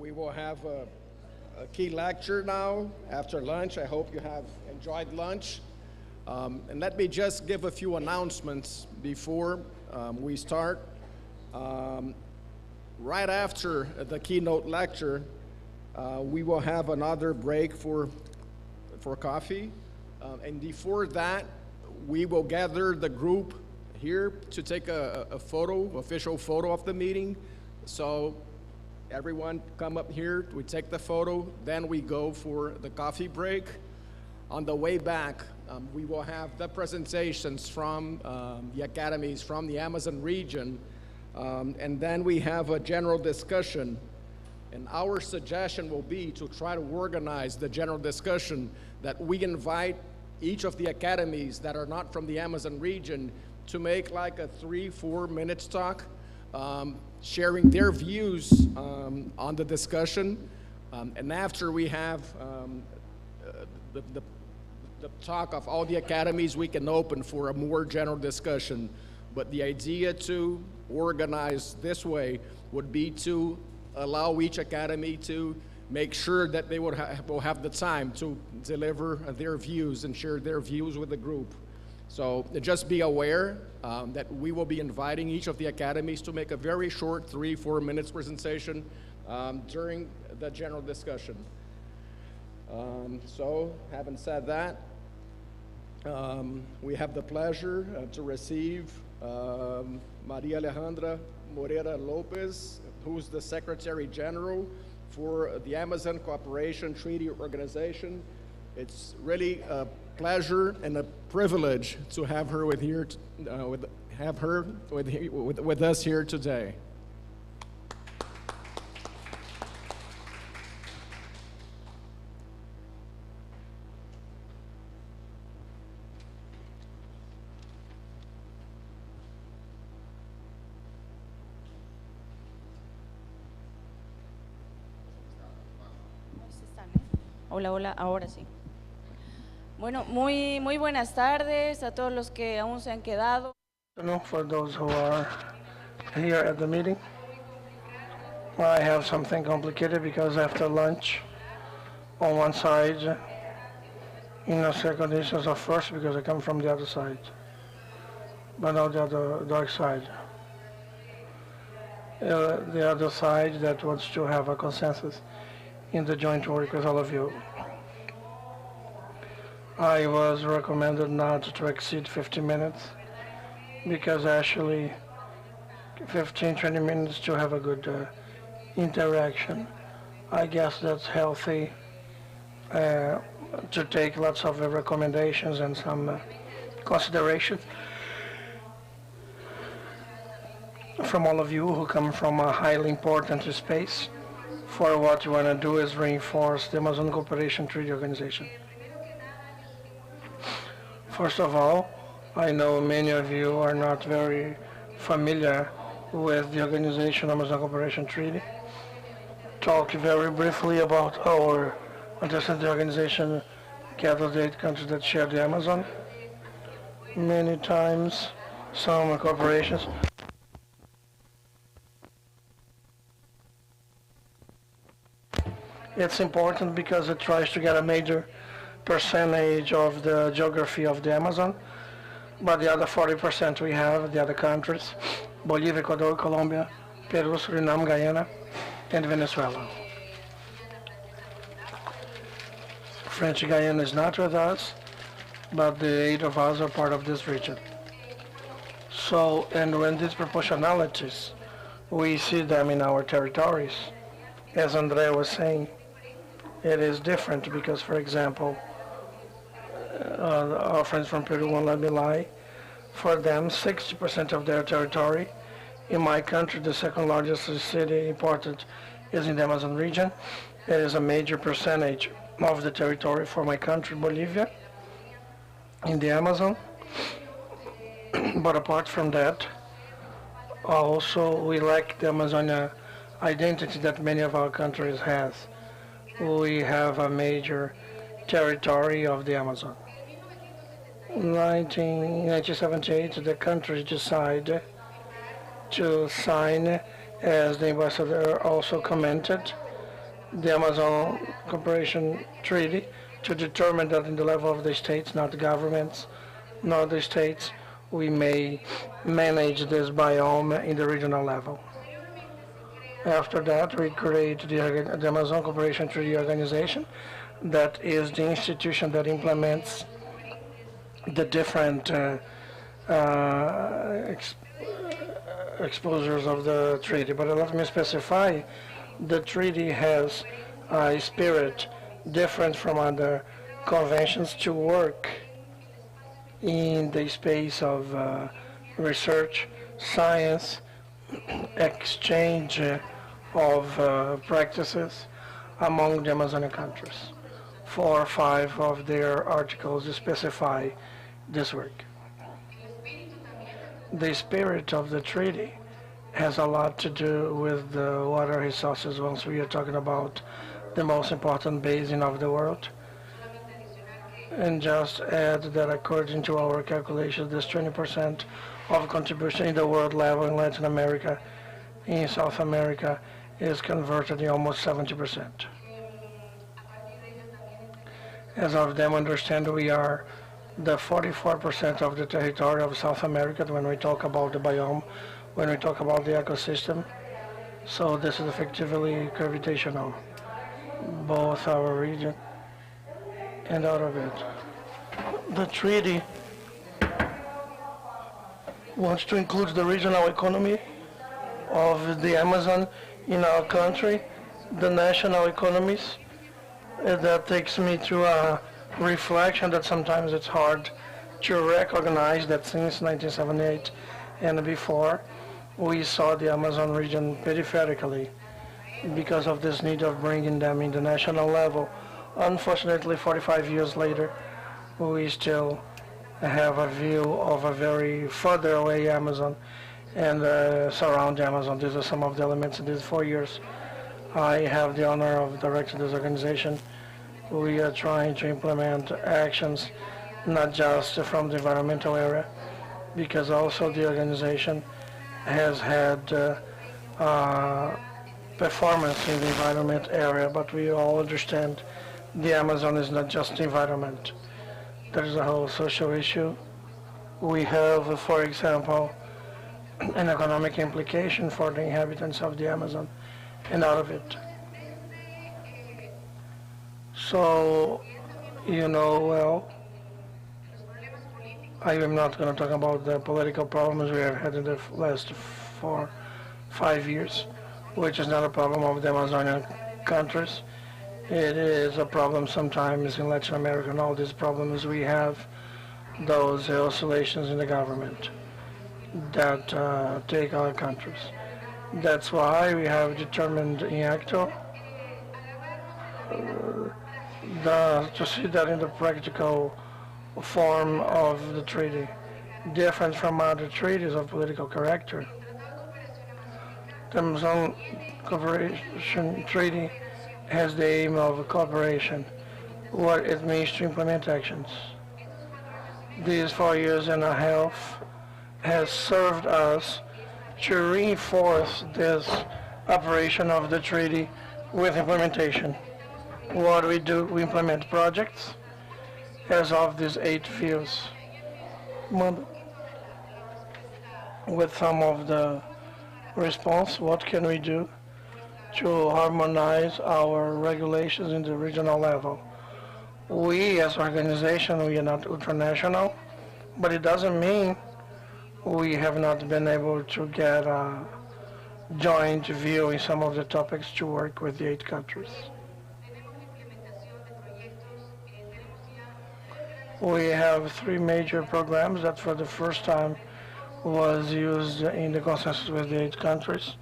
We will have a key lecture now after lunch. I hope you have enjoyed lunch. And let me just give a few announcements before we start. Right after the keynote lecture, we will have another break for coffee. And before that, we will gather the group here to take a official photo of the meeting. So everyone come up here, we take the photo, then we go for the coffee break. On the way back, we will have the presentations from the academies from the Amazon region, and then we have a general discussion. And our suggestion will be to try to organize the general discussion that we invite each of the academies that are not from the Amazon region to make like a 3-4 minutes talk, sharing their views on the discussion. And after we have the talk of all the academies, we can open for a more general discussion. But the idea to organize this way would be to allow each academy to make sure that they will have the time to deliver their views and share their views with the group. So just be aware that we will be inviting each of the academies to make a very short 3-4 minutes presentation during the general discussion. So having said that, we have the pleasure to receive Maria Alejandra Moreira Lopez, who's the Secretary General for the Amazon Cooperation Treaty Organization. It's really a pleasure and a privilege to have her with us here today. Hola, hola, ahora sí. Bueno, muy buenas tardes a todos los que aún se han quedado. For those who are here at the meeting, I have something complicated because after lunch, on one side, in the conditions of first because I come from the other side, but not the other dark side. The other side that wants to have a consensus in the joint work with all of you. I was recommended not to exceed 50 minutes because actually 15-20 minutes to have a good interaction. I guess that's healthy to take lots of recommendations and some considerations from all of you who come from a highly important space. For what you want to do is reinforce the Amazon Cooperation Treaty Organization. First of all, I know many of you are not very familiar with the organization Amazon Cooperation Treaty. Talk very briefly about our understanding the organization gathers 8 countries that share the Amazon. Many times, some corporations it's important because it tries to get a major percentage of the geography of the Amazon, but the other 40% we have, the other countries, Bolivia, Ecuador, Colombia, Peru, Suriname, Guyana, and Venezuela. French Guyana is not with us, but the 8 of us are part of this region. So, and when these proportionalities, we see them in our territories, as Andrea was saying, it is different because, for example, our friends from Peru won't let me lie. For them, 60% of their territory. In my country, the second largest city imported is in the Amazon region. It is a major percentage of the territory for my country, Bolivia, in the Amazon. But apart from that, also we lack the Amazonia identity that many of our countries has. We have a major territory of the Amazon. In 1978, the countries decided to sign, as the ambassador also commented, the Amazon Cooperation Treaty to determine that in the level of the states, not the governments, not the states, we may manage this biome in the regional level. After that, we create the Amazon Cooperation Treaty Organization. That is the institution that implements the different exposures of the treaty. But let me specify, the treaty has a spirit different from other conventions to work in the space of research, science, exchange of practices among the Amazonian countries. 4 or 5 of their articles specify this work. The spirit of the treaty has a lot to do with the water resources once we are talking about the most important basin of the world. And just add that according to our calculations, this 20% of contribution in the world level in Latin America, in South America, is converted in almost 70%. As of them understand, we are the 44% of the territory of South America when we talk about the biome, when we talk about the ecosystem. So this is effectively gravitational, both our region and out of it. The treaty wants to include the regional economy of the Amazon in our country, the national economies. That takes me to a reflection that sometimes it's hard to recognize that since 1978 and before, we saw the Amazon region peripherically because of this need of bringing them in the national level. Unfortunately, 45 years later, we still have a view of a very further away Amazon and surround Amazon. These are some of the elements in these 4 years. I have the honor of directing this organization. We are trying to implement actions not just from the environmental area, because also the organization has had performance in the environment area, but we all understand the Amazon is not just the environment. There is a whole social issue. We have, for example, an economic implication for the inhabitants of the Amazon and out of it. So, you know, well, I am not going to talk about the political problems we have had in the last 4-5 years, which is not a problem of the Amazonian countries. It is a problem sometimes in Latin America, and all these problems we have, those oscillations in the government that take our countries. That's why we have determined in acto to see that in the practical form of the treaty, different from other treaties of political character. The Amazon Cooperation Treaty has the aim of cooperation, what it means to implement actions. These 4 years and a half has served us to reinforce this operation of the treaty with implementation. What we do, we implement projects as of these 8 fields, with some of the response, what can we do to harmonize our regulations in the regional level. We as an organization, we are not ultranational, but it doesn't mean we have not been able to get a joint view in some of the topics to work with the 8 countries. We have 3 major programs that for the first time was used in the consensus with the 8 countries,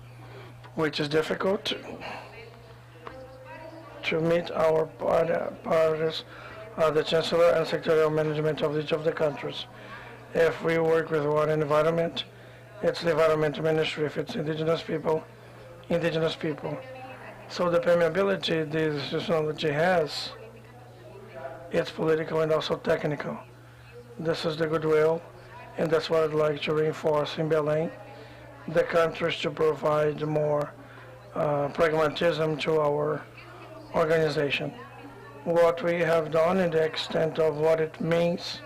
which is difficult to meet our partners, the Chancellor and Secretarial Management of each of the countries. If we work with water and environment, it's the Environment Ministry. If it's indigenous people. So the permeability this technology has, it's political and also technical. This is the goodwill, and that's what I'd like to reinforce in Belém, the countries to provide more pragmatism to our organization. What we have done in the extent of what it means,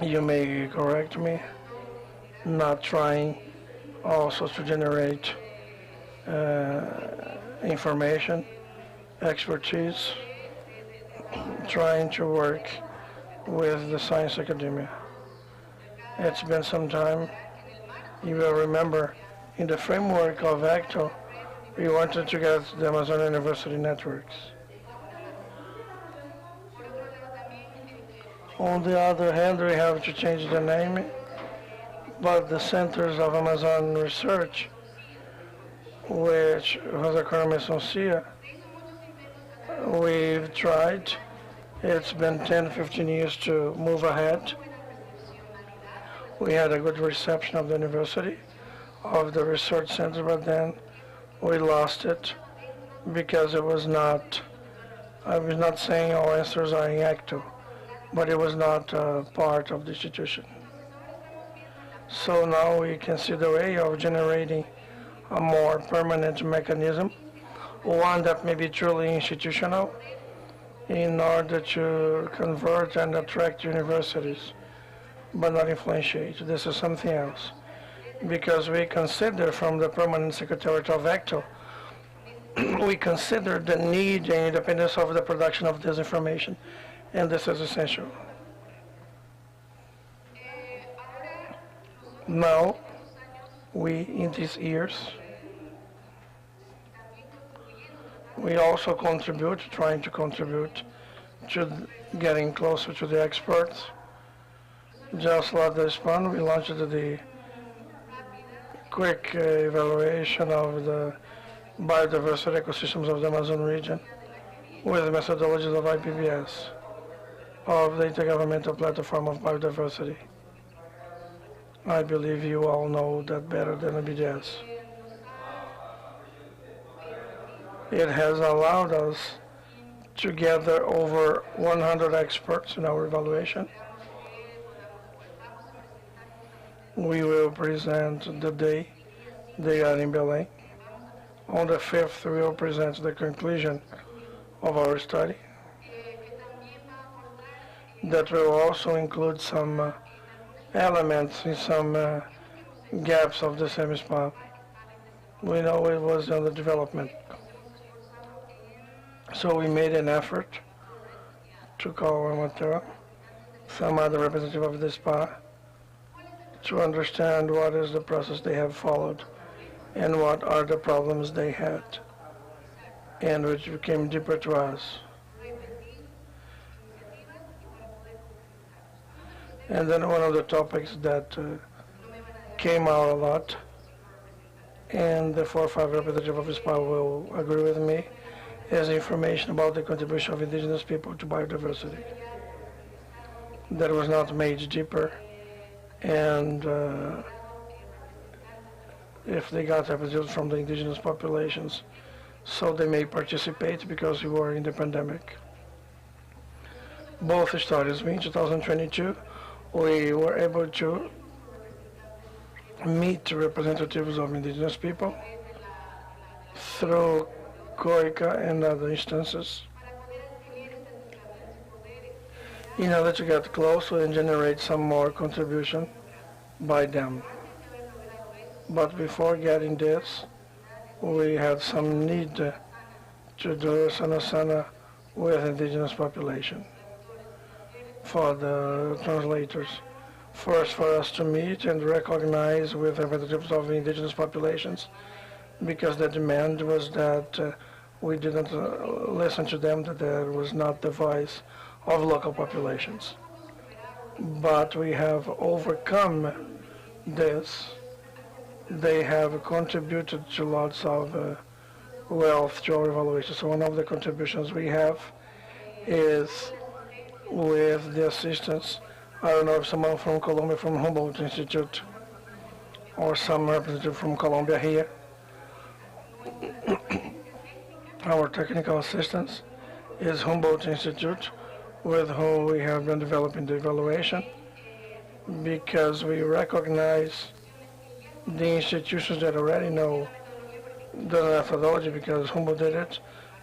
you may correct me, not trying also to generate information, expertise, trying to work with the science academia. It's been some time. You will remember in the framework of ACTO, we wanted to get the Amazon University networks. On the other hand, we have to change the name, but the Centers of Amazon Research, which was a Carmesoncia, we've tried. It's been 10, 15 years to move ahead. We had a good reception of the university, of the research center, but then we lost it because it was not, I was not saying all answers are in ACTO, but it was not part of the institution. So now we can see the way of generating a more permanent mechanism, one that may be truly institutional, in order to convert and attract universities, but not influentiate. This is something else. Because we consider from the permanent secretariat of ACTO, we consider the need and independence of the production of this information, and this is essential. Now, we, in these years, we also contribute, trying to contribute to getting closer to the experts. Just like this one, we launched the quick evaluation of the biodiversity ecosystems of the Amazon region with methodologies of IPBS, of the Intergovernmental Platform of Biodiversity. I believe you all know that better than the BDS. It has allowed us to gather over 100 experts in our evaluation. We will present the day they are in Belém. On the 5th, we will present the conclusion of our study. That will also include some elements in some gaps of the semi-spa. We know it was under development. So we made an effort to call Amateur, some other representative of the spa, to understand what is the process they have followed and what are the problems they had, and which became deeper to us. And then one of the topics that came out a lot, and the 4 or 5 representatives of the spa will agree with me, is information about the contribution of indigenous people to biodiversity. That was not made deeper, and if they got representatives from the indigenous populations, so they may participate because we were in the pandemic. Both studies, in 2022, we were able to meet representatives of indigenous people through COICA and other instances in order to get closer and generate some more contribution by them. But before getting this, we had some need to do sana with indigenous population for the translators. First, for us to meet and recognize with representatives of indigenous populations, because the demand was that we didn't listen to them, that there was not the voice of local populations. But we have overcome this. They have contributed to lots of wealth to our evaluation. So one of the contributions we have is with the assistance, I don't know if someone from Colombia, from Humboldt Institute, or some representative from Colombia here. Our technical assistance is Humboldt Institute, with whom we have been developing the evaluation, because we recognize the institutions that already know the methodology, because Humboldt did it,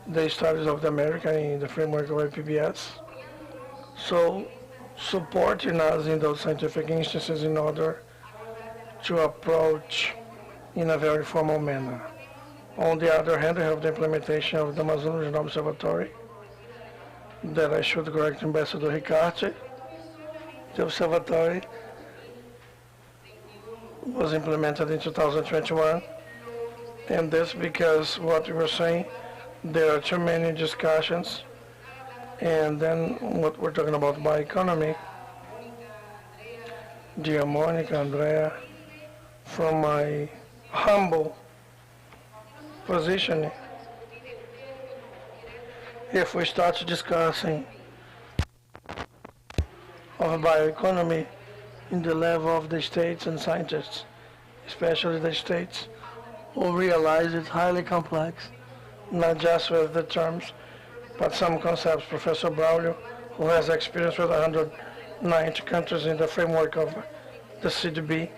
the studies of the American in the framework of IPBS. So supporting us in those scientific instances in order to approach in a very formal manner. On the other hand, I have the implementation of the Amazon Regional Observatory that I should correct Ambassador Ricarte. The observatory was implemented in 2021, and this because what we were saying, there are too many discussions, and then what we're talking about by economy, dear Monica, Andrea, from my humble position, if we start discussing of bioeconomy in the level of the states and scientists, especially the states, will realize it's highly complex, not just with the terms, but some concepts. Professor Braulio, who has experience with 190 countries in the framework of the CDB,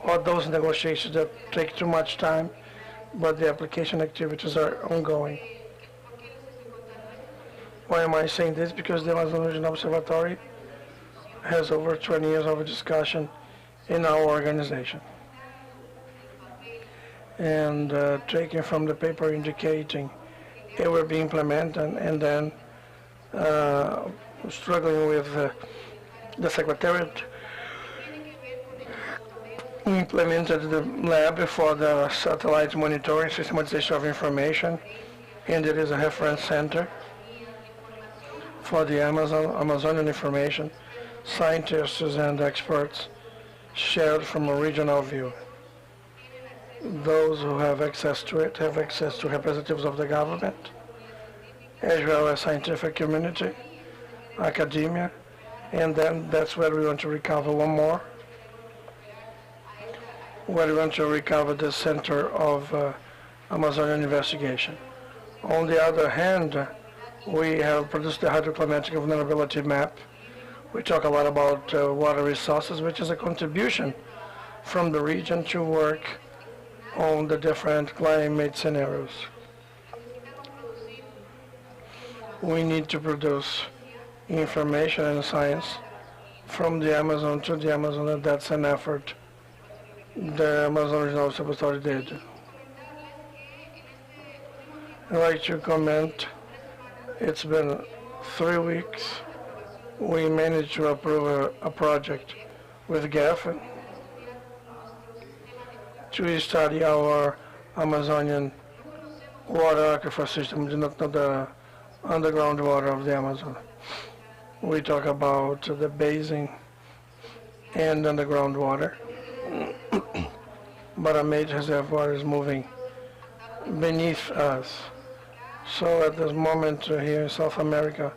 or those negotiations that take too much time, but the application activities are ongoing. Why am I saying this? Because the Amazon Regional Observatory has over 20 years of discussion in our organization. And taking from the paper indicating it will be implemented, and then struggling with the Secretariat, we implemented the lab for the satellite monitoring, systematization of information, and it is a reference center for the Amazonian information. Scientists and experts shared from a regional view. Those who have access to it have access to representatives of the government, as well as scientific community, academia, and then that's where we want to recover one more, where we want to recover the Center of Amazonian Investigation. On the other hand, we have produced the hydroclimatic vulnerability map. We talk a lot about water resources, which is a contribution from the region to work on the different climate scenarios. We need to produce information and science from the Amazon to the Amazon, and that's an effort the Amazon Regional Observatory did. I'd like to comment, it's been 3 weeks. We managed to approve a project with GAF to study our Amazonian water aquifer system, not the underground water of the Amazon. We talk about the basin and underground water, but a major reservoir is moving beneath us. So at this moment here in South America,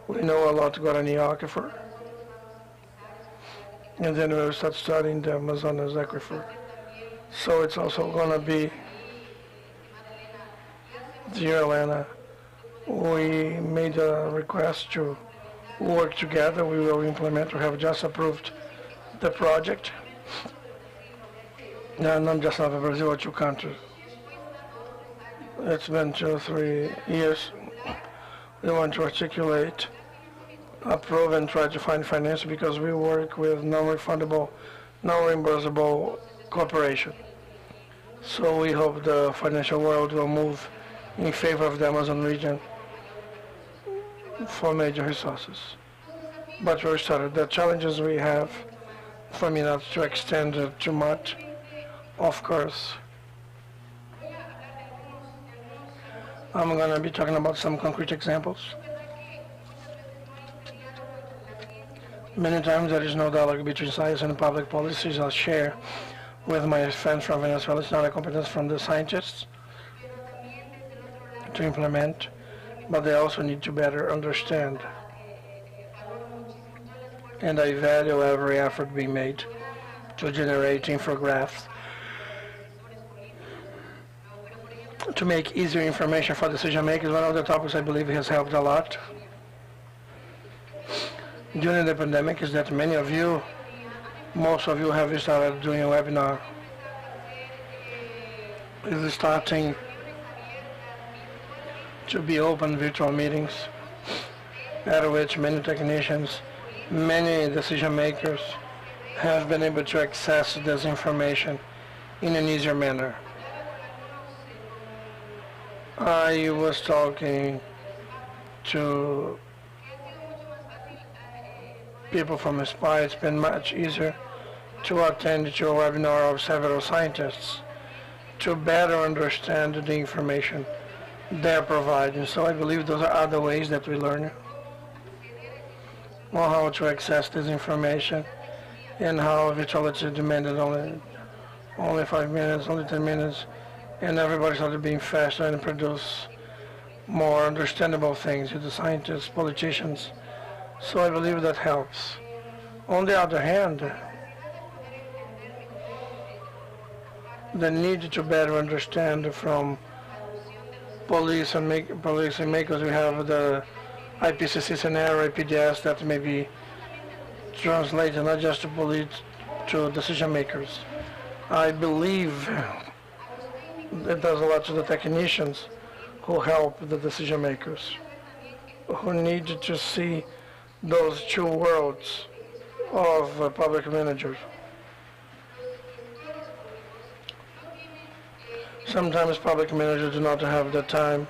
we know a lot Guarani aquifer, and then we'll start studying the Amazonas aquifer. So it's also going to be, dear Elena, we made a request to work together. We will implement, we have just approved the project, and not just of Brazil, but 2 countries. It's been 2 or 3 years. We want to articulate, approve, and try to find financing, because we work with non-refundable, non-reimbursable cooperation. So we hope the financial world will move in favor of the Amazon region for major resources. But we're started. The challenges we have, for me not to extend it too much, of course, I'm going to be talking about some concrete examples. Many times there is no dialogue between science and public policies. I'll share with my friends from Venezuela. It's not a competence from the scientists to implement, but they also need to better understand. And I value every effort being made to generate infographics, to make easier information for decision makers. One of the topics I believe has helped a lot during the pandemic is that many of you, most of you have started doing a webinar. is starting to be open virtual meetings at which many technicians, many decision makers have been able to access this information in an easier manner. I was talking to people from SPI. It's been much easier to attend to a webinar of several scientists to better understand the information they're providing. So I believe those are other ways that we learn on how to access this information and how virtuality demanded only 5 minutes, only 10 minutes, and everybody started being faster and produce more understandable things to the scientists, politicians. So I believe that helps. On the other hand, the need to better understand from policy makers, we have the IPCC scenario, IPDS, that may be translated not just to police, to decision makers. I believe it does a lot to the technicians who help the decision makers, who need to see those two worlds of public managers. Sometimes public managers do not have the time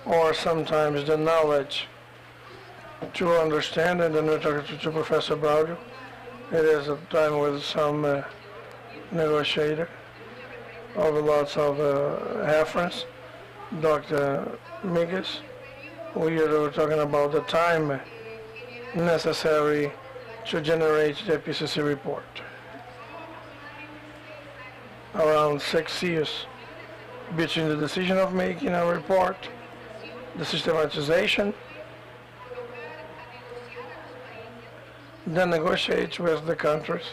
or sometimes the knowledge to understand, and then we're talking to Professor Braulio. It is a time with some negotiator of lots of reference, Dr. Migas. We are talking about the time necessary to generate the IPCC report. Around 6 years between the decision of making a report, the systematization, then negotiate with the countries.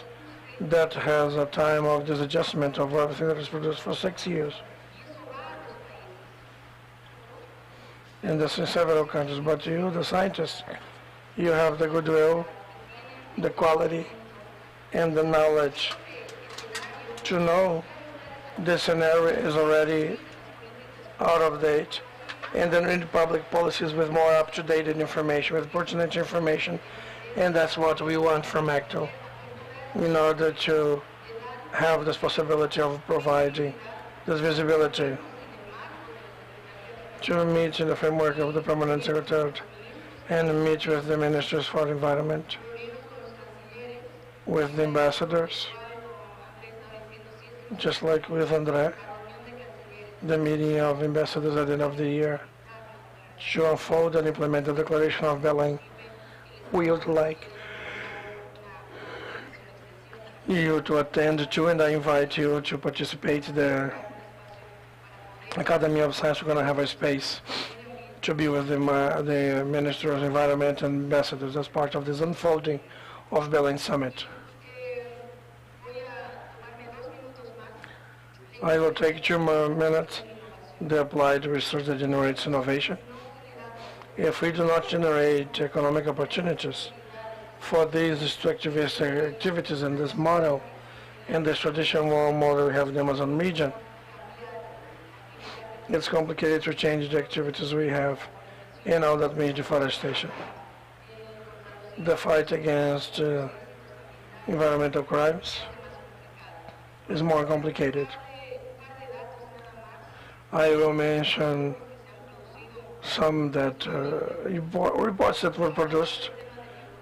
That has a time of this adjustment of everything that is produced for 6 years. And this in several countries, but you, the scientists, you have the goodwill, the quality, and the knowledge to know this scenario is already out of date, and then read public policies with more up-to-date information, with pertinent information, and that's what we want from ACTO, in order to have this possibility of providing this visibility to meet in the framework of the Permanent Secretariat and meet with the Ministers for Environment, with the ambassadors, just like with André, the meeting of ambassadors at the end of the year, to unfold and implement the Declaration of Belém. We would like you to attend to, and I invite you to participate. The Academia of Science, we're going to have a space to be with the Minister of Environment and ambassadors as part of this unfolding of Belém Summit. I will take 2 more minutes. The applied research that generates innovation. If we do not generate economic opportunities for these extractivist activities in this model, in this traditional model we have in the Amazon region, it's complicated to change the activities we have, and all that means deforestation. The fight against environmental crimes is more complicated. I will mention some that reports that were produced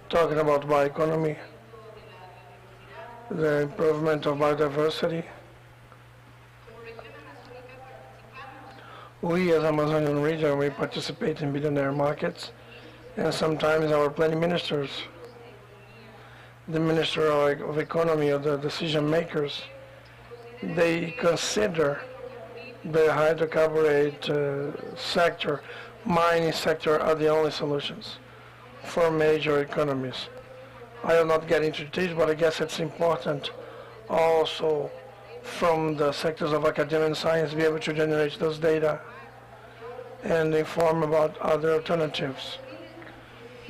talking about bioeconomy, the improvement of biodiversity. We as Amazonian region, we participate in billionaire markets, and sometimes our planning ministers, the Minister of Economy or the decision makers, they consider the hydrocarbon sector, mining sector are the only solutions for major economies. I will not get into details, but I guess it's important also from the sectors of academia and science to be able to generate those data and inform about other alternatives.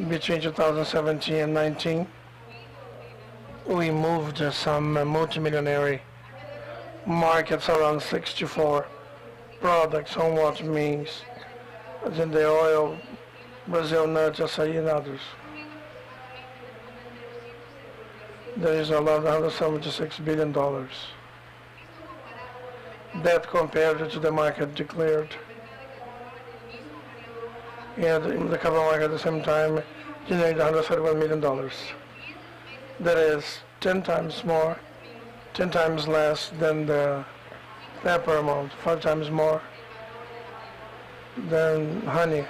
Between 2017 and 19, we moved some multimillionaire markets around 64 products on what means, as in the oil, Brazil nuts, açaí, and others. There is around $176 billion. That compared to the market declared. And the carbon market at the same time generated $131 million. That is 10 times more, 10 times less than the pepper amount, 5 times more than honey.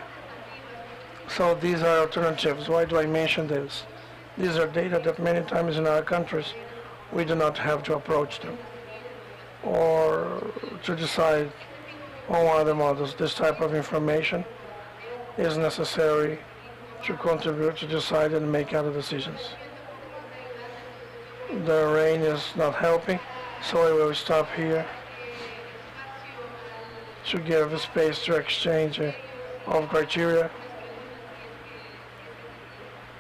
So these are alternatives. Why do I mention this? These are data that many times in our countries we do not have to approach them or to decide on other models. This type of information is necessary to contribute to decide and make other decisions. The rain is not helping, so I will stop here to give space to exchange of criteria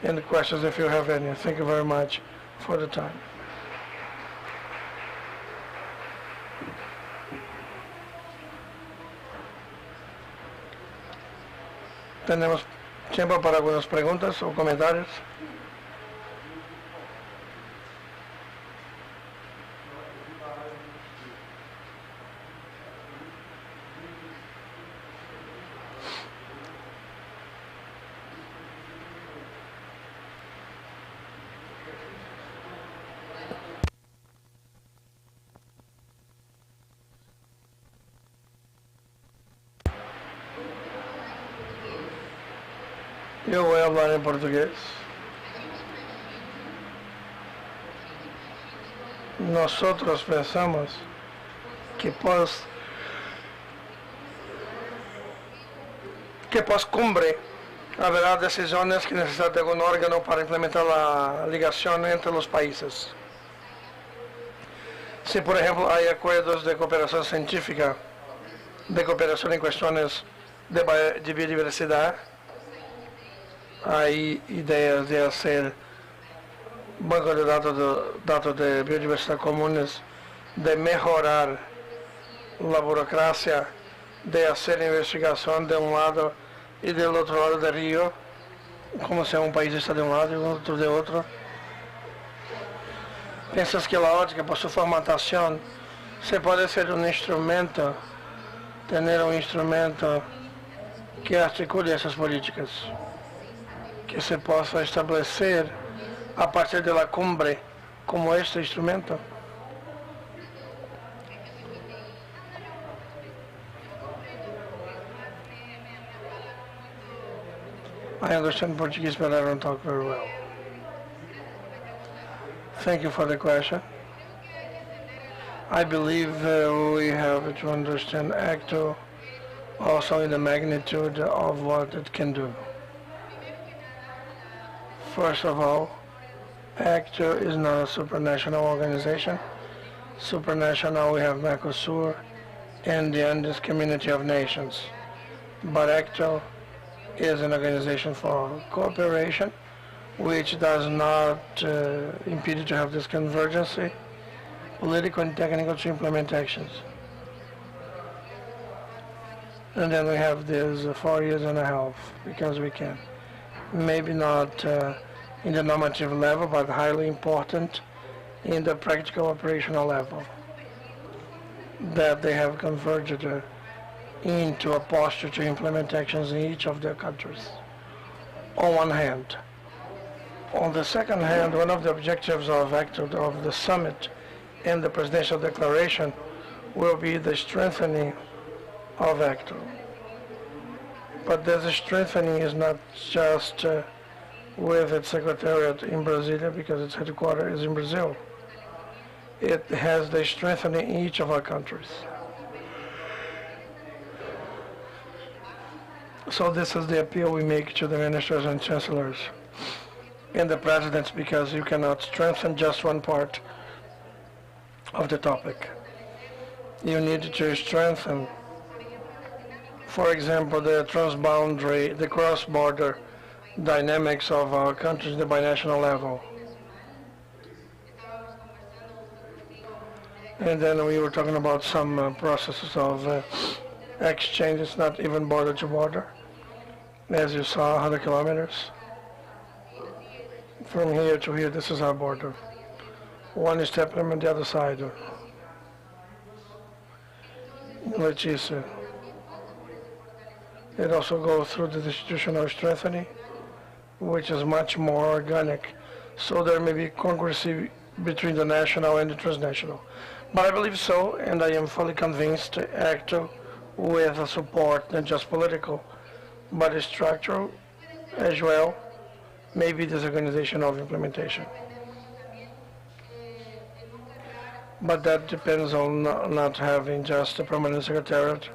and questions if you have any. Thank you very much for the time. Tenemos tiempo para algunas preguntas o comentarios. Yo voy a hablar en portugués. Nosotros pensamos que pós cumbre haverá decisões que necesitan de algún órgano para implementar la ligación entre los países. Si, por ejemplo, hay acuerdos de cooperación científica, de cooperación en cuestiones de biodiversidad, hay ideas de hacer bancos de datos de biodiversidad comunes, de mejorar la burocracia, de hacer investigación de un lado y del otro lado del río, como si un país está de un lado y otro de otro. Pensas que la ótica, por su formatación, se puede ser un instrumento, tener un instrumento que articule esas políticas, que se possa estabelecer a partir de la cumbre como este instrumento? I understand Portuguese, but I don't talk very well. Thank you for the question. I believe we have to understand ACTO also in the magnitude of what it can do. First of all, ACTO is not a supranational organization. Supranational, we have Mercosur and the Andes Community of Nations. But ACTO is an organization for cooperation, which does not impede you to have this convergence, political and technical, to implement actions. And then we have this 4 years and a half, because we can. Maybe not in the normative level, but highly important in the practical operational level, that they have converged into a posture to implement actions in each of their countries, on one hand. On the second hand, one of the objectives of ACTO, of the summit and the presidential declaration, will be the strengthening of ACTO. But this strengthening is not just with its secretariat in Brasilia, because its headquarters is in Brazil. It has the strengthening in each of our countries. So this is the appeal we make to the ministers and chancellors and the presidents, because you cannot strengthen just one part of the topic. You need to strengthen, for example, the transboundary, the cross-border dynamics of our countries at the binational level. And then we were talking about some processes of exchange. It's not even border to border. As you saw, 100 kilometers. From here to here, this is our border. One is Teplum and the other side. Leticia. It also goes through the institutional strengthening, which is much more organic. So there may be congruency between the national and the transnational. But I believe so, and I am fully convinced to act with a support, not just political, but structural as well, maybe this organization of implementation. But that depends on not having just a permanent secretariat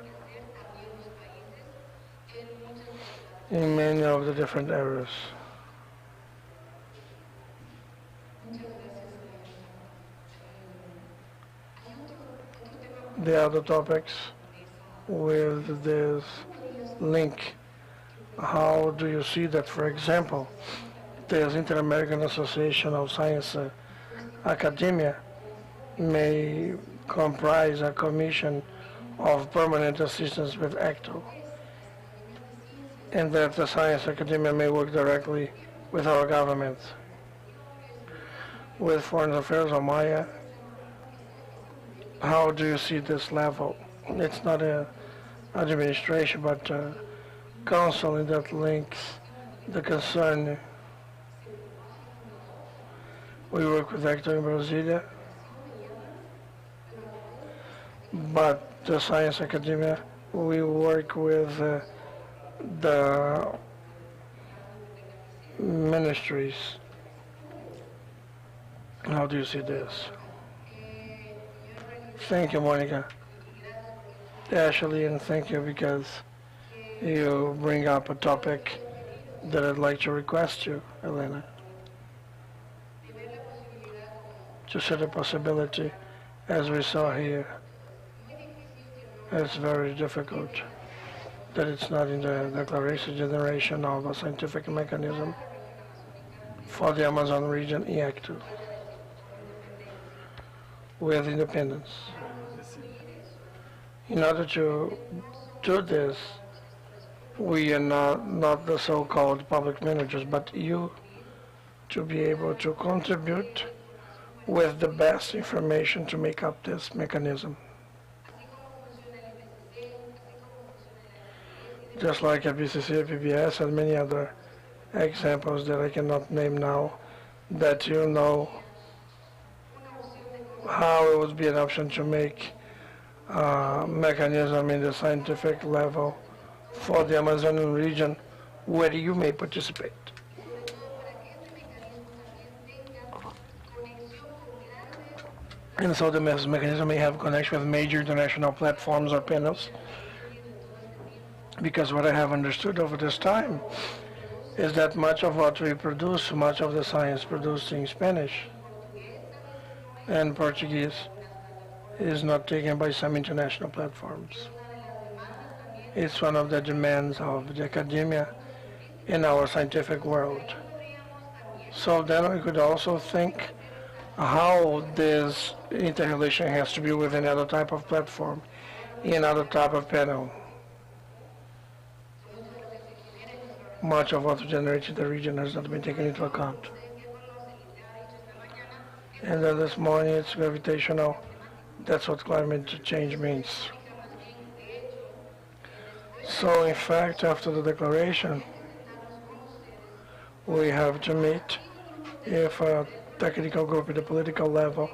in many of the different areas. The other topics with this link, how do you see that, for example, this Interamerican Association of Science Academia may comprise a commission of permanent assistance with ACTO, and that the Science Academia may work directly with our government, with Foreign Affairs or Maya. How do you see this level? It's not an administration, but counseling that links the concern. We work with ACTO in Brasilia, but the Science Academia, we work with the ministries. How do you see this? Thank you, Monica. Ashley, and thank you because you bring up a topic that I'd like to request you, Elena, to set a possibility, as we saw here. It's very difficult that it's not in the declaration generation of a scientific mechanism for the Amazon region in ACTO with independence. In order to do this, we are not the so-called public managers, but you to be able to contribute with the best information to make up this mechanism. Just like a BCC, PBS, and many other examples that I cannot name now, that you know how it would be an option to make a mechanism in the scientific level for the Amazonian region where you may participate. And so the mechanism may have connection with major international platforms or panels, because what I have understood over this time is that much of what we produce, much of the science produced in Spanish and Portuguese, is not taken by some international platforms. It's one of the demands of the academia in our scientific world. So then we could also think how this interrelation has to be with another type of platform, in another type of panel. Much of what generated the region has not been taken into account. And then this morning it's gravitational. That's what climate change means. So in fact, after the declaration, we have to meet if a technical group at the political level,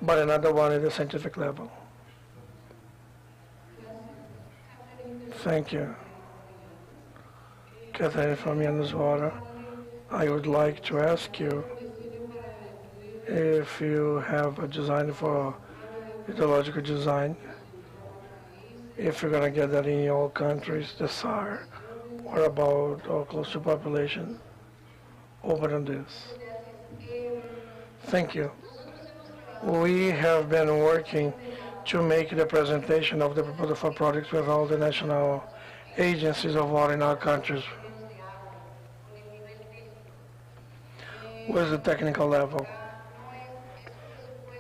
but another one at the scientific level. Thank you. Catherine from Ianas, I would like to ask you if you have a design for ideological design, if you're going to get that in all countries, the SAR, or about or close to population, open on this. Thank you. We have been working to make the presentation of the proposal for products with all the national agencies of water in our countries with the technical level.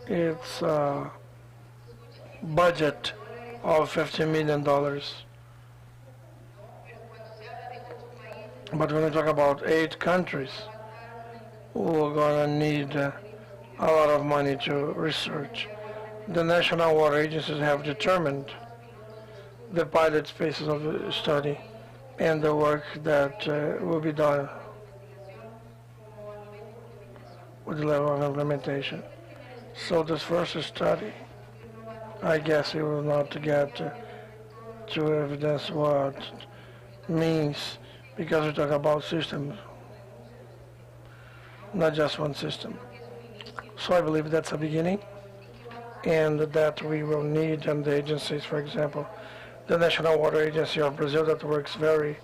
It's budget of $50 million. But when we talk about 8 countries, we're going to need a lot of money to research. The national water agencies have determined the pilot phases of the study and the work that will be done with the level of implementation. So this first study, I guess it will not get to evidence what means, because we talk about systems, not just one system. So I believe that's a beginning, and that we will need, and the agencies, for example, the National Water Agency of Brazil, that works very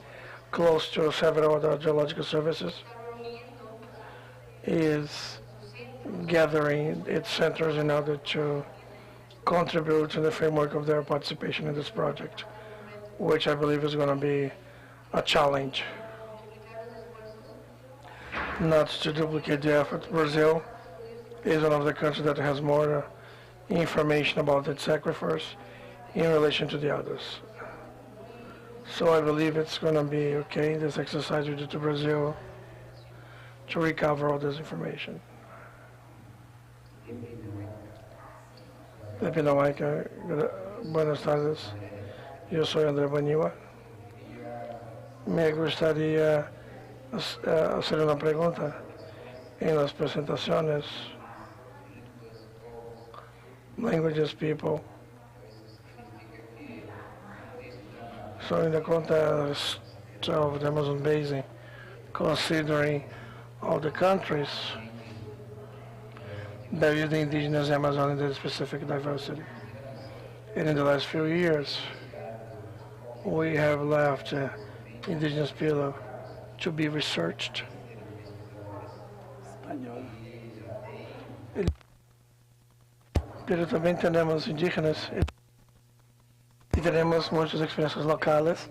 close to several other geological services, is gathering its centers in order to contribute to the framework of their participation in this project, which I believe is going to be a challenge. Not to duplicate the effort, Brazil is one of the countries that has more information about its aquifers in relation to the others. So I believe it's going to be okay, this exercise we did to Brazil, to recover all this information. Buenas tardes, yo soy André Baniwa. Me gustaría hacer una pregunta en las presentaciones. Languages, people. So in the context of the Amazon Basin, considering all the countries, there is the indigenous Amazon and the specific diversity. And in the last few years, we have left indigenous people to be researched. Pero também temos indígenas e temos muitas experiências locais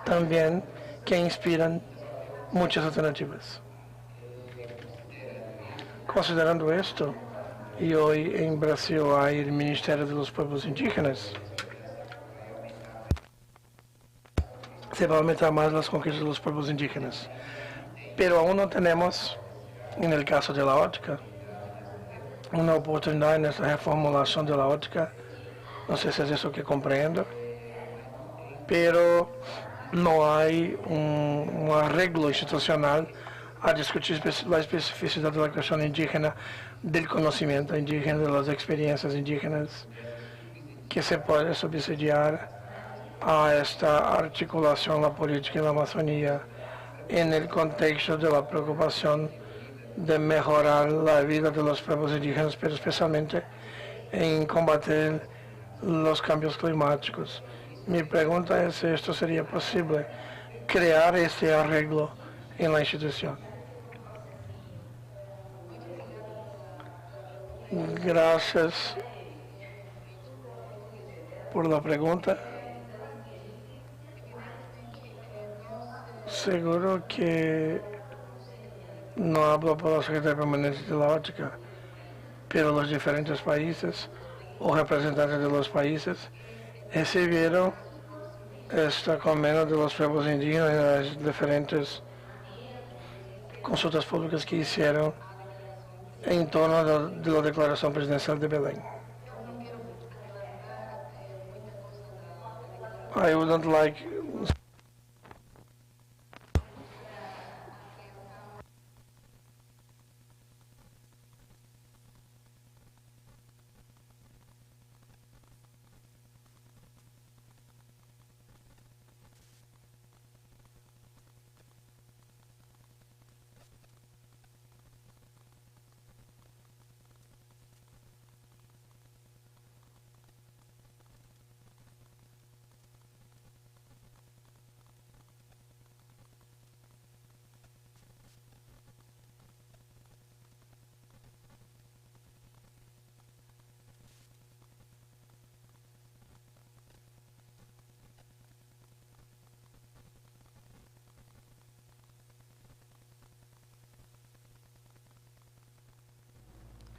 também que inspiram muitas alternativas. Considerando isto, e hoje em Brasil há o Ministério dos Povos Indígenas, se vai aumentar mais as conquistas dos povos indígenas. Pero aún não temos, no caso da ótica, uma oportunidade nessa reformulação da ótica. Não sei se é isso que compreendo, pero não há um arreglo institucional a discutir a especificidade da questão indígena, do conhecimento indígena, das experiências indígenas, que se pode subsidiar a esta articulação da política na Amazônia no contexto da preocupação de melhorar a vida dos povos indígenas, pero especialmente em combater os cambios climáticos. Minha pergunta é se isto seria possível, criar esse arreglo na instituição. Graças por la pergunta. Seguro que não hablo por la Secretaria Permanente de la Ótica, pero los diferentes países o representantes de los países receberam esta convênio de los pueblos indígenas nas diferentes consultas públicas que hicieron em torno de la Declaração Presidencial de Belém. I wouldn't like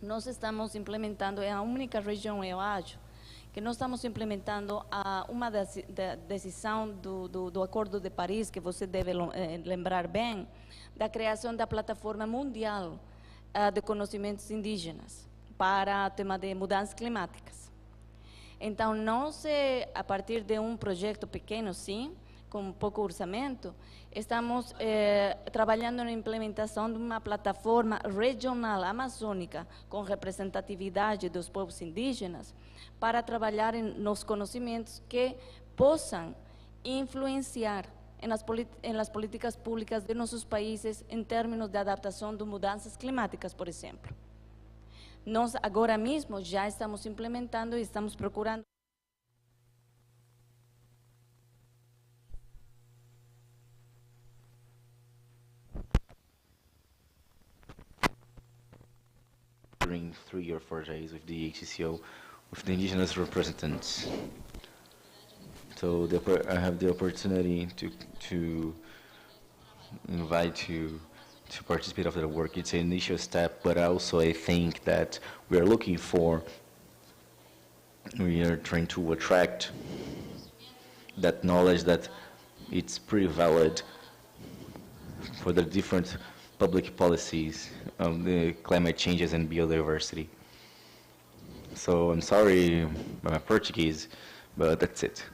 nós estamos implementando, é a única região, eu acho, que nós estamos implementando uma decisão do Acordo de Paris, que você deve lembrar bem, da criação da plataforma mundial de conhecimentos indígenas para o tema de mudanças climáticas. Então, nós, a partir de um projeto pequeno, sim, com pouco orçamento, estamos trabalhando na implementação de uma plataforma regional amazônica com representatividade dos povos indígenas para trabalhar nos conhecimentos que possam influenciar nas políticas públicas de nossos países em termos de adaptação de mudanças climáticas, por exemplo. Nós agora mesmo já estamos implementando e estamos procurando during 3 or 4 days with the HCCO, with the indigenous representatives. So I have the opportunity to invite you to participate of the work. It's an initial step, but also I think that we are trying to attract that knowledge that it's pretty valid for the different public policies of the climate changes and biodiversity. So I'm sorry about my Portuguese, but that's it.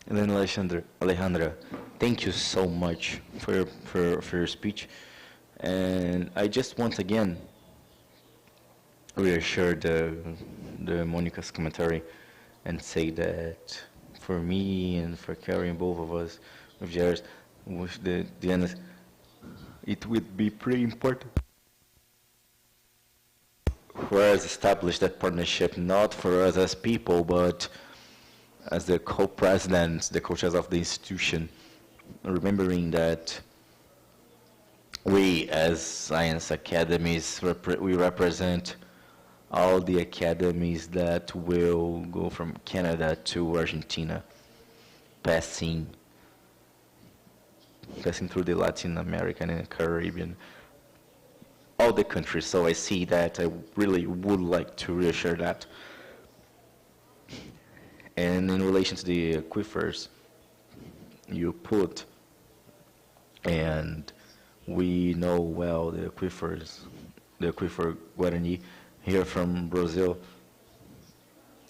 And then Alejandra, thank you so much for your speech. And I just once again reassure the Monica's commentary and say that for me and for Carrie and both of us, with Jairus, with the Ianas, it would be pretty important for us to establish that partnership, not for us as people, but as the co-presidents, the co-chairs of the institution, remembering that we as science academies, we represent all the academies that will go from Canada to Argentina, passing through the Latin American and Caribbean, all the countries. So I see that. I really would like to reassure that. And in relation to the aquifers you put, and we know well the aquifer Guarani here from Brazil,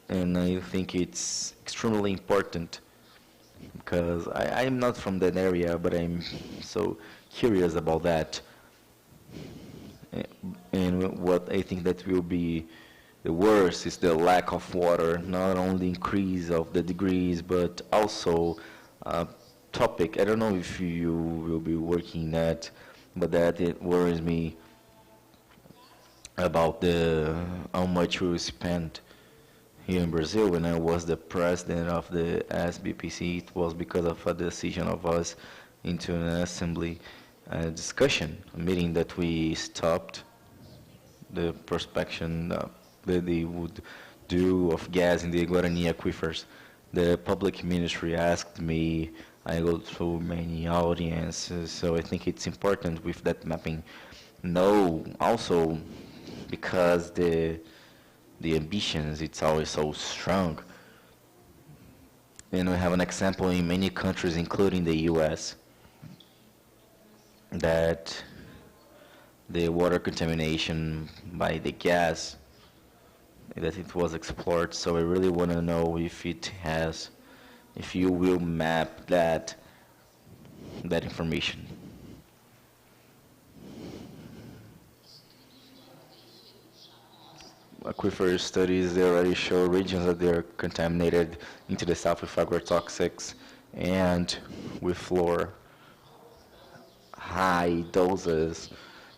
and I think it's extremely important because I'm not from that area, but I'm so curious about that. And what I think that will be the worst is the lack of water, not only increase of the degrees, but also topic. I don't know if you will be working that, but that it worries me about how much we spent here in Brazil. When I was the president of the SBPC, it was because of a decision of us into an assembly discussion, a meeting that we stopped the prospection that they would do of gas in the Guarani aquifers. The public ministry asked me, I go through many audiences, so I think it's important with that mapping. No, also because the ambitions, it's always so strong. And we have an example in many countries, including the US, that the water contamination by the gas, that it was explored. So I really want to know if you will map that information. Aquifer studies, they already show regions that they're contaminated into the south with agrotoxics and with fluor, high doses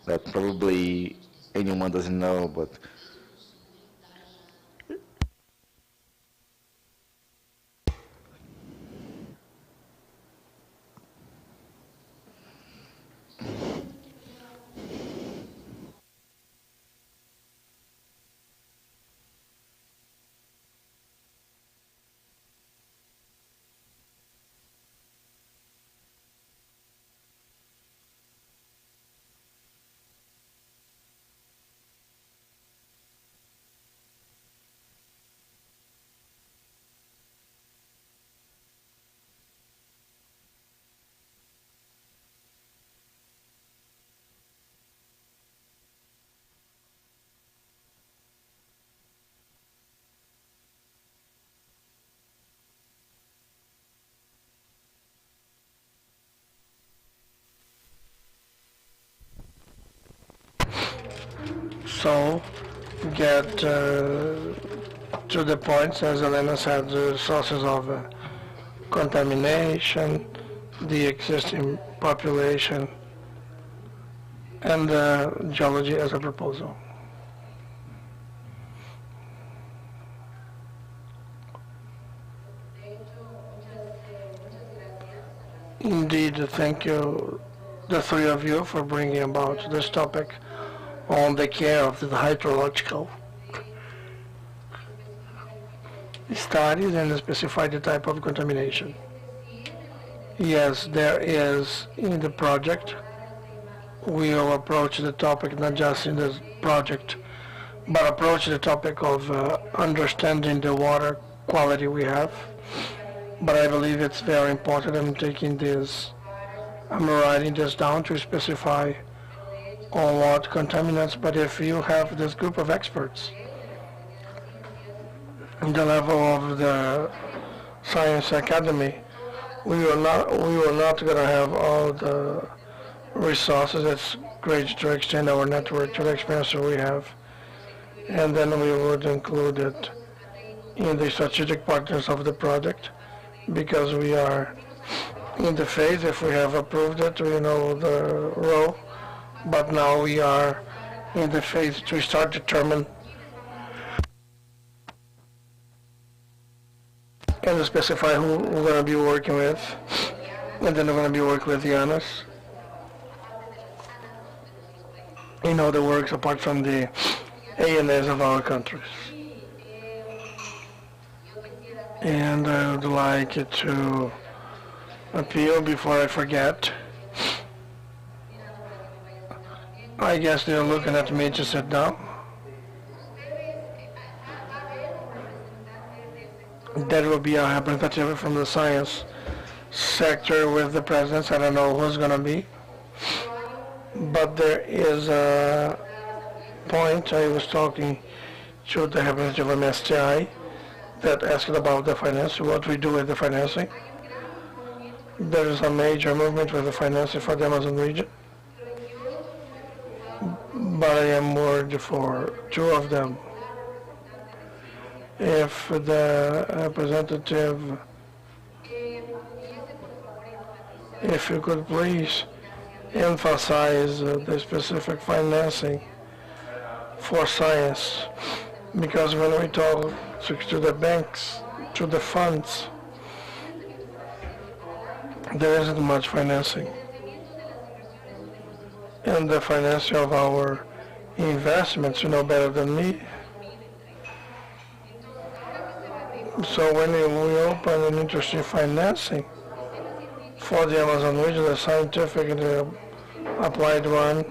that probably anyone doesn't know, but so get to the points, as Elena said, the sources of contamination, the existing population, and geology as a proposal. Indeed, thank you, the three of you, for bringing about this topic on the care of the hydrological studies and specify the type of contamination. Yes, there is in the project. We will approach the topic not just in the project, but approach the topic of understanding the water quality we have. But I believe it's very important. I'm writing this down to specify on what contaminants. But if you have this group of experts in the level of the Science Academy, we are not going to have all the resources. It's great to extend our network to the experience that we have, and then we would include it in the strategic partners of the project, because we are in the phase. If we have approved it, we know the role, but now we are in the phase to start determine and specify who we're going to be working with, and then we're going to be working with Ianas in other works apart from the ANAs of our countries. And I would like to appeal, before I forget, I guess they're looking at me to sit down. There will be a representative from the science sector with the presidents. I don't know who's going to be, but there is a point. I was talking to the representative of STI that asked about the financing, what we do with the financing. There is a major movement with the financing for the Amazon region, but I am worried for two of them. If the representative, if you could please emphasize the specific financing for science, because when we talk to the banks, to the funds, there isn't much financing. And the financing of our investments, you know better than me. So when we open an interesting financing for the Amazon region, the scientific and the applied one,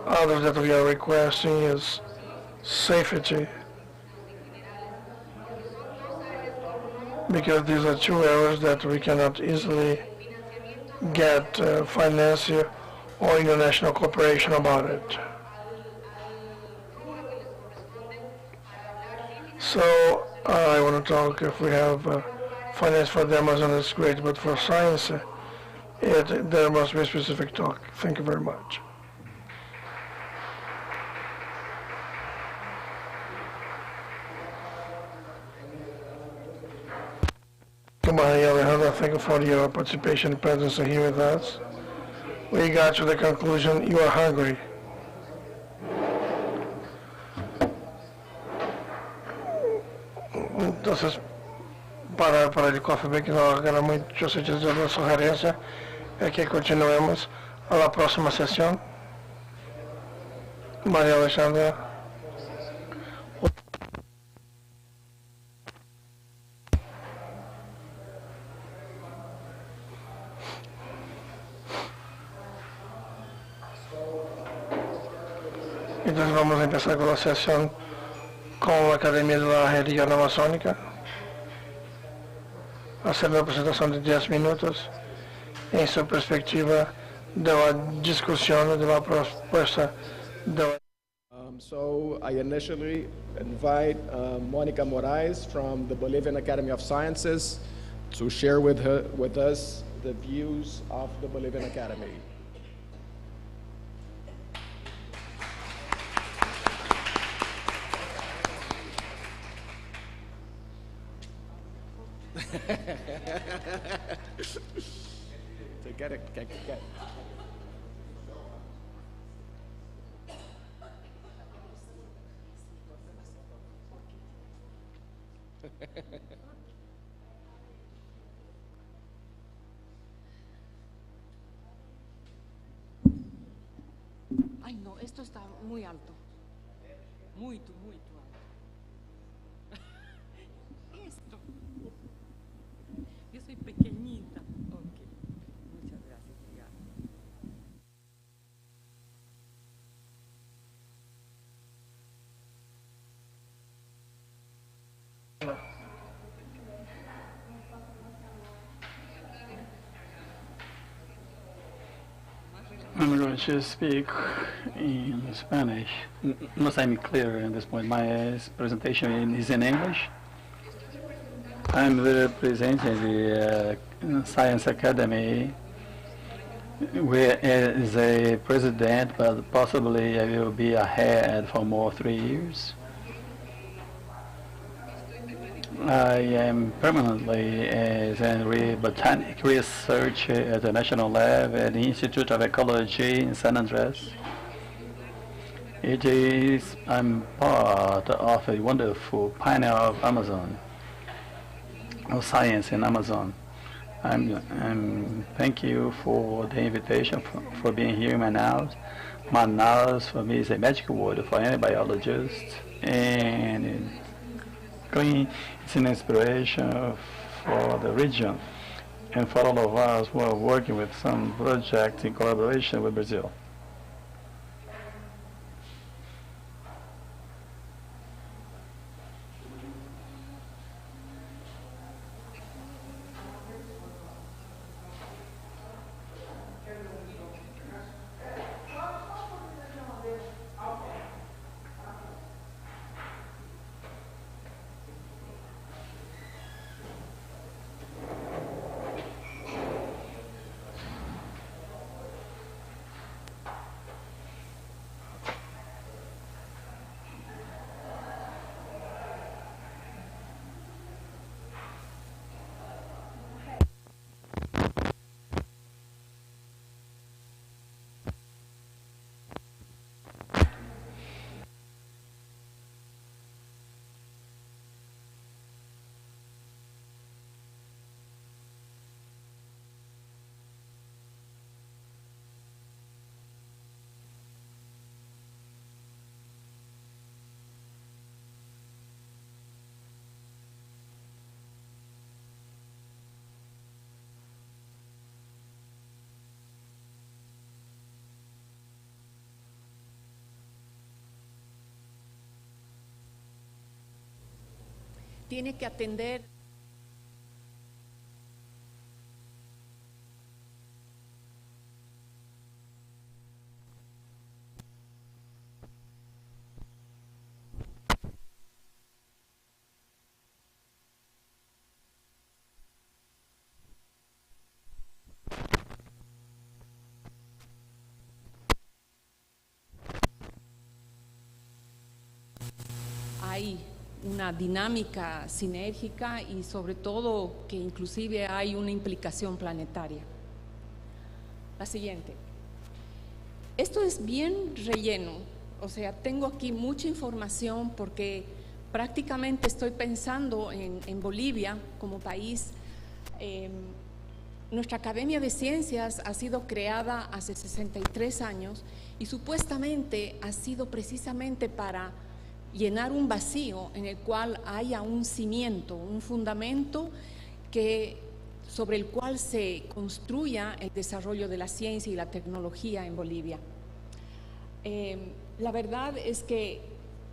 others that we are requesting is safety, because these are two areas that we cannot easily get financial or international cooperation about it. So I want to talk, if we have finance for the Amazon, it's great, but for science, there must be a specific talk. Thank you very much. Maria Alejandra, thank you for your participation and presence here with us. We got to the conclusion, you are hungry. Entonces, para el coffee break, no gana mucho sentido. La sugerencia es que continuemos a la próxima sesión. María Alejandra. Entonces vamos a empezar con la sesión con la Academia de la Región Amazónica, hacer una presentación de 10 minutos en su perspectiva de la discusión de la propuesta de la... So I initially invite Monica Moraes from the Bolivian Academy of Sciences to share with us the views of the Bolivian Academy. To get it, get. Ay, no, esto está muy alto. Muy alto. Esto. Yo soy pequeñita. Ok. Muchas gracias, obrigada. I'm going to speak in Spanish. Unless I'm clear at this point, my presentation is in English. I'm representing the Science Academy, where is a president, but possibly I will be a head for more 3 years. I am permanently as a botanic researcher at the National Lab at the Institute of Ecology in San Andres. I'm part of a wonderful pioneer of Amazon, of science in Amazon. Thank you for the invitation for being here in Manaus. Manaus for me is a magic word for any biologist, and it's an inspiration for the region and for all of us who are working with some project in collaboration with Brazil. Tiene que atender hay una dinámica sinérgica y sobre todo que inclusive hay una implicación planetaria. La siguiente. Esto es bien relleno, o sea, tengo aquí mucha información porque prácticamente estoy pensando en Bolivia como país. Nuestra Academia de Ciencias ha sido creada hace 63 años y supuestamente ha sido precisamente para llenar un vacío en el cual haya un cimiento, un fundamento sobre el cual se construya el desarrollo de la ciencia y la tecnología en Bolivia. La verdad es que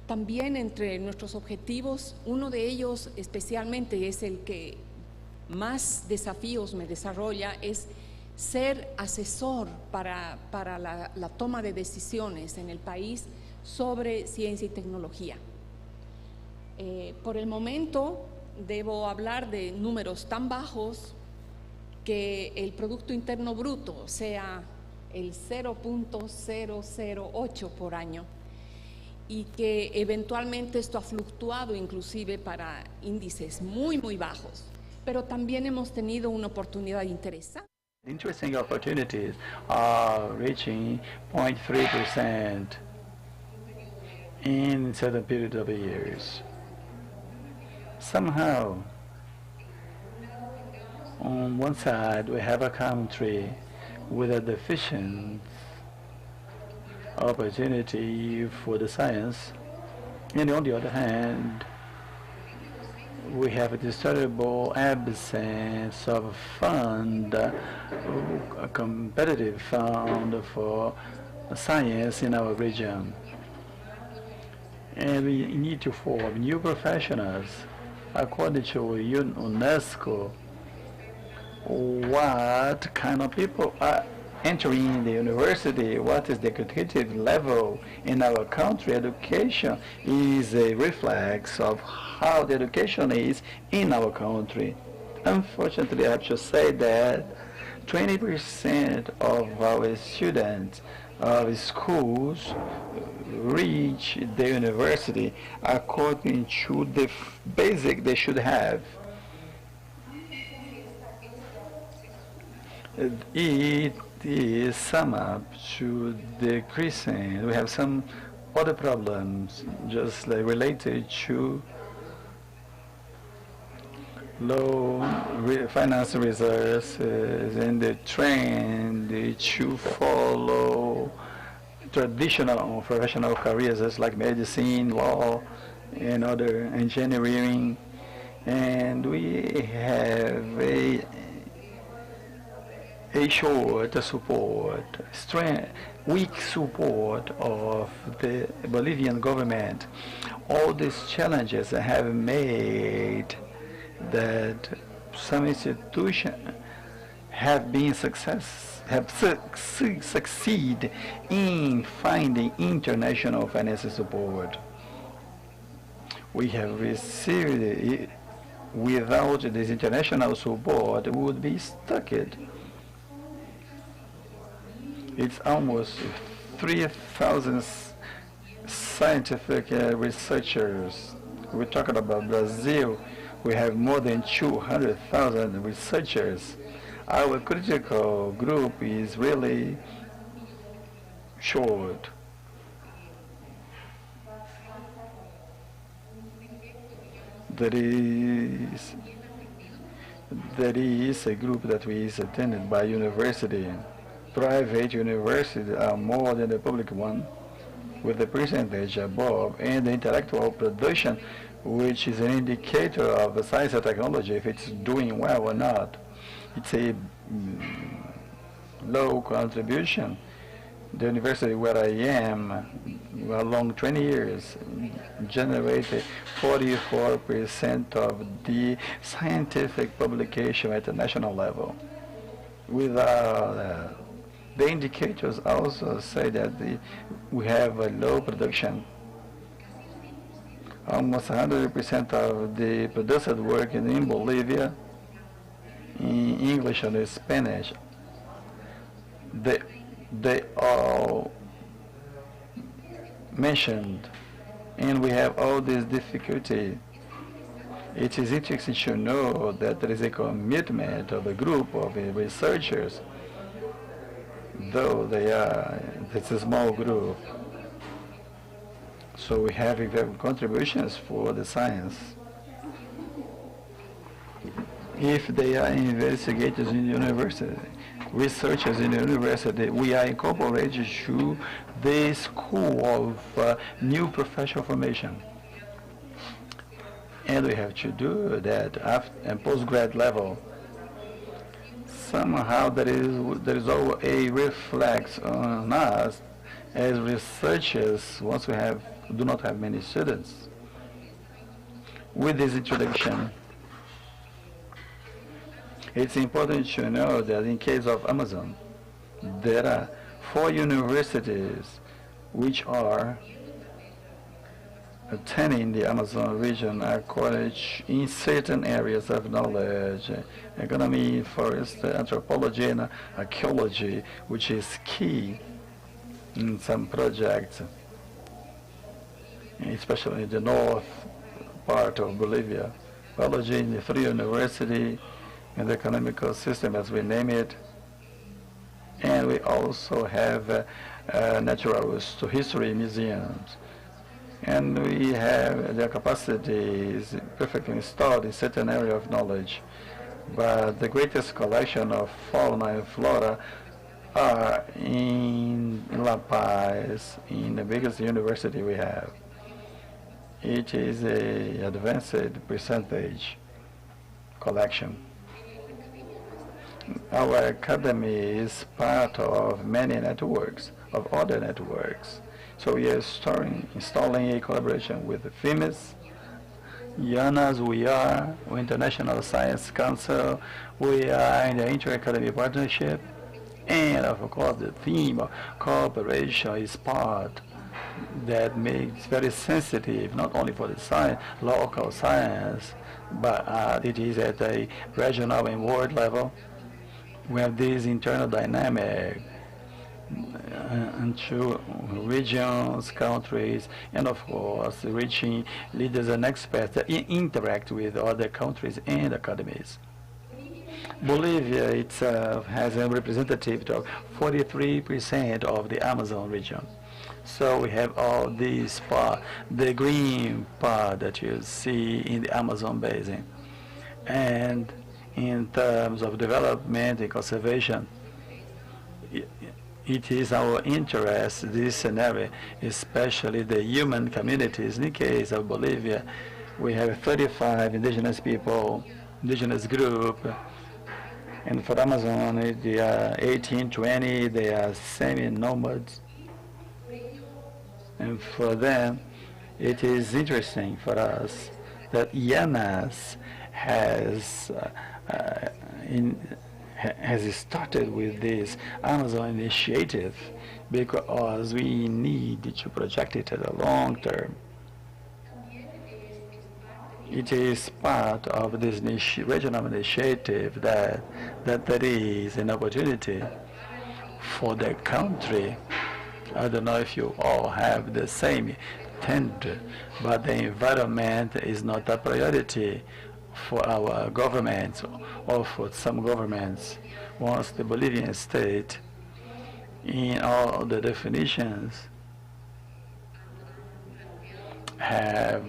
también entre nuestros objetivos, uno de ellos especialmente es el que más desafíos me desarrolla, es ser asesor para la toma de decisiones en el país sobre ciencia y tecnología. Por el momento debo hablar de números tan bajos que el Producto Interno Bruto sea el 0.008 por año y que eventualmente esto ha fluctuado inclusive para índices muy bajos. pero también hemos tenido una oportunidad interesante. Interesting opportunities are reaching 0.3% in certain period of years. Somehow, on one side, we have a country with a deficient opportunity for the science, and on the other hand, we have a terrible absence of fund, a competitive fund for science in our region. And we need to form new professionals. According to UNESCO, what kind of people are entering the university, what is the quantitative level in our country? Education is a reflex of how the education is in our country. Unfortunately, I have to say that 20% of our students of schools reach the university according to the basic they should have. It is sum up to decreasing. We have some other problems just like related to low financial resources and the trend to follow traditional professional careers like medicine, law, and other engineering. And we have a short support, weak support of the Bolivian government. All these challenges have made that some institutions have been succeed in finding international financial support. We have received it. Without this international support, we would be stuck. It's almost 3,000 scientific researchers. We're talking about Brazil. We have more than 200,000 researchers. Our critical group is really short. There is a group that is attended by university. Private universities are more than the public one, with the percentage above, and the intellectual production, which is an indicator of the science and technology, if it's doing well or not. It's a low contribution. The university where I am, along 20 years, generated 44% of the scientific publication at the national level. Without the indicators also say that we have a low production. Almost 100% of the produced work in Bolivia, in English and Spanish, they all mentioned, and we have all this difficulty. It is interesting to know that there is a commitment of a group of researchers, though it's a small group. So we have contributions for the science. If they are investigators in the university, researchers in the university, we are incorporated to the School of New Professional Formation. And we have to do that at postgrad level. Somehow there is always a reflex on us as researchers once we do not have many students. With this introduction, it's important to know that in case of Amazon, there are 4 universities which are attending the Amazon region are college in certain areas of knowledge, economy, forest, anthropology, and archaeology, which is key in some projects, especially in the north part of Bolivia. biology in the 3 universities, and the economical system as we name it. And we also have natural history museums. And we have their capacities perfectly installed in certain area of knowledge. But the greatest collection of fauna and flora are in La Paz, in the biggest university we have. It is a advanced percentage collection. Our academy is part of many networks, of other networks. So we are installing a collaboration with the FIMES, Ianas, we are International Science Council, we are in the Interacademy Partnership, and of course the theme of cooperation is part that makes very sensitive, not only for the science, local science, but it is at a regional and world level. We have this internal dynamic into regions, countries, and of course reaching leaders and experts that interact with other countries and academies. Bolivia itself has a representative of 43% of the Amazon region. So we have all these parts, the green part that you see in the Amazon basin. And in terms of development and conservation, it is our interest, this scenario, especially the human communities. In the case of Bolivia, we have 35 indigenous people, indigenous group, and for Amazon, they are 18, 20, they are semi-nomads. And for them, it is interesting for us that Ianas has started with this Amazon initiative because we need to project it at a long term. It is part of this regional initiative that there is an opportunity for the country. I don't know if you all have the same intent, but the environment is not a priority for our governments or for some governments. Once the Bolivian state, in all the definitions, have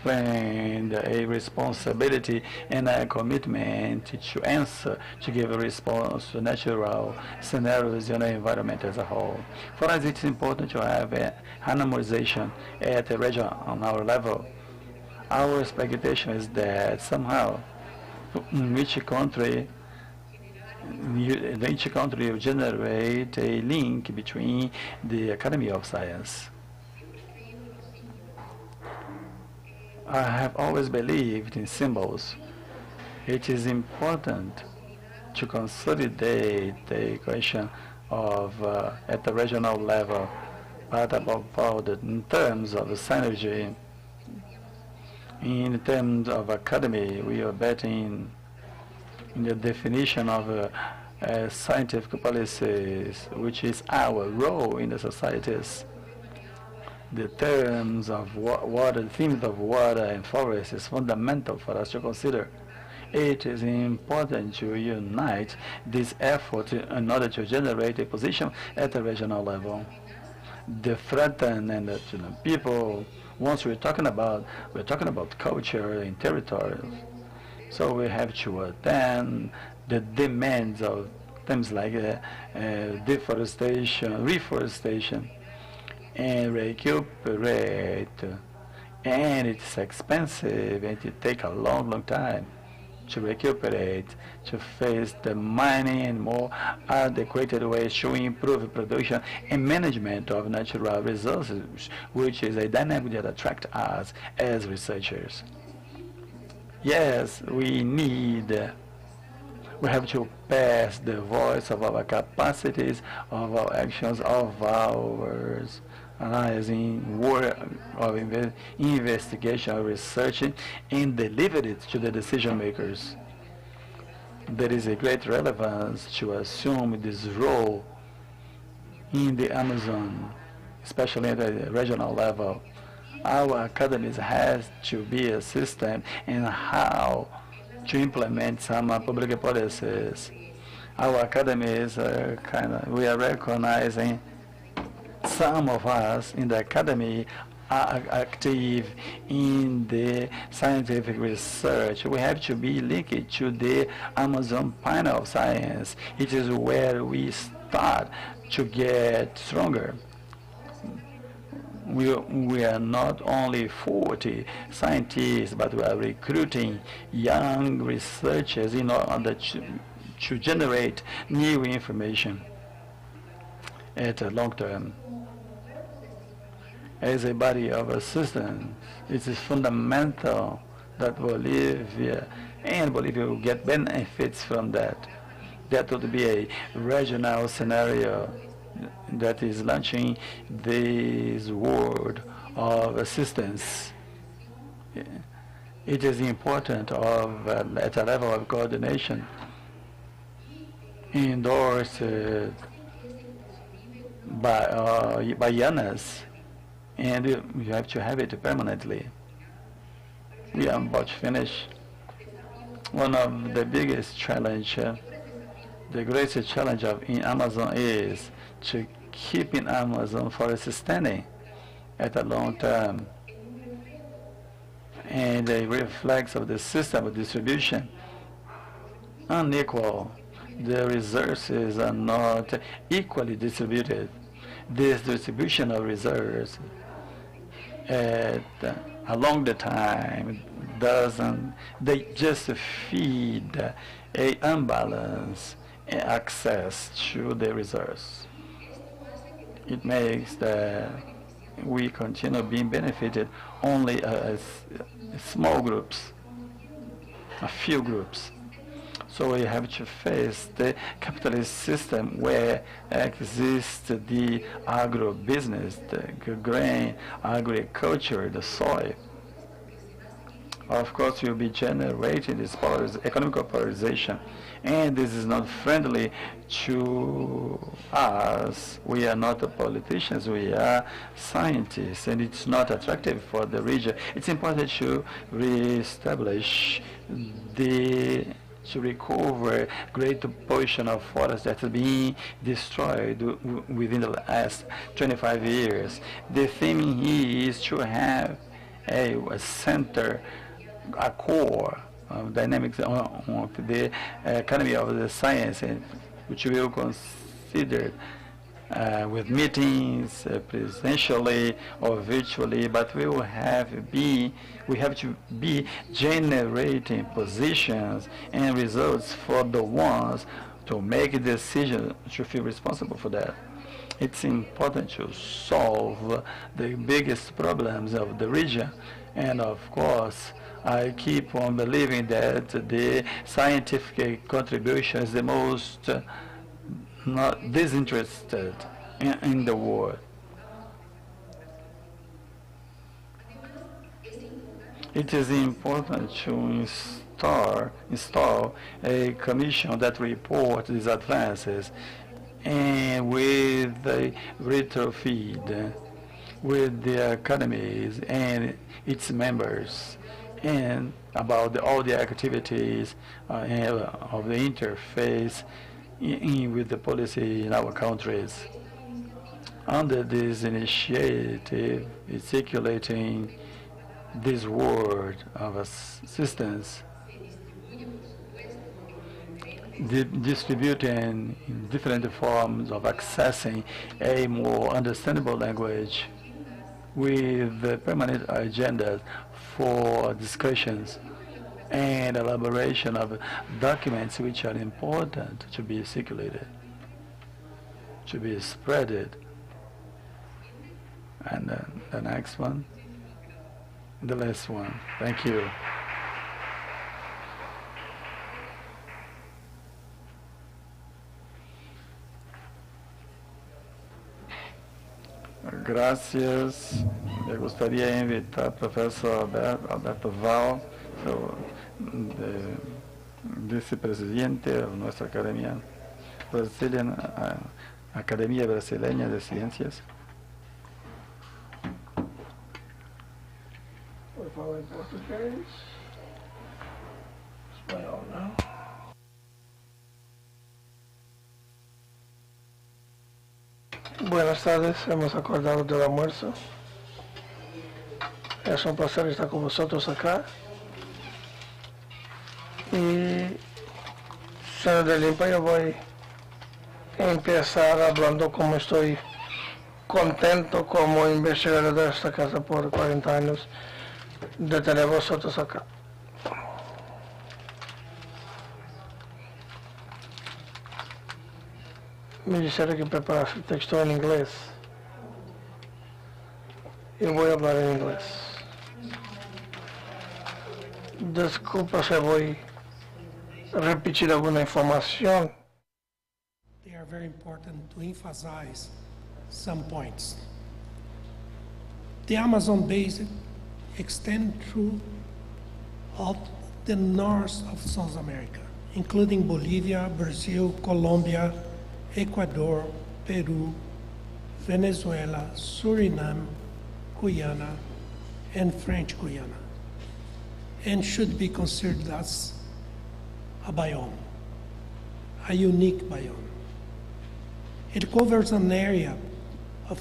planned a responsibility and a commitment to answer, to give a response to natural scenarios in the environment as a whole. For us, it's important to have a harmonization at the region on our level. Our expectation is that somehow, in each country will generate a link between the Academy of Science. I have always believed in symbols. It is important to consolidate the equation of at the regional level, but above all, in terms of synergy. In terms of academy, we are betting in the definition of scientific policies, which is our role in the societies. The terms of water, the themes of water and forest is fundamental for us to consider. It is important to unite this effort in order to generate a position at the regional level. The threatened and the people, once we're talking about culture and territories. So we have to attend the demands of things like deforestation, reforestation, and recuperate. And it's expensive and it takes a long time to recuperate, to face the mining and more adequate ways to improve production and management of natural resources, which is a dynamic that attracts us as researchers. Yes, we have to pass the voice of our capacities, of our actions, of ours, analyzing work of investigation, research, and deliver it to the decision makers. There is a great relevance to assume this role in the Amazon, especially at the regional level. Our academies has to be a system in how to implement some public policies. Our academies we are recognizing some of us in the academy are active in the scientific research. We have to be linked to the Amazon panel of science. It is where we start to get stronger. We are not only 40 scientists, but we are recruiting young researchers in order to generate new information at a long term. As a body of assistance, it is fundamental that Bolivia will get benefits from that. That would be a regional scenario that is launching this world of assistance. It is important at a level of coordination endorsed by Ianas, and you have to have it permanently. We are about to finish. One of the biggest challenge, the greatest challenge in Amazon is to keep in Amazon forest standing at a long term. And a reflex of the system of distribution unequal. The resources are not equally distributed. This distribution of resources along the time they just feed a unbalanced access to the resource. It makes that we continue being benefited only as small groups, a few groups. So we have to face the capitalist system where exists the agro-business, the grain, agriculture, the soil. Of course, you'll be generating this economic polarization, and this is not friendly to us. We are not politicians, we are scientists, and it's not attractive for the region. It's important to reestablish to recover great portion of forest that has been destroyed within the last 25 years. The theme here is to have a center, a core of dynamics of the Academy of the Science, which we will consider with meetings presentially or virtually, but we have to be generating positions and results for the ones to make decisions to feel responsible for that. It's important to solve the biggest problems of the region, and of course I keep on believing that the scientific contribution is the most not disinterested in the world. It is important to install a commission that reports these advances, and with the retrofeed with the academies and its members, and about all the activities of the interface with the policy in our countries. Under this initiative, it's circulating this word of assistance, distributing in different forms of accessing a more understandable language with the permanent agendas for discussions and elaboration of documents which are important to be circulated, to be spreaded. And the next one, the last one. Thank you. Gracias. Me gustaría invitar al profesor Alberto Val, vicepresidente de nuestra Academia Academia Brasileña de Ciências. falar em português. Espanhol, não. Buenas tardes, hemos acordado del almuerzo. Es un placer estar con vosotros acá. Y, siendo de limpa, yo voy a empezar hablando como estoy contento como investigador de esta casa por 40 años de tener vosotros acá. Me dijeron que preparaste el texto en inglés. Y voy a hablar en inglés. Desculpa si voy a repetir alguna información. They are very important to emphasize some points. The Amazon basin extends through all the north of South America, including Bolivia, Brazil, Colombia, Ecuador, Peru, Venezuela, Suriname, Guyana, and French Guiana, and should be considered as a biome, a unique biome. It covers an area of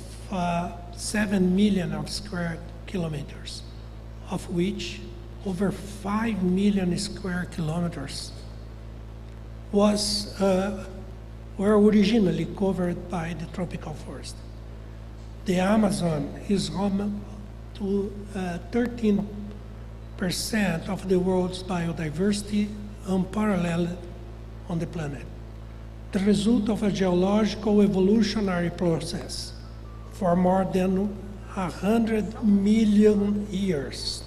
7 million of square kilometers, of which over 5 million square kilometers were originally covered by the tropical forest. The Amazon is home to 13% of the world's biodiversity, unparalleled on the planet, the result of a geological evolutionary process for more than 100 million years.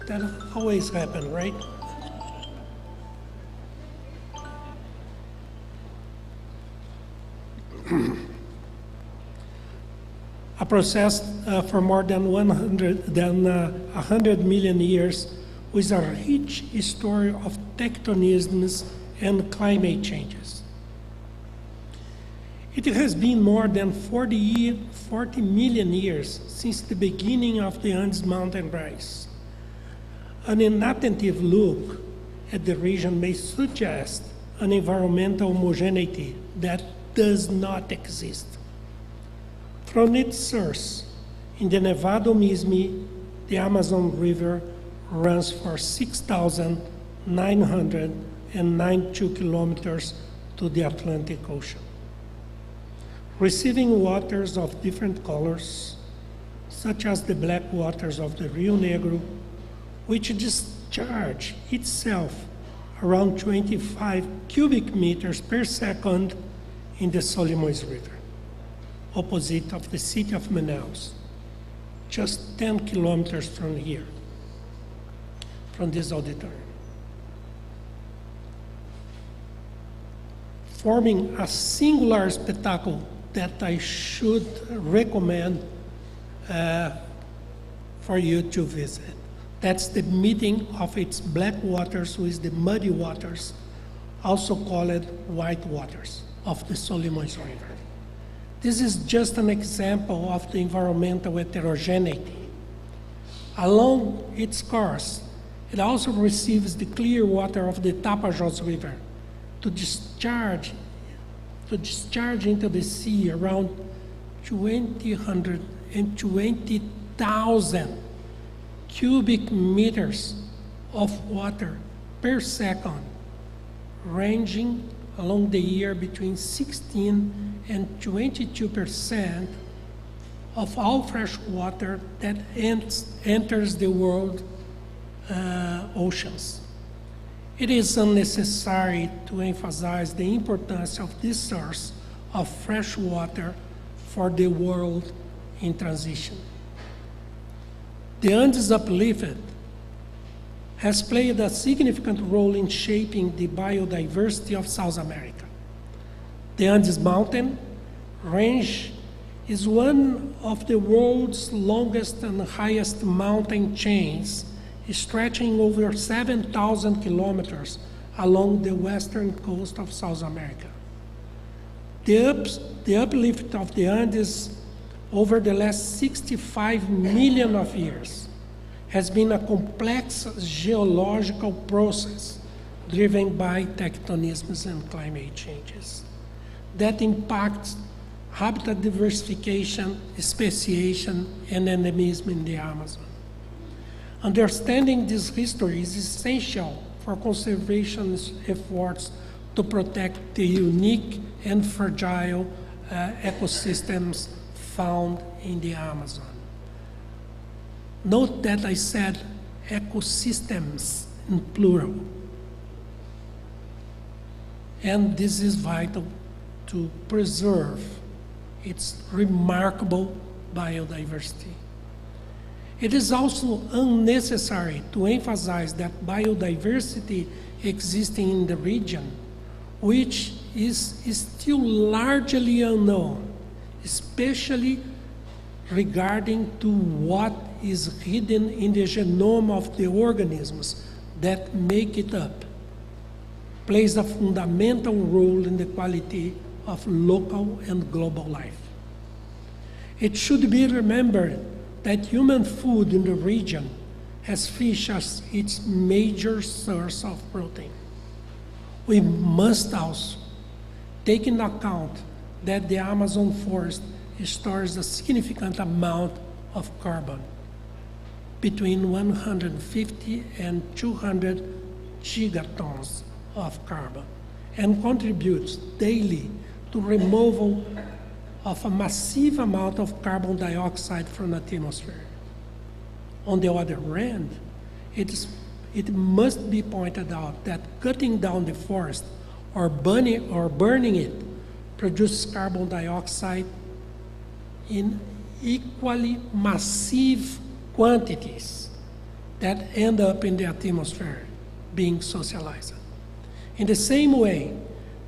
That always happens, right? A process for more than 100 million years with a rich history of tectonisms and climate changes. It has been more than 40 million years since the beginning of the Andes mountain rise. An inattentive look at the region may suggest an environmental homogeneity that does not exist. From its source, in the Nevado Mismi, the Amazon River runs for 6,992 kilometers to the Atlantic Ocean, receiving waters of different colors, such as the black waters of the Rio Negro, which discharge itself around 25 cubic meters per second in the Solimões River, opposite of the city of Manaus, just 10 kilometers from here, from this auditorium. Forming a singular spectacle that I should recommend for you to visit. That's the meeting of its black waters with the muddy waters, also called white waters, of the Solimões River. This is just an example of the environmental heterogeneity. Along its course, it also receives the clear water of the Tapajós River to discharge into the sea around 220,000 cubic meters of water per second, ranging along the year between 16 and 22% of all fresh water that enters the world oceans. It is unnecessary to emphasize the importance of this source of fresh water for the world in transition. The Andes uplift has played a significant role in shaping the biodiversity of South America. The Andes mountain range is one of the world's longest and highest mountain chains, stretching over 7,000 kilometers along the western coast of South America. The uplift of the Andes over the last 65 million of years has been a complex geological process driven by tectonisms and climate changes that impacts habitat diversification, speciation, and endemism in the Amazon. Understanding this history is essential for conservation efforts to protect the unique and fragile ecosystems found in the Amazon. Note that I said ecosystems in plural. And this is vital to preserve its remarkable biodiversity. It is also unnecessary to emphasize that biodiversity existing in the region, which is still largely unknown, especially regarding to what is hidden in the genome of the organisms that make it up, plays a fundamental role in the quality of local and global life. It should be remembered that human food in the region has fish as its major source of protein. We must also take into account that the Amazon forest stores a significant amount of carbon, between 150 and 200 gigatons of carbon, and contributes daily to removal of a massive amount of carbon dioxide from the atmosphere. On the other hand, it must be pointed out that cutting down the forest or burning it produces carbon dioxide in equally massive quantities that end up in the atmosphere being socialized. In the same way,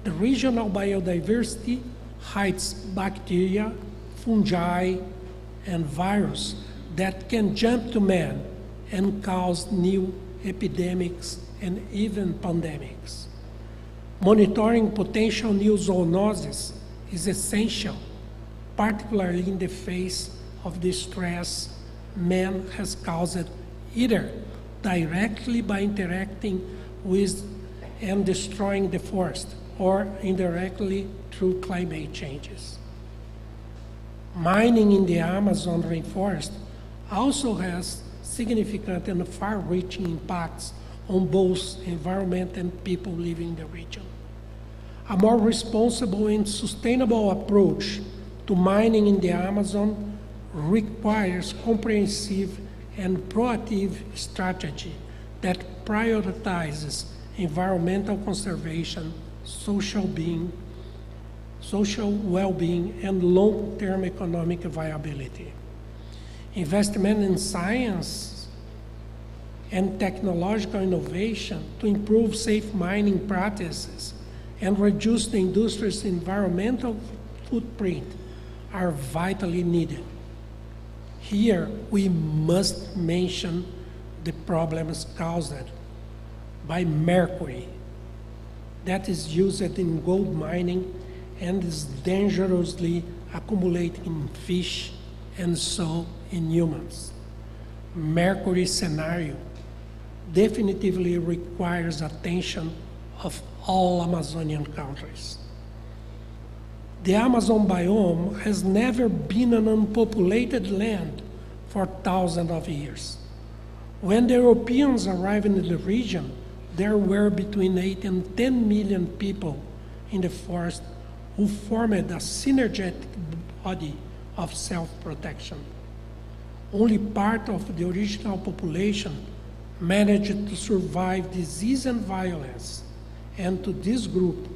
the regional biodiversity hides bacteria, fungi, and viruses that can jump to man and cause new epidemics and even pandemics. Monitoring potential new zoonoses is essential, particularly in the face of the stress man has caused either directly by interacting with and destroying the forest or indirectly through climate changes. Mining in the Amazon rainforest also has significant and far-reaching impacts on both environment and people living in the region. A more responsible and sustainable approach to mining in the Amazon requires comprehensive and proactive strategy that prioritizes environmental conservation, social well-being, and long-term economic viability. Investment in science and technological innovation to improve safe mining practices and reduce the industry's environmental footprint are vitally needed. Here, we must mention the problems caused by mercury that is used in gold mining and is dangerously accumulating in fish and so in humans. Mercury scenario definitively requires attention of all Amazonian countries. The Amazon biome has never been an unpopulated land for thousands of years. When the Europeans arrived in the region, there were between 8 and 10 million people in the forest who formed a synergetic body of self-protection. Only part of the original population managed to survive disease and violence, and to this group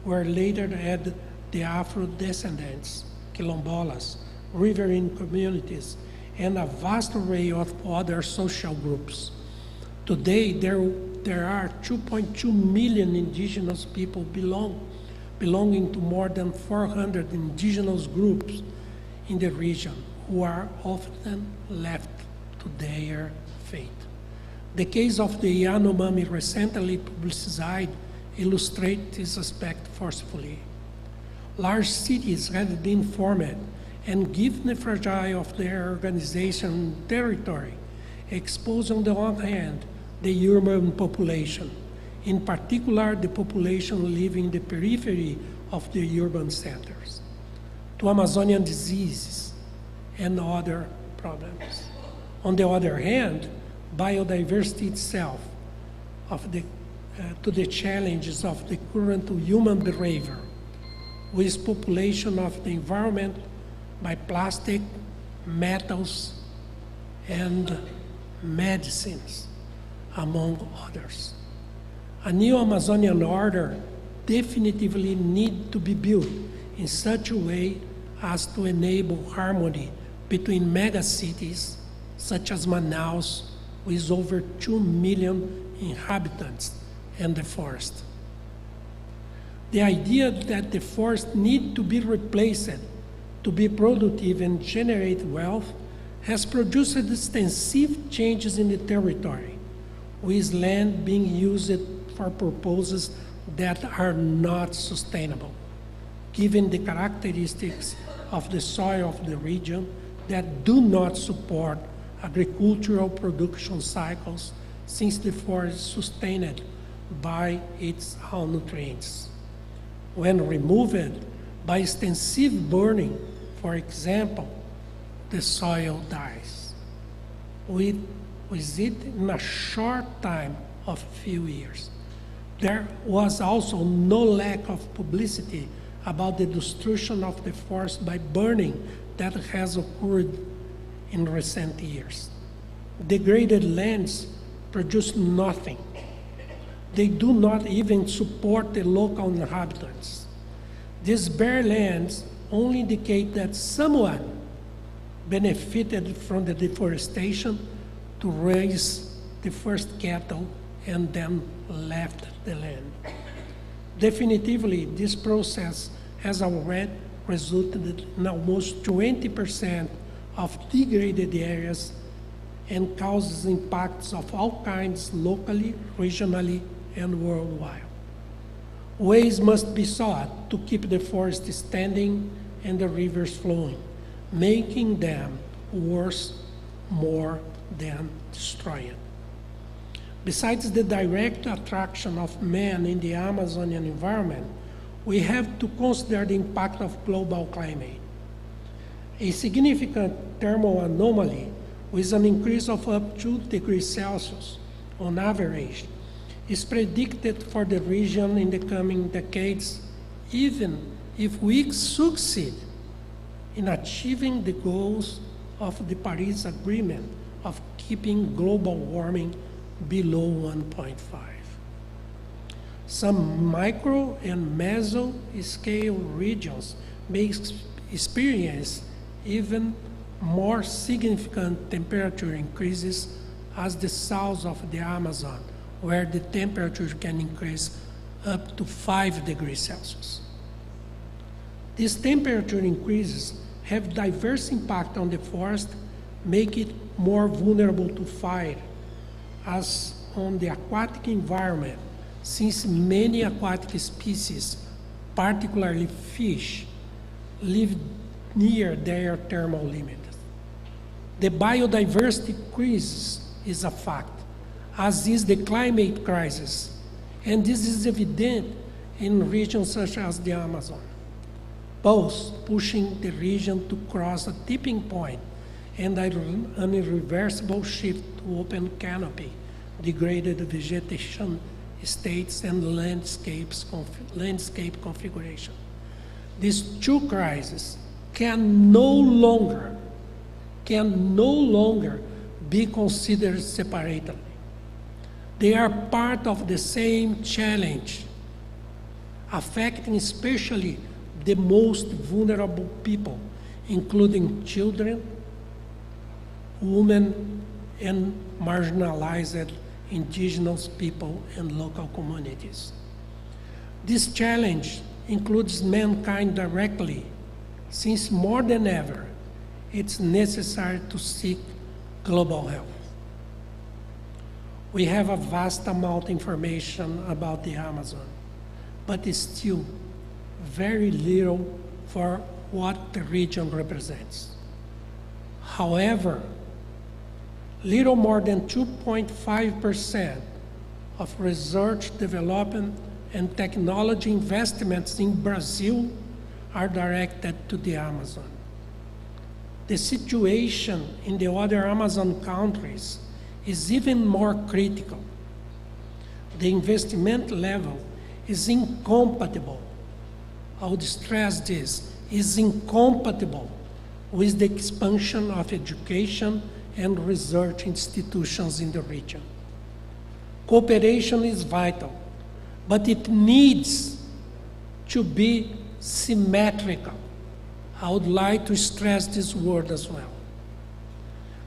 were later added the Afro-descendants, quilombolas, riverine communities, and a vast array of other social groups. Today, there are 2.2 million indigenous people belonging to more than 400 indigenous groups in the region who are often left to their fate. The case of the Yanomami recently publicized illustrates this aspect forcefully. Large cities have been formed, and given the fragility of their organization and territory, expose on the one hand the urban population, in particular the population living in the periphery of the urban centers, to Amazonian diseases and other problems. On the other hand, biodiversity itself to the challenges of the current human behavior, with population of the environment by plastic, metals, and medicines, among others. A new Amazonian order definitively needs to be built in such a way as to enable harmony between megacities such as Manaus, with over 2 million inhabitants, and the forest. The idea that the forest needs to be replaced to be productive and generate wealth has produced extensive changes in the territory, with land being used for purposes that are not sustainable, given the characteristics of the soil of the region that do not support agricultural production cycles, since the forest is sustained by its own nutrients. When removed by extensive burning, for example, the soil dies. With it in a short time of few years. There was also no lack of publicity about the destruction of the forest by burning that has occurred in recent years. Degraded lands produce nothing. They do not even support the local inhabitants. These bare lands only indicate that someone benefited from the deforestation to raise the first cattle and then left the land. Definitively, this process has already resulted in almost 20% of degraded areas and causes impacts of all kinds locally, regionally, and worldwide. Ways must be sought to keep the forest standing and the rivers flowing, making them worse more than destroying. Besides the direct attraction of man in the Amazonian environment, we have to consider the impact of global climate. A significant thermal anomaly with an increase of up to 2 degrees Celsius on average is predicted for the region in the coming decades, even if we succeed in achieving the goals of the Paris Agreement of keeping global warming below 1.5. Some micro and meso-scale regions may experience even more significant temperature increases as the south of the Amazon, where the temperature can increase up to 5 degrees Celsius. These temperature increases have diverse impact on the forest, make it more vulnerable to fire, as on the aquatic environment, since many aquatic species, particularly fish, live near their thermal limits. The biodiversity crisis is a fact, as is the climate crisis, and this is evident in regions such as the Amazon, both pushing the region to cross a tipping point and an irreversible shift to open canopy, degraded vegetation states, and landscape configuration. These two crises can no longer be considered separately. They are part of the same challenge, affecting especially the most vulnerable people, including children, women, and marginalized indigenous people and local communities. This challenge includes mankind directly, since more than ever, it's necessary to seek global health. We have a vast amount of information about the Amazon, but it's still very little for what the region represents. However, little more than 2.5% of research, development, and technology investments in Brazil are directed to the Amazon. The situation in the other Amazon countries is even more critical. The investment level is incompatible. I would stress this, is incompatible with the expansion of education and research institutions in the region. Cooperation is vital, but it needs to be symmetrical. I would like to stress this word as well.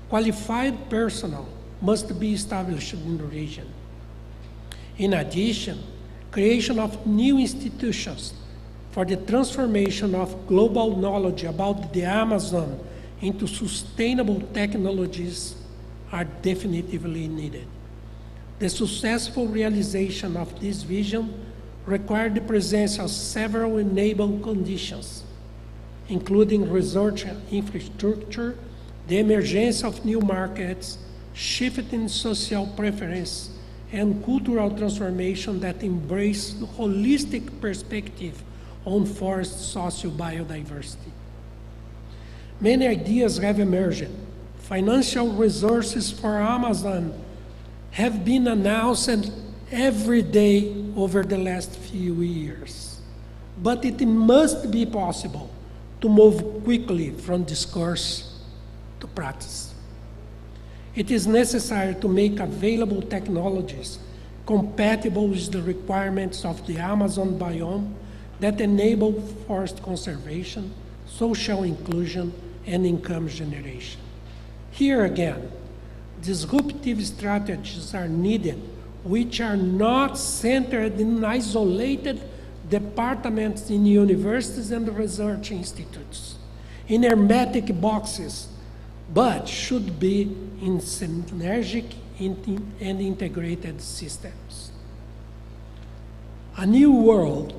Qualified personnel must be established in the region. In addition, creation of new institutions for the transformation of global knowledge about the Amazon into sustainable technologies are definitively needed. The successful realization of this vision required the presence of several enabling conditions, including research infrastructure, the emergence of new markets, shifting social preference, and cultural transformation that embrace the holistic perspective on forest socio-biodiversity. Many ideas have emerged. Financial resources for Amazon have been announced every day over the last few years. But it must be possible to move quickly from discourse to practice. It is necessary to make available technologies compatible with the requirements of the Amazon biome that enable forest conservation, social inclusion, and income generation. Here again, disruptive strategies are needed which are not centered in isolated departments in universities and research institutes, in hermetic boxes, but should be in synergic and integrated systems. A new world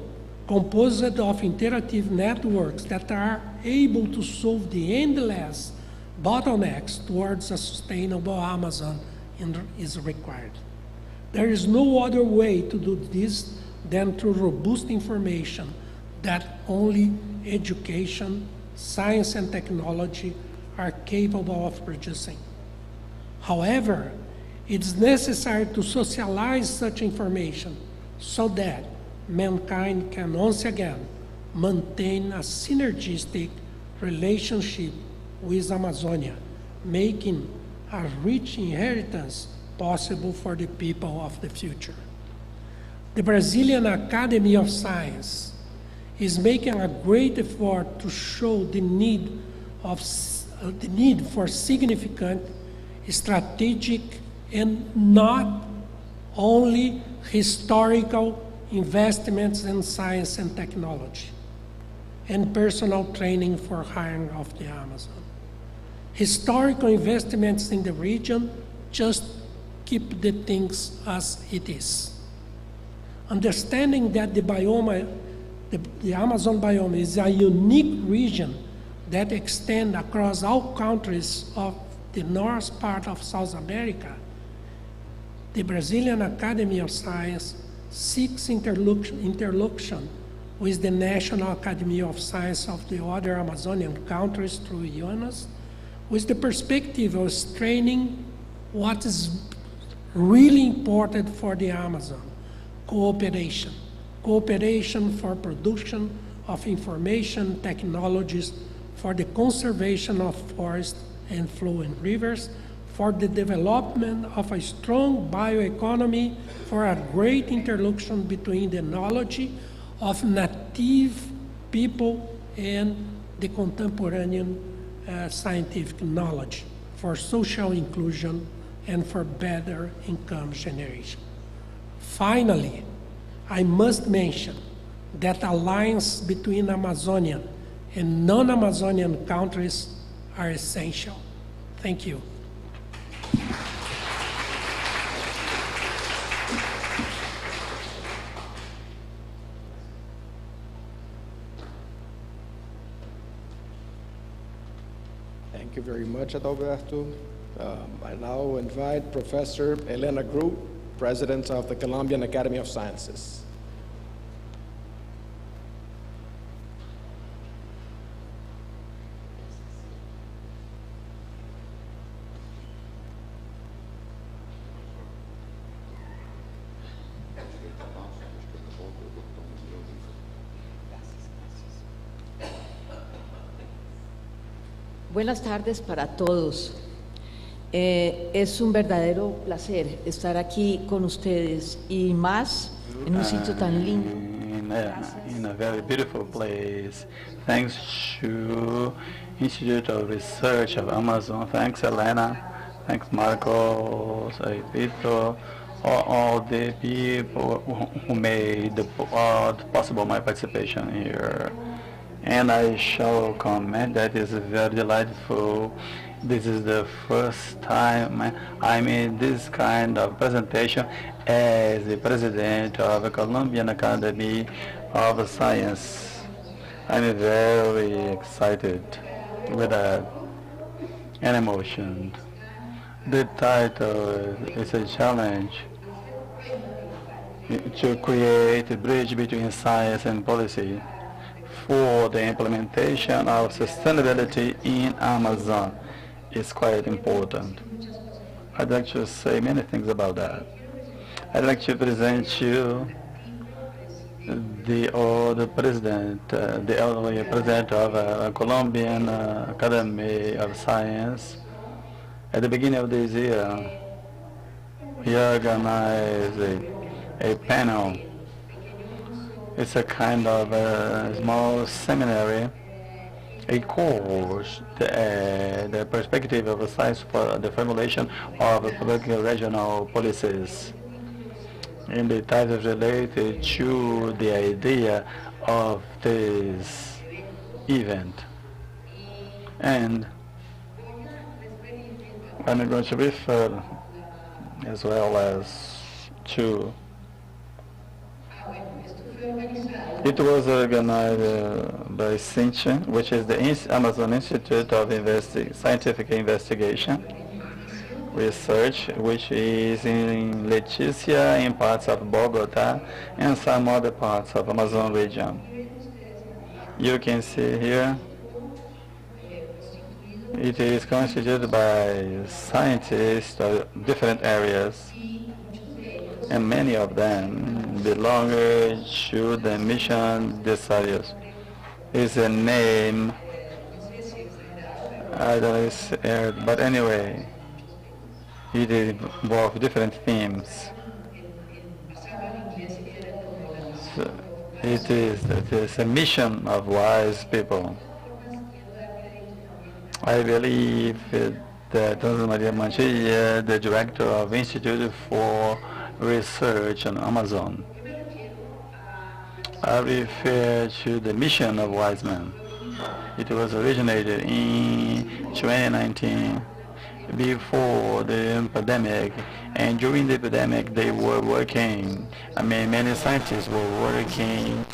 composed of interactive networks that are able to solve the endless bottlenecks towards a sustainable Amazon is required. There is no other way to do this than through robust information that only education, science, and technology are capable of producing. However, it's necessary to socialize such information so that mankind can once again maintain a synergistic relationship with Amazonia, making a rich inheritance possible for the people of the future. The Brazilian Academy of Science is making a great effort to show the need for significant, strategic, and not only historical investments in science and technology, and personal training for hiring of the Amazon. Historical investments in the region just keep the things as it is. Understanding that the Amazon biome is a unique region that extends across all countries of the north part of South America, the Brazilian Academy of Science seeks interlocution with the National Academy of Science of the other Amazonian countries through Ianas, with the perspective of straining what is really important for the Amazon: cooperation. Cooperation for production of information technologies for the conservation of forests and flowing rivers, for the development of a strong bioeconomy, for a great interlocution between the knowledge of native people and the contemporary scientific knowledge, for social inclusion, and for better income generation. Finally, I must mention that alliance between Amazonian and non-Amazonian countries are essential. Thank you. Thank you very much, Adalberto. I now invite Professor Elena Groot, President of the Colombian Academy of Sciences. Buenas tardes para todos. Es un verdadero placer estar aquí con ustedes y más en un sitio tan lindo. In a very beautiful place. Thanks to Institute of Research of Amazon. Thanks Elena. Thanks Marcos, Vito, all the people who made possible my participation here. And I shall comment that is very delightful. This is the first time I made this kind of presentation as the president of the Colombian Academy of Science. I'm very excited with that and emotion. The title is a challenge to create a bridge between science and policy for the implementation of sustainability in Amazon. Is quite important. I'd like to say many things about that. I'd like to present you the president, the elderly president of Colombian Academy of Science. At the beginning of this year, we organized a panel. It's a kind of a small seminary, a course, the perspective of science for the formulation of public regional policies. And the title is related to the idea of this event. And I'm going to refer as well as to it was organized by CINCHA, which is the Amazon Institute of Scientific Investigation Research, which is in Leticia, in parts of Bogota, and some other parts of Amazon region. You can see here, it is constituted by scientists of different areas, and many of them belong to the mission desires. Is a name, I don't know, but anyway, it involves different themes. So it is a mission of wise people. I believe that Dona Maria Manchilla, the director of Institute for Research on Amazon, I refer to the mission of wise men. It was originated in 2019 before the pandemic, and during the pandemic they were working. Many scientists were working,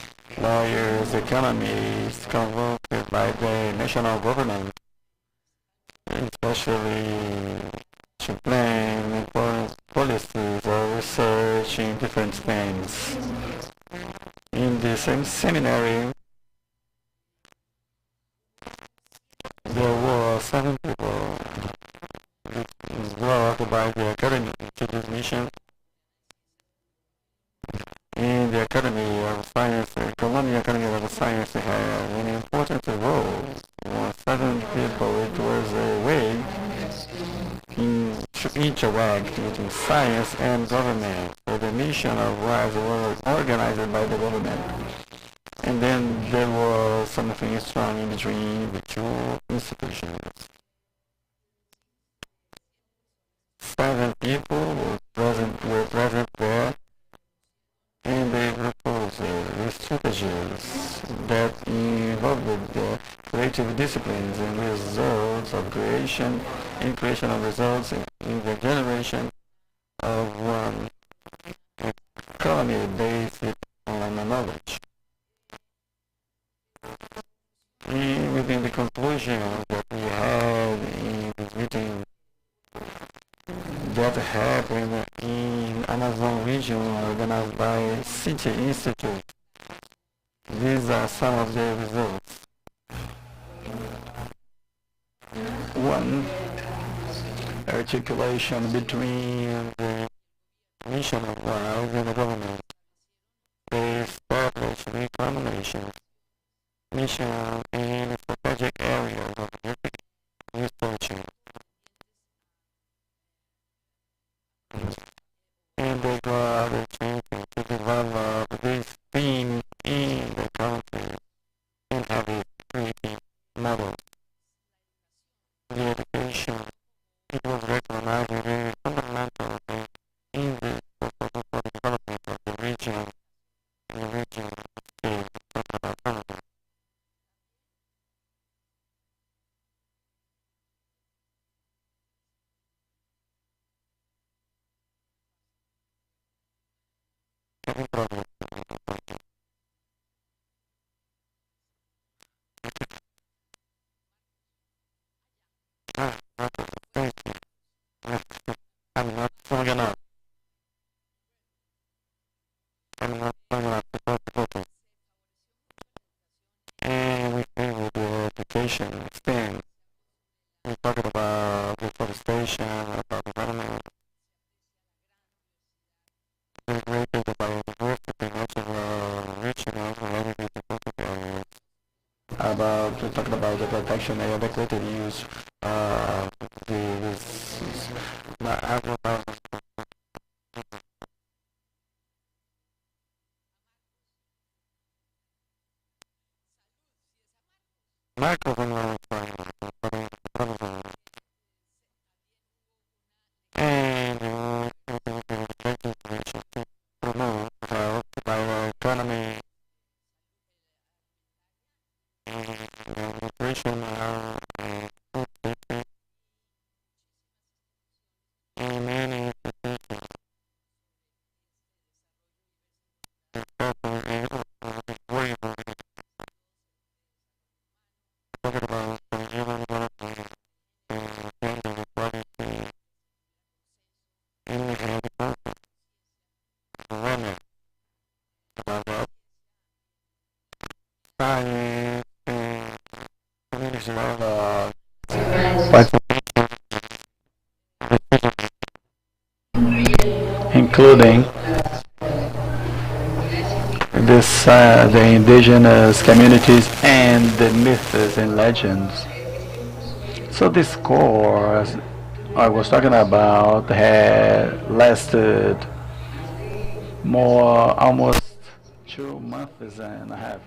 lawyers, economists, convoked by the national government, especially to plan important policies or research in different things. In the same seminary, there were 7 people brought by the Academy to this mission. In the Academy of Science, the Colombian Academy of Science had an important role. For 7 people, it was a way to interact between science and government. So the mission of WISE was organized by the government. And then there was something strong in between the two institutions. 7 people were present there, and they proposed strategies that involved the creative disciplines and results of creation of results in the generation of one economy based on knowledge. And within the conclusion that we had in this meeting, that happened in Amazon region organized by City Institute. These are some of the results. One, articulation between the mission of Manaus and the government. They established recommendations, mission in strategic areas of research. And they got a chance to develop this theme in the country and have a creative model. The education, it was recognized as a fundamental in the proposal for the development of the region, state, autonomy. I'm not strong enough. I'm not strong enough to support it. And we favor the education STEM. We talked about deforestation, about environment. We rated about diversity, natural richness, related to specific areas. About talking about the protection and adequate use of Marcos and to promote health by economy and nutrition and food safety in many institutions. Talking about human development and gender equality in agriculture, awareness about science and community of including the indigenous communities and the myths and legends. So this course I was talking about had lasted almost 2 months and a half,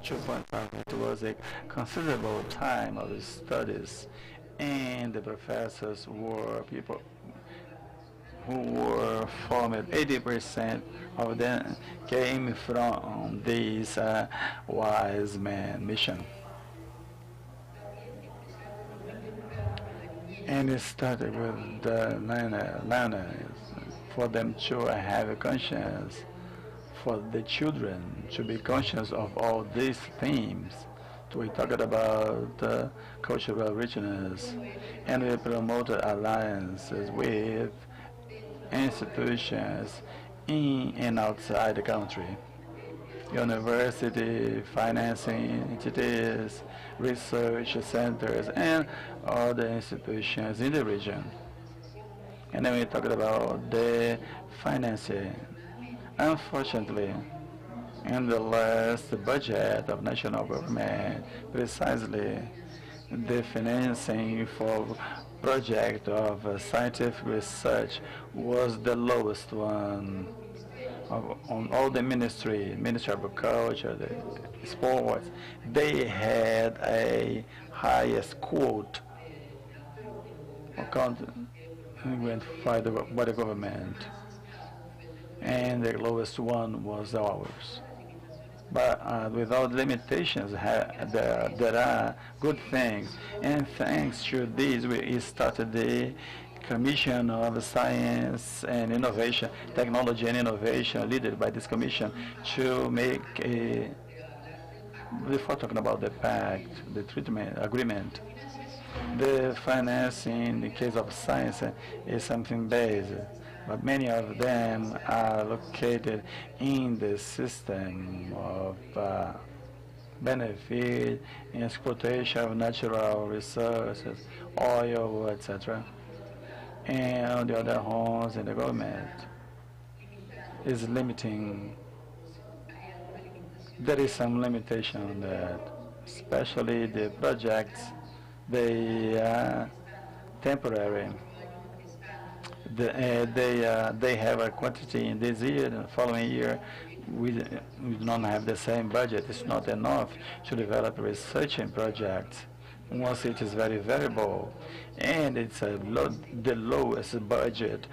2.5. It was a considerable time of studies, and the professors were people who were formed. 80% of them came from this wise man mission. And it started with the learners, for them to have a conscience, for the children to be conscious of all these themes. So we talked about cultural richness, and we promoted alliances with institutions in and outside the country, university, financing entities, research centers, and other institutions in the region. And then we talked about the financing. Unfortunately, in the last budget of national government, precisely the financing for project of scientific research was the lowest one on all the Ministry of Agriculture, the sports. They had a highest quote went by the government, and the lowest one was ours. But without limitations, there are good things, and thanks to this, we started the Commission of Science and Innovation, Technology and Innovation, led by this commission, to make a, before talking about the pact, the treatment agreement, The financing in the case of science is something based, but many of them are located in the system of benefit, exploitation of natural resources, oil, etc. And on the other hand, the government is limiting. There is some limitation on that, especially the projects. They are temporary. They have a quantity in this year, and the following year we do not have the same budget. It's not enough to develop researching projects once it is very variable, and it's the lowest budget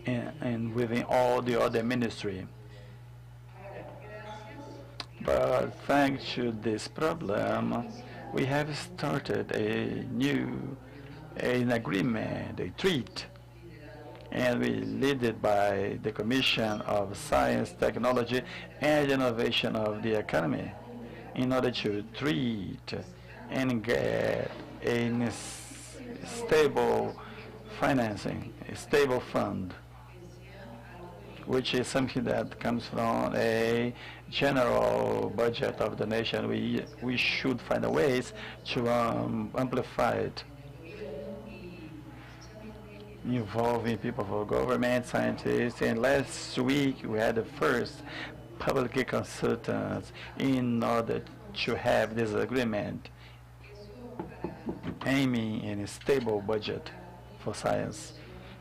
and within all the other ministry. But thanks to this problem, we have started an agreement, a treaty, and we lead it by the Commission of Science, Technology, and Innovation of the Academy in order to treat and get a stable financing, a stable fund, which is something that comes from a general budget of the nation. We should find ways to amplify it, involving people for government, scientists, and last week we had the first public consultants in order to have this agreement aiming in a stable budget for science.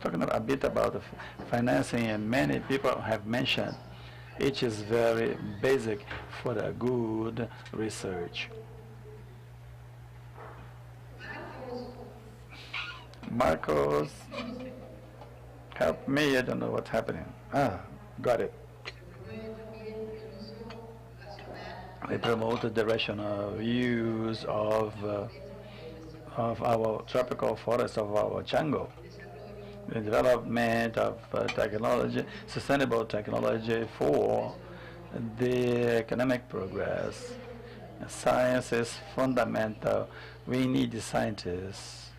Talking a bit about the financing, and many people have mentioned it is very basic for a good research. Marcos, help me, I don't know what's happening. Got it. They promoted the rational use of our tropical forests, of our jungle. The development of technology, sustainable technology for the economic progress. Science is fundamental. We need scientists.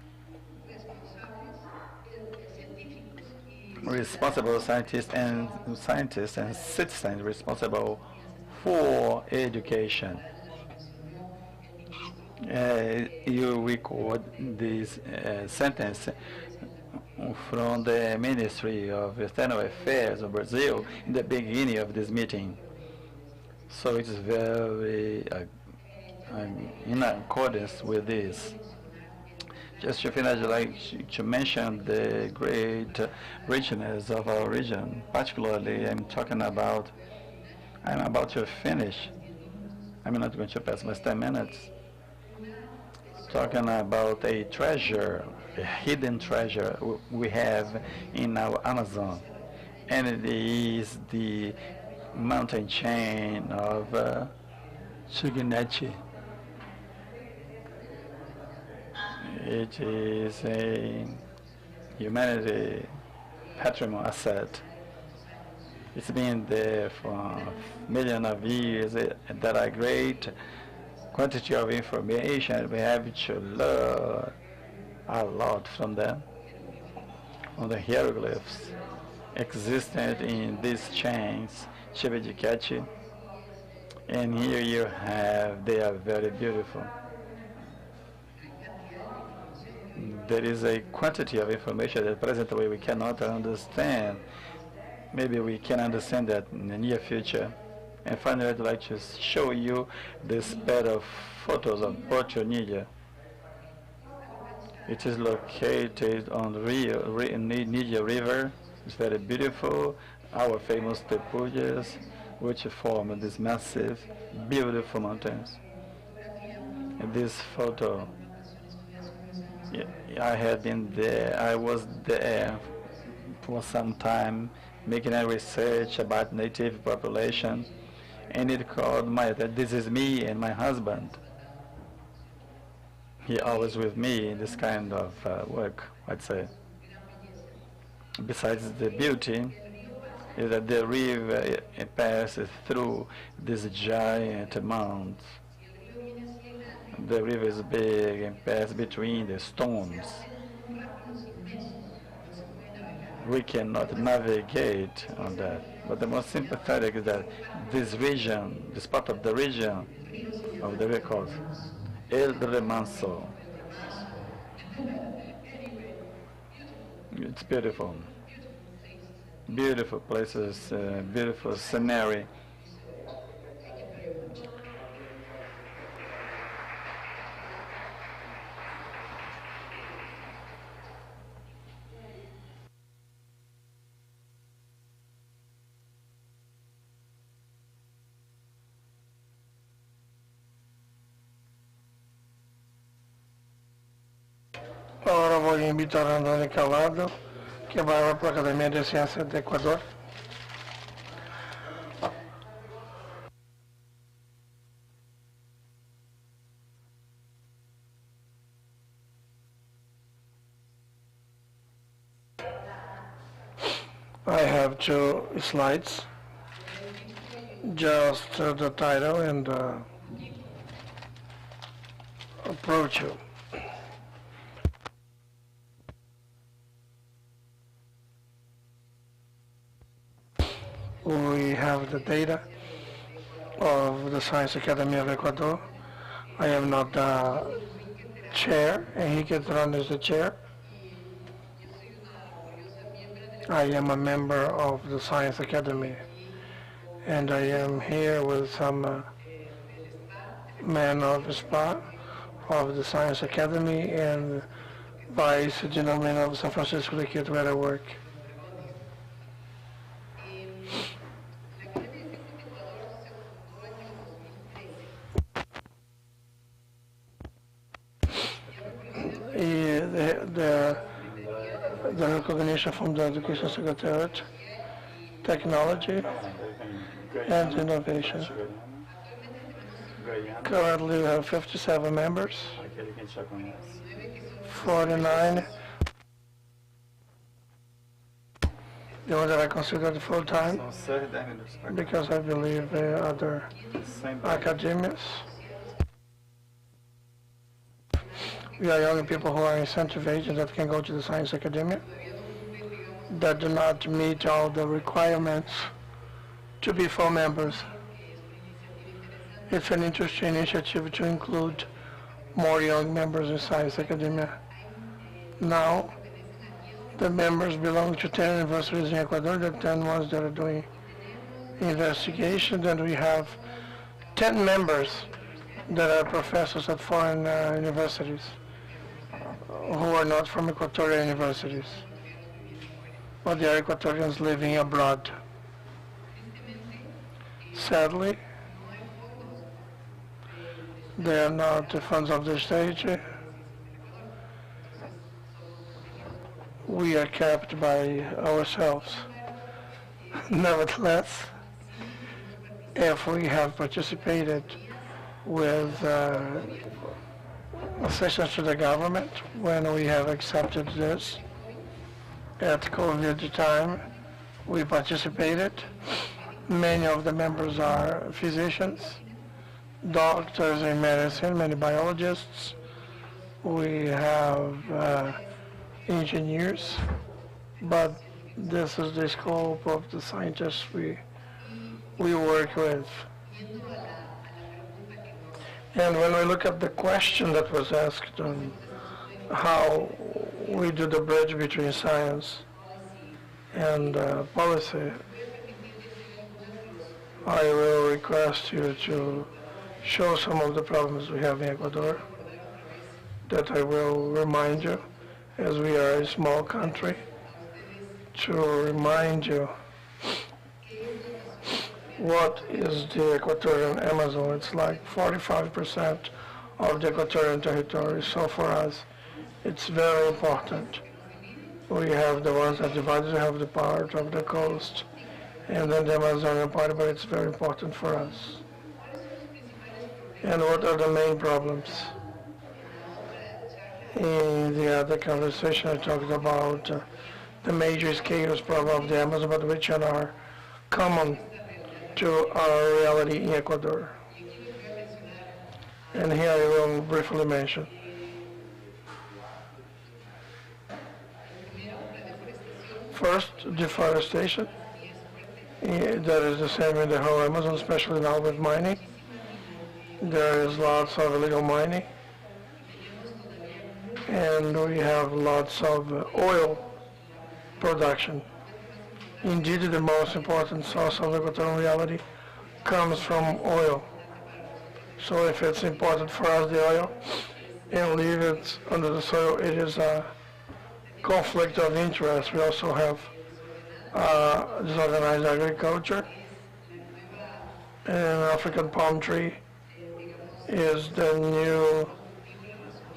Responsible scientists and citizens responsible for education. You record this sentence from the Ministry of External Affairs of Brazil in the beginning of this meeting. So it is very in accordance with this. Just to finish, I'd like to mention the great richness of our region. Particularly, I'm about to finish. I'm not going to pass my 10 minutes. Talking about a treasure, a hidden treasure we have in our Amazon, and it is the mountain chain of Sugunechi. It is a humanity patrimony asset. It's been there for millions of years. There are great quantity of information. We have to learn a lot from them, from the hieroglyphs existent in these chains, Chibidikechi. And here you have, they are very beautiful. There is a quantity of information that presently we cannot understand. Maybe we can understand that in the near future. And finally, I'd like to show you this pair of photos of Porto Nidia. It is located on Nidia River. It's very beautiful. Our famous tepujas, which form these massive, beautiful mountains. And this photo, I had been there. I was there for some time, making a research about native population, and it called that this is me and my husband. He always with me in this kind of work, I'd say. Besides the beauty, is that the river passes through these giant mounds. The river is big and pass between the stones. We cannot navigate on that. But the most sympathetic is that this region, this part of the region of the river called El Remanso. It's beautiful. Beautiful places, beautiful scenery. Agora vou invitar a André Calado, que vai para a Academia de Ciências do Equador. I have 2 slides, just the title and approach you. We have the data of the Science Academy of Ecuador. I am not the chair, Enrique Tron is the chair. I am a member of the Science Academy, and I am here with some men of SPA of the Science Academy and Vice Gentleman of San Francisco de Quito, where I work. The recognition from the Education Secretariat, technology, and innovation. Currently we have 57 members, 49. The one that I consider full-time, because I believe there are other academias. We are young people who are incentive agents that can go to the Science Academia that do not meet all the requirements to be full members. It's an interesting initiative to include more young members in Science Academia. Now, the members belong to 10 universities in Ecuador, the 10 ones that are doing investigation, and we have 10 members that are professors at foreign universities who are not from Equatorial universities, but they are Equatorians living abroad. Sadly, they are not the funds of the state. We are kept by ourselves. Nevertheless, if we have participated with assistance to the government, when we have accepted this at COVID time, we participated. Many of the members are physicians, doctors in medicine, many biologists. We have engineers, but this is the scope of the scientists we work with. And when we look at the question that was asked on how we do the bridge between science and policy, I will request you to show some of the problems we have in Ecuador, that I will remind you, as we are a small country, to remind you what is the Equatorial Amazon. It's like 45% of the Equatorial territory. So for us, it's very important. We have the ones that divided, we have the part of the coast, and then the Amazonian part, but it's very important for us. And what are the main problems? In the other conversation, I talked about the major scales problem of the Amazon, but which are common to our reality in Ecuador. And here I will briefly mention. First, deforestation. That is the same in the whole Amazon, especially now with mining. There is lots of illegal mining. And we have lots of oil production. Indeed, the most important source of equatorial reality comes from oil. So if it's important for us, the oil, and leave it under the soil, it is a conflict of interest. We also have disorganized agriculture. And African palm tree is the new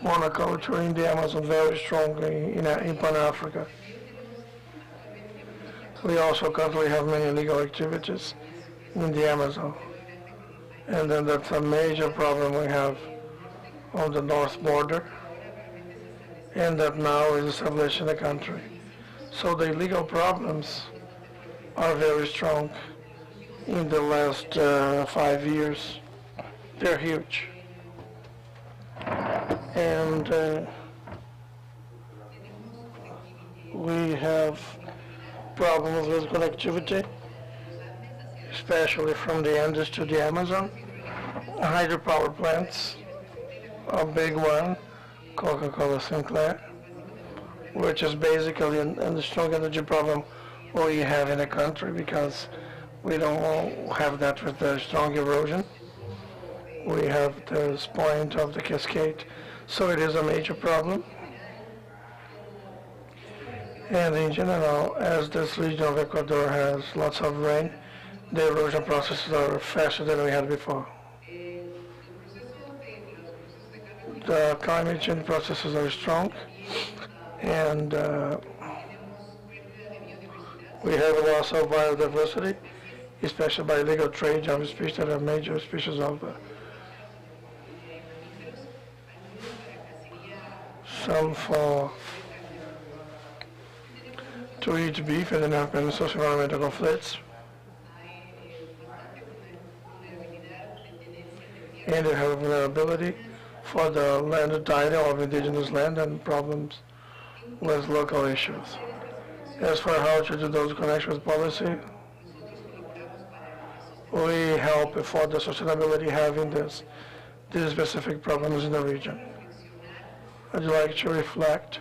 monoculture in the Amazon, very strong in Pan-Africa. We also currently have many illegal activities in the Amazon. And then that's a major problem we have on the north border, and that now is established in the country. So the illegal problems are very strong in the last 5 years. They're huge. And we have problems with connectivity, especially from the Andes to the Amazon. Hydropower plants, a big one, Coca-Cola Sinclair, which is basically the strong energy problem we have in the country, because we don't have that with the strong erosion. We have this point of the cascade, so it is a major problem. And in general, as this region of Ecuador has lots of rain, the erosion processes are faster than we had before. The climate change processes are strong, and we have a loss of biodiversity, especially by illegal trade of species that are major species of some to eat beef, and then have been socio-environmental conflicts. And they have vulnerability for the land title of indigenous land and problems with local issues. As for how to do those connections with policy, we help for the sustainability having these specific problems in the region. I'd like to reflect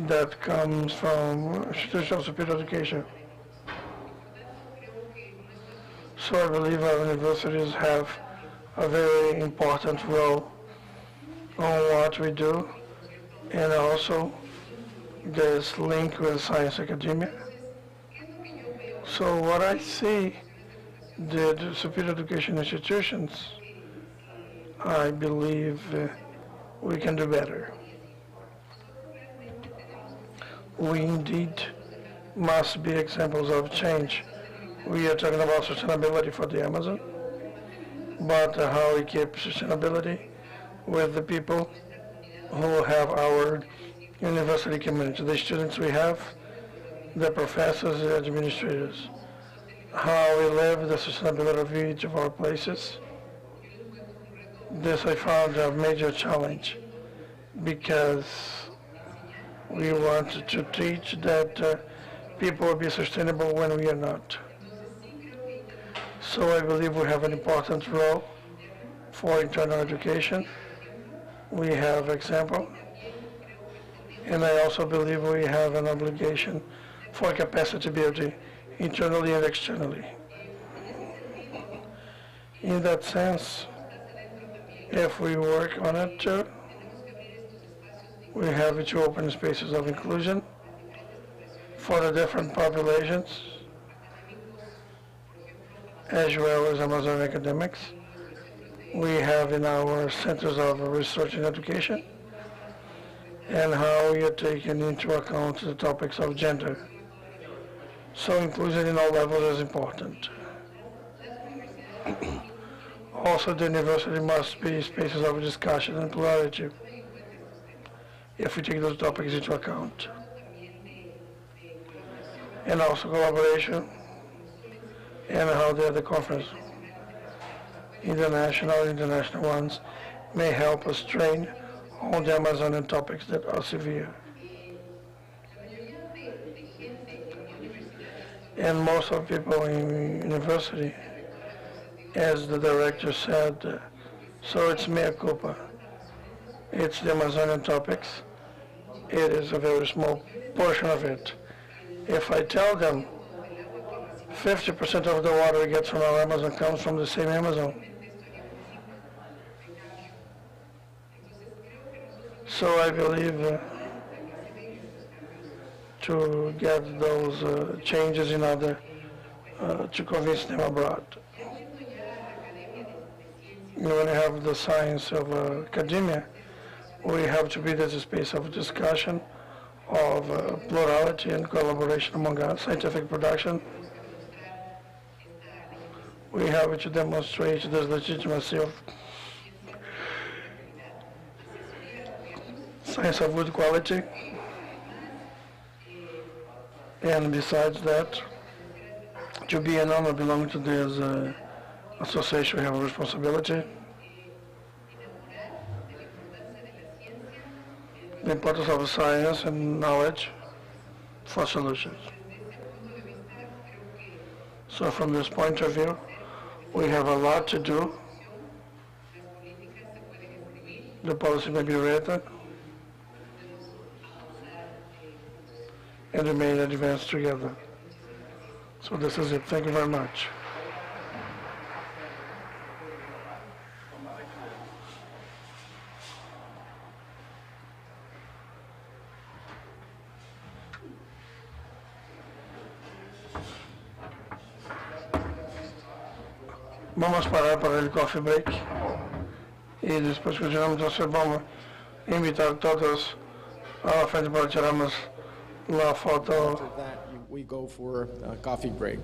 that comes from institutional superior education. So I believe our universities have a very important role on what we do, and also this link with science academia. So what I see, the superior education institutions, I believe we can do better. We indeed must be examples of change. We are talking about sustainability for the Amazon, but how we keep sustainability with the people who have our university community, the students we have, the professors, the administrators, how we live the sustainability of each of our places. This I found a major challenge, because we want to teach that people will be sustainable when we are not. So I believe we have an important role for internal education. We have example, and I also believe we have an obligation for capacity building internally and externally. In that sense, if we work on it too, we have to open spaces of inclusion for the different populations, as well as Amazon academics. We have in our centers of research and education, and how we are taking into account the topics of gender. So inclusion in all levels is important. Also, the university must be spaces of discussion and plurality, if we take those topics into account. And also collaboration and how the other conference, international ones, may help us train on the Amazonian topics that are severe. And most of the people in university, as the director said, so it's mea culpa. It's the Amazonian topics. It is a very small portion of it. If I tell them 50% of the water we get from our Amazon comes from the same Amazon. So I believe to get those changes in order to convince them abroad. When we have the science of academia, we have to be this space of discussion, of plurality and collaboration among us, scientific production. We have to demonstrate the legitimacy of science of good quality. And besides that, to be an honor belonging to this association, we have a responsibility. The importance of science and knowledge for solutions. So from this point of view, we have a lot to do. The policy may be written, and we may advance together. So this is it. Thank you very much. Vamos parar para el coffee break e depois continuamos a ser bom invitar todos à frente para tirarmos la foto. After that, we go for a coffee break.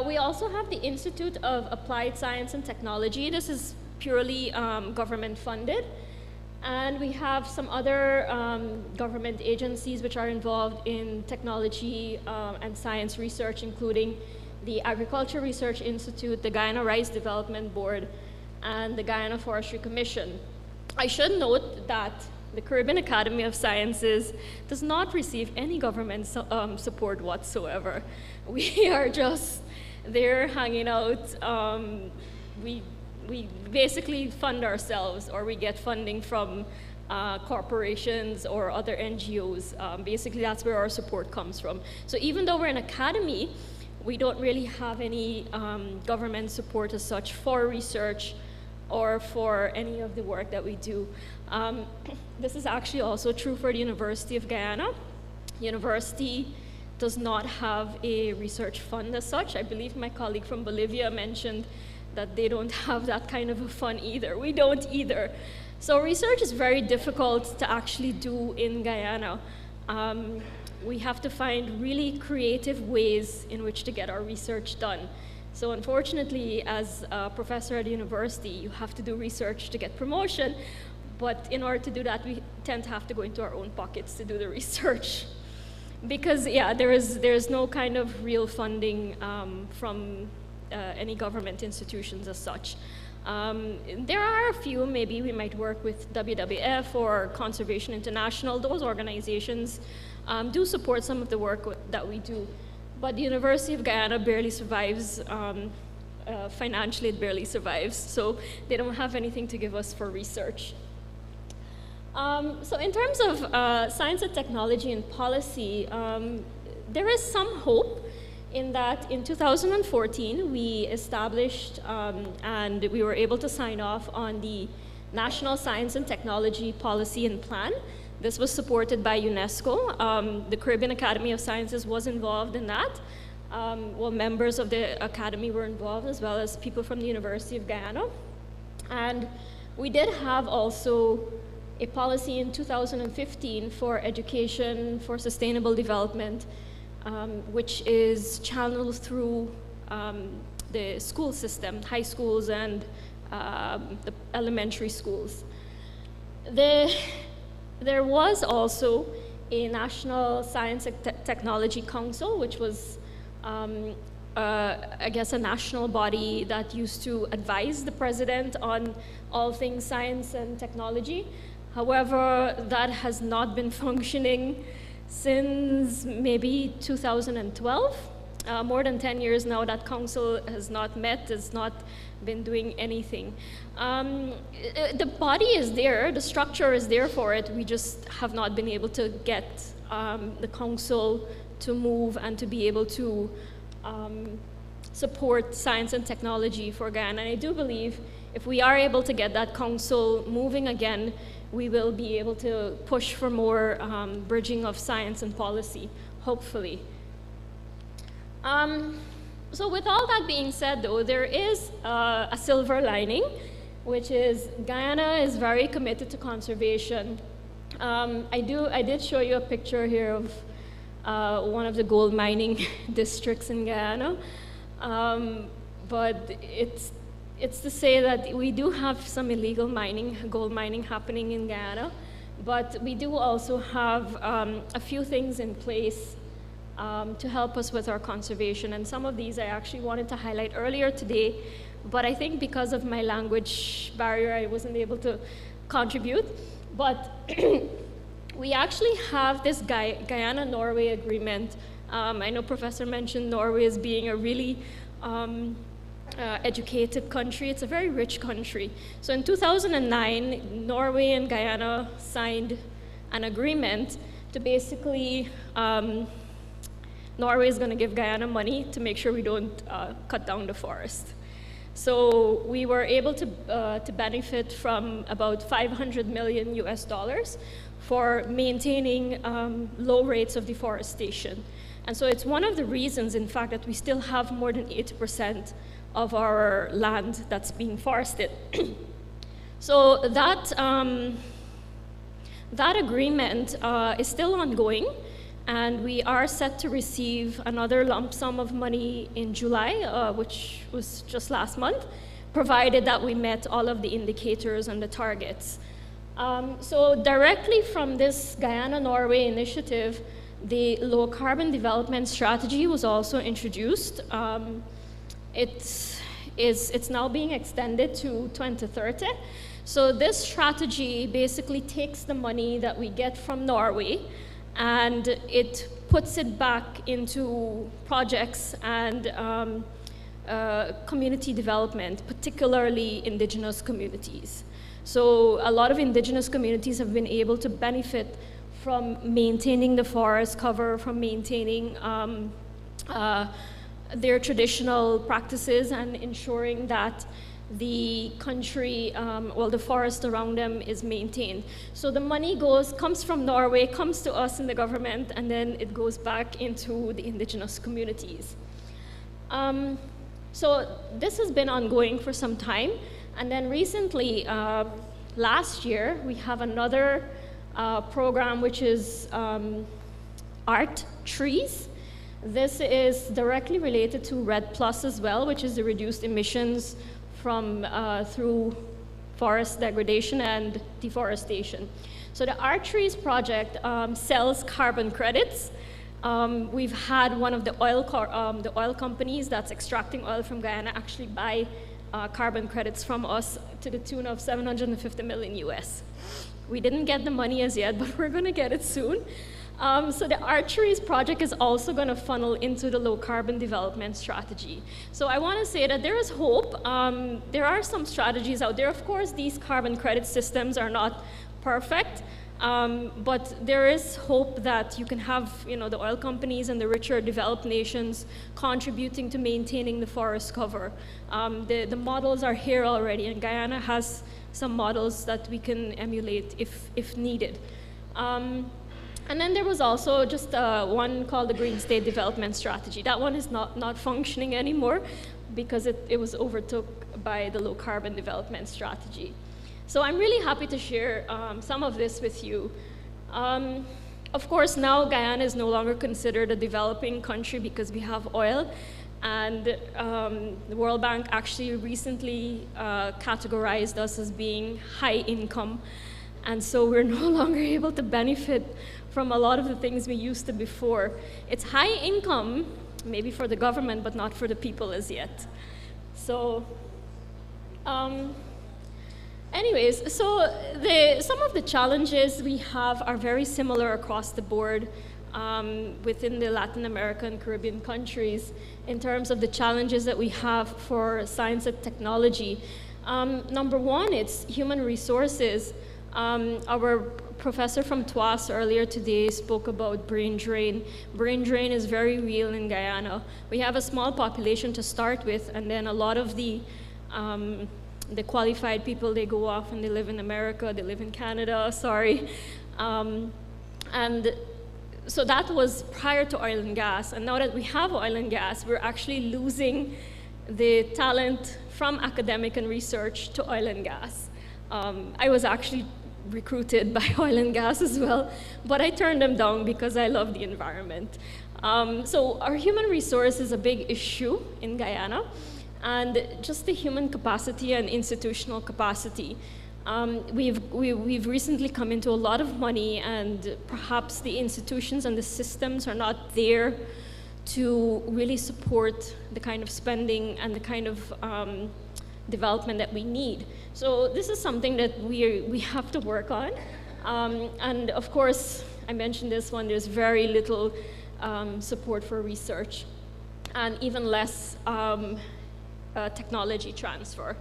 We also have the Institute of Applied Science and Technology. This is purely government funded. And we have some other government agencies which are involved in technology and science research, including the Agriculture Research Institute, the Guyana Rice Development Board, and the Guyana Forestry Commission. I should note that the Caribbean Academy of Sciences does not receive any government support whatsoever. We are just there hanging out. We basically fund ourselves, or we get funding from corporations or other NGOs. Basically, that's where our support comes from. So even though we're an academy, we don't really have any government support as such for research or for any of the work that we do. This is actually also true for the University of Guyana. University does not have a research fund as such. I believe my colleague from Bolivia mentioned that they don't have that kind of a fund either. We don't either. So research is very difficult to actually do in Guyana. We have to find really creative ways in which to get our research done. So unfortunately, as a professor at a university, you have to do research to get promotion, but in order to do that, we tend to have to go into our own pockets to do the research. Because yeah, there is no kind of real funding from any government institutions as such. There are a few, maybe we might work with WWF or Conservation International. Those organizations do support some of the work that we do. But the University of Guyana barely survives, financially it barely survives, so they don't have anything to give us for research. So in terms of science and technology and policy, there is some hope in that in 2014 we established and we were able to sign off on the National Science and Technology Policy and Plan. This was supported by UNESCO. The Caribbean Academy of Sciences was involved in that. Well, members of the Academy were involved, as well as people from the University of Guyana. And we did have also a policy in 2015 for education for sustainable development, which is channeled through the school system, high schools and the elementary schools. There was also a National Science and Technology Council, which was, I guess, a national body that used to advise the president on all things science and technology. However, that has not been functioning since maybe 2012. More than 10 years now, that council has not met, has not been doing anything. The body is there, the structure is there for it, we just have not been able to get the council to move and to be able to support science and technology for Guyana. And I do believe if we are able to get that council moving again, we will be able to push for more bridging of science and policy, hopefully. So with all that being said, though, there is a silver lining, which is Guyana is very committed to conservation. I did show you a picture here of one of the gold mining districts in Guyana, but it's to say that we do have some illegal mining, gold mining happening in Guyana, but we do also have a few things in place to help us with our conservation. And some of these I actually wanted to highlight earlier today, but I think because of my language barrier, I wasn't able to contribute. But we actually have this Guyana-Norway agreement. I know Professor mentioned Norway as being a really educated country. It's a very rich country. So in 2009, Norway and Guyana signed an agreement to basically Norway is going to give Guyana money to make sure we don't cut down the forest. So we were able to benefit from about $500 million US for maintaining low rates of deforestation. And so it's one of the reasons, in fact, that we still have more than 80% of our land that's being forested. So that agreement is still ongoing. And we are set to receive another lump sum of money in July, which was just last month, provided that we met all of the indicators and the targets. So directly from this Guyana-Norway initiative, the low carbon development strategy was also introduced. It's now being extended to 2030. So this strategy basically takes the money that we get from Norway and it puts it back into projects and community development, particularly indigenous communities. So a lot of indigenous communities have been able to benefit from maintaining the forest cover, from maintaining their traditional practices and ensuring that the country, the forest around them is maintained. So the money comes from Norway, comes to us in the government, and then it goes back into the indigenous communities. So this has been ongoing for some time. And then recently, last year, we have another program which is Art Trees. This is directly related to REDD+ as well, which is the reduced emissions from through forest degradation and deforestation. So the Art Trees project sells carbon credits. We've had one of the oil companies that's extracting oil from Guyana actually buy carbon credits from us to the tune of $750 million US. We didn't get the money as yet, but we're going to get it soon. So the Art Trees project is also going to funnel into the low carbon development strategy. So I want to say that there is hope. There are some strategies out there. Of course, these carbon credit systems are not perfect, but there is hope that you can have the oil companies and the richer developed nations contributing to maintaining the forest cover. The models are here already, and Guyana has some models that we can emulate if needed. And then there was also just one called the Green State Development Strategy. That one is not functioning anymore because it was overtook by the low carbon development strategy. So I'm really happy to share some of this with you. Of course, now Guyana is no longer considered a developing country because we have oil. And the World Bank actually recently categorized us as being high income. And so we're no longer able to benefit from a lot of the things we used to before. It's high income, maybe for the government, but not for the people as yet. So, anyways, so some of the challenges we have are very similar across the board within the Latin American and Caribbean countries in terms of the challenges that we have for science and technology. Number one, it's human resources. Our professor from TWAS earlier today spoke about brain drain. Brain drain is very real in Guyana. We have a small population to start with, and then a lot of the qualified people, they go off and they live in America, they live in Canada, sorry. And so that was prior to oil and gas. And now that we have oil and gas, we're actually losing the talent from academic and research to oil and gas. I was actually recruited by oil and gas as well, but I turned them down because I love the environment. So our human resource is a big issue in Guyana, and just the human capacity and institutional capacity. We've recently come into a lot of money, and perhaps the institutions and the systems are not there to really support the kind of spending and the kind of development that we need. So this is something that we have to work on. And of course, I mentioned this one, there's very little support for research and even less technology transfer.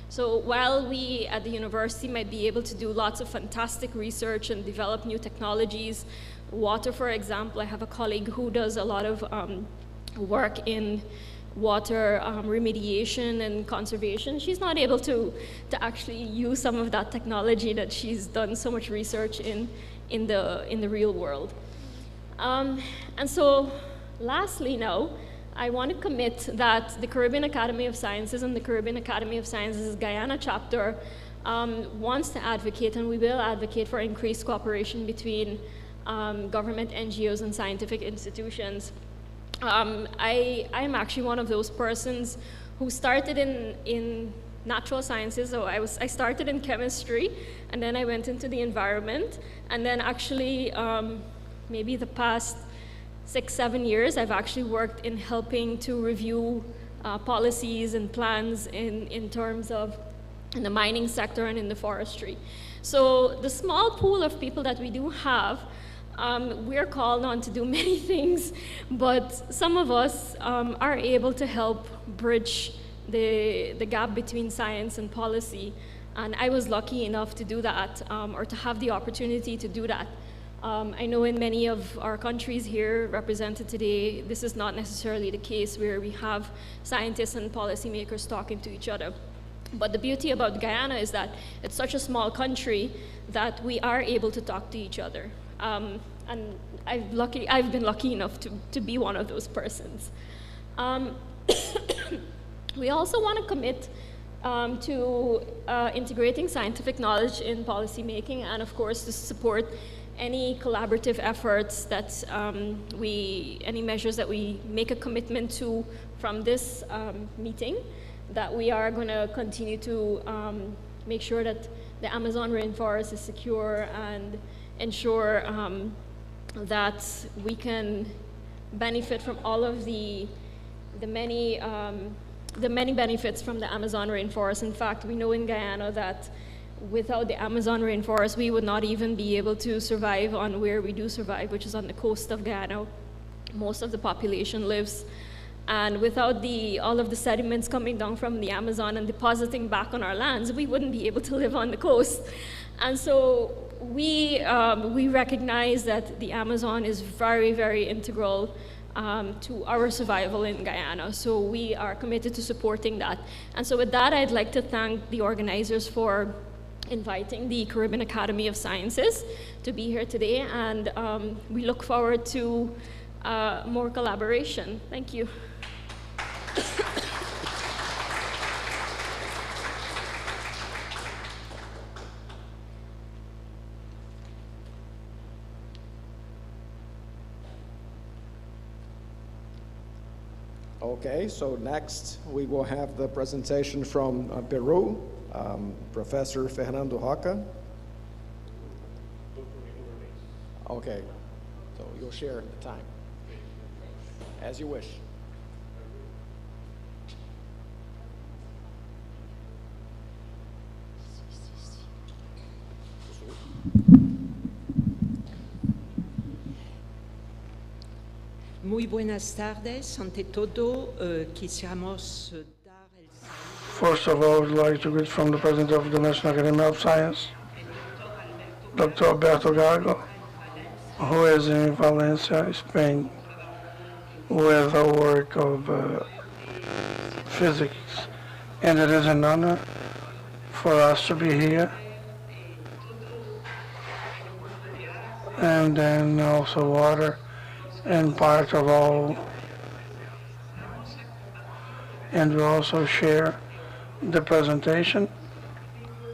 So while we at the university might be able to do lots of fantastic research and develop new technologies, water, for example, I have a colleague who does a lot of work in water remediation and conservation. She's not able to actually use some of that technology that she's done so much research in the real world. And so lastly now, I want to commit that the Caribbean Academy of Sciences and the Caribbean Academy of Sciences Guyana chapter wants to advocate, and we will advocate for increased cooperation between government NGOs and scientific institutions. I'm actually one of those persons who started in natural sciences. So I started in chemistry, and then I went into the environment, and then actually maybe the past 6-7 years, I've actually worked in helping to review policies and plans in terms of in the mining sector and in the forestry. So the small pool of people that we do have, we're called on to do many things, but some of us are able to help bridge the gap between science and policy. And I was lucky enough to do that, or to have the opportunity to do that. I know in many of our countries here represented today, this is not necessarily the case where we have scientists and policymakers talking to each other. But the beauty about Guyana is that it's such a small country that we are able to talk to each other. And I've been lucky enough to be one of those persons. We also want to commit to integrating scientific knowledge in policymaking, and of course to support any collaborative efforts that any measures that we make a commitment to from this meeting, that we are going to continue to make sure that the Amazon rainforest is secure and ensure that we can benefit from all of the many benefits from the Amazon rainforest. In fact, we know in Guyana that without the Amazon rainforest, we would not even be able to survive on where we do survive, which is on the coast of Guyana. Most of the population lives. And without all of the sediments coming down from the Amazon and depositing back on our lands, we wouldn't be able to live on the coast. And so we recognize that the Amazon is very, very integral to our survival in Guyana. So we are committed to supporting that. And so with that, I'd like to thank the organizers for inviting the Caribbean Academy of Sciences to be here today. And we look forward to more collaboration. Thank you. Okay, so next we will have the presentation from Peru, Professor Fernando Roca. Okay, so you'll share the time, as you wish. Muy buenas tardes. Ante todo, quisiéramos dar el saludo. First of all, I would like to greet from the President of the National Academy of Science, Dr. Alberto Gago, who is in Valencia, Spain, with a work of physics. And it is an honor for us to be here. And then also water and part of all, and we also share the presentation.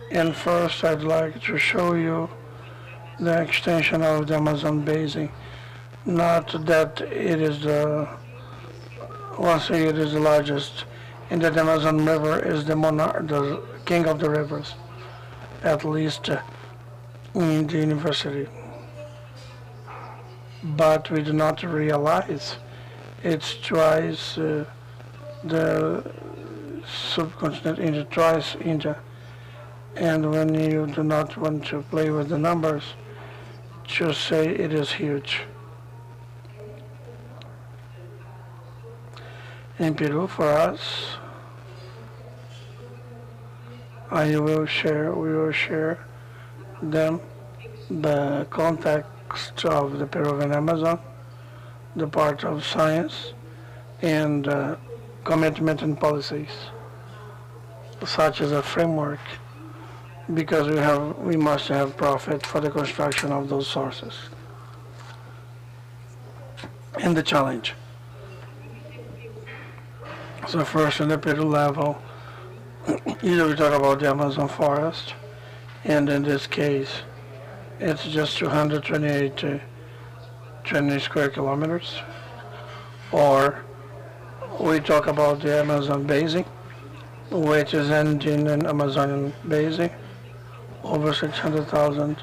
And first I'd like to show you the extension of the Amazon basin. Not that it is the largest, and that the Amazon River is the monarch, the king of the rivers, at least in the university. But we do not realize it's twice the subcontinent India, twice India. And when you do not want to play with the numbers, just say it is huge. In Peru, for us, we will share them the context of the Peruvian Amazon, the part of science, and commitment and policies, such as a framework, because we must have profit for the construction of those sources. And the challenge. So first, on the Peru level, either we talk about the Amazon forest, and in this case, it's just 228 20 square kilometers. Or we talk about the Amazon basin, which is ending in Amazonian basin, over 600,000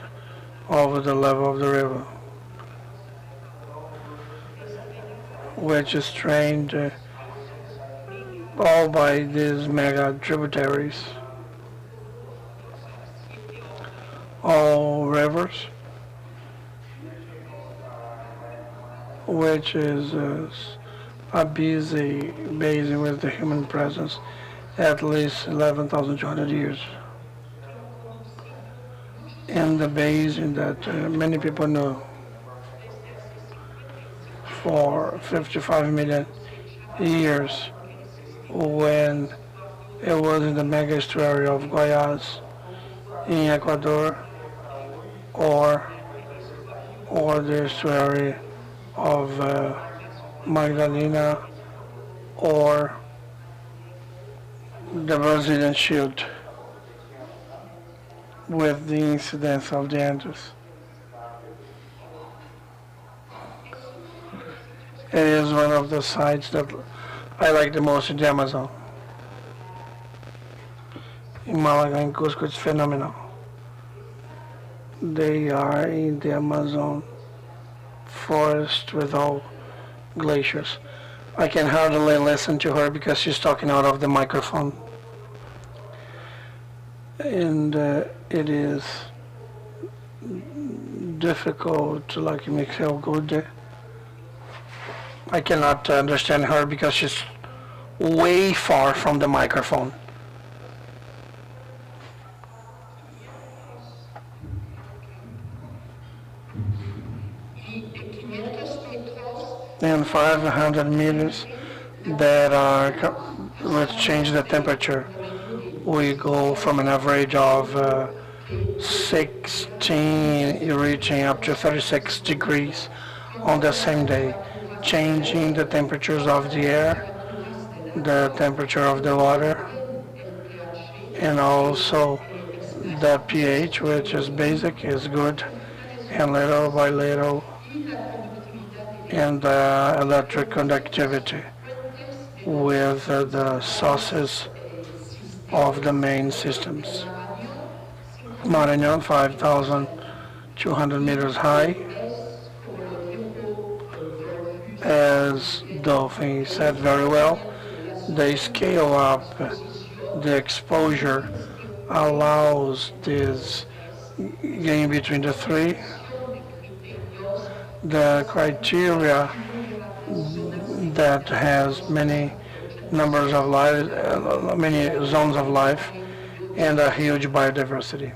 over the level of the river, which is trained all by these mega tributaries, all rivers, which is a busy basin with the human presence at least 11,200 years. And the basin that many people know, for 55 million years, when it was in the mega estuary of Goiás in Ecuador, or the estuary of Magdalena, or the Brazilian Shield, with the incidence of the Andes. It is one of the sites that I like the most in the Amazon. In Malaga and Cusco, it's phenomenal. They are in the Amazon forest with all glaciers. I can hardly listen to her because she's talking out of the microphone. And it is difficult to like make feel good. I cannot understand her because she's way far from the microphone. And 500 meters that are which change the temperature. We go from an average of 16 reaching up to 36 degrees on the same day, changing the temperatures of the air, the temperature of the water, and also the pH, which is basic, is good, and little by little, and the electric conductivity with the sources of the main systems. Maranhão, 5,200 meters high. As Dolphin said very well, they scale up the exposure, allows this gain between the three. The criteria that has many numbers of life, many zones of life, and a huge biodiversity.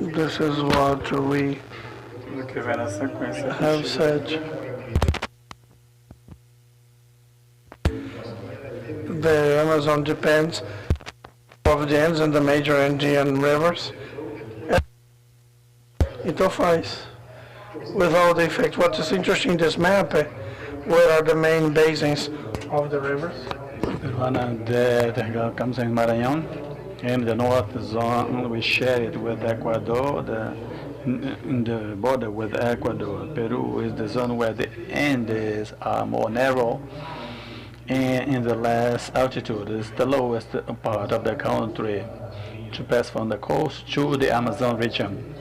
This is what we have said. The Amazon depends of the Andes and the major Andean rivers. Então faz. With all the effects. What is interesting in this map, where are the main basins of the rivers? One that comes in Maranhão. In the north zone, we share it with Ecuador. In the border with Ecuador, Peru is the zone where the Andes are more narrow, and in the last altitude is the lowest part of the country to pass from the coast to the Amazon region.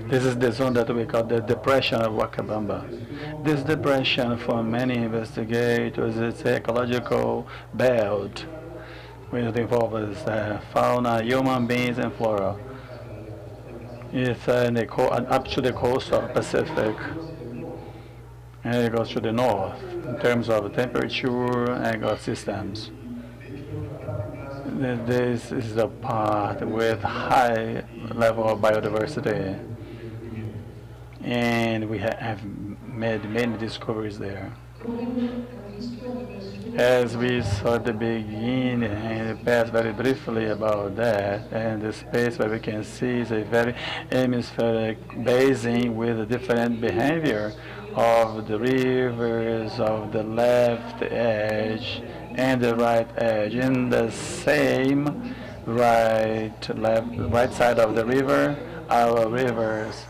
This is the zone that we call the depression of Wakabamba. This depression, for many investigators, is an ecological belt which involves fauna, human beings, and flora. It's up to the coast of Pacific, and it goes to the north in terms of temperature and ecosystems. This is the part with high level of biodiversity, and we have made many discoveries there. As we saw at the beginning and passed very briefly about that, and the space where we can see is a very hemispheric basin with a different behavior of the rivers of the left edge and the right edge. In the same right side of the river our rivers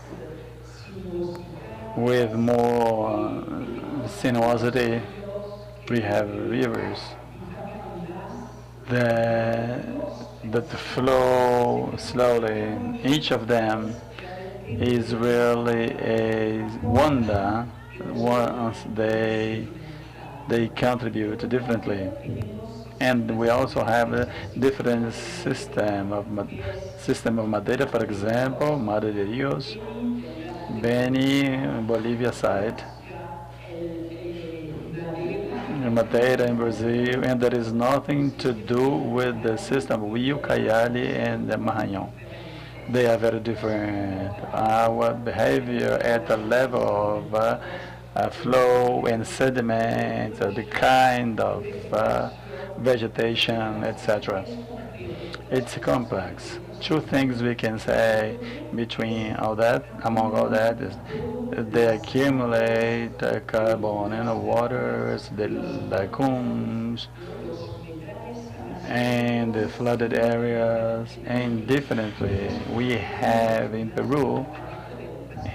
with more sinuosity. We have rivers that flow slowly. Each of them is really a wonder once they contribute differently. And we also have a different system of Madeira, for example, Madre de Rios, Beni, Bolivia side, Madeira in Brazil, and there is nothing to do with the system of Rio, Caiali, and the Maranhão. They are very different. Our behavior at the level of flow and sediment, the kind of vegetation, etc. It's complex. Two things we can say between all that, among all that, is they accumulate carbon in the waters, the lagoons, and the flooded areas. And differently, we have in Peru,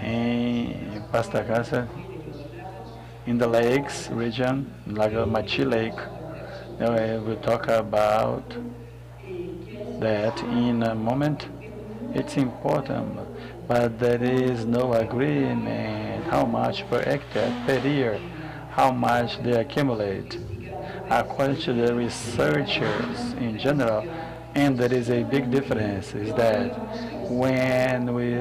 in Pasta Casa, in the lakes region, like Machi Lake. We talk about that in a moment. It's important, but there is no agreement how much per hectare per year, how much they accumulate. According to the researchers in general, and there is a big difference, is that when we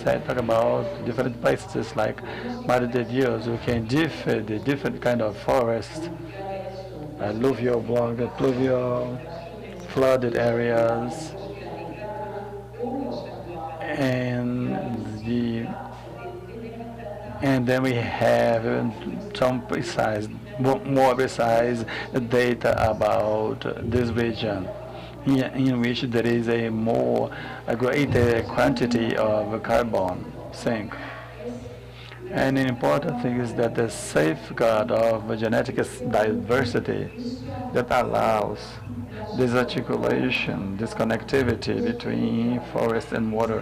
talk about different places like Madre de Dios, we can differ the different kind of forest, alluvial, pluvial, flooded areas, and then we have some more precise data about this region, in which there is a greater quantity of carbon sink. And an important thing is that the safeguard of genetic diversity that allows this articulation, this connectivity between forest and water,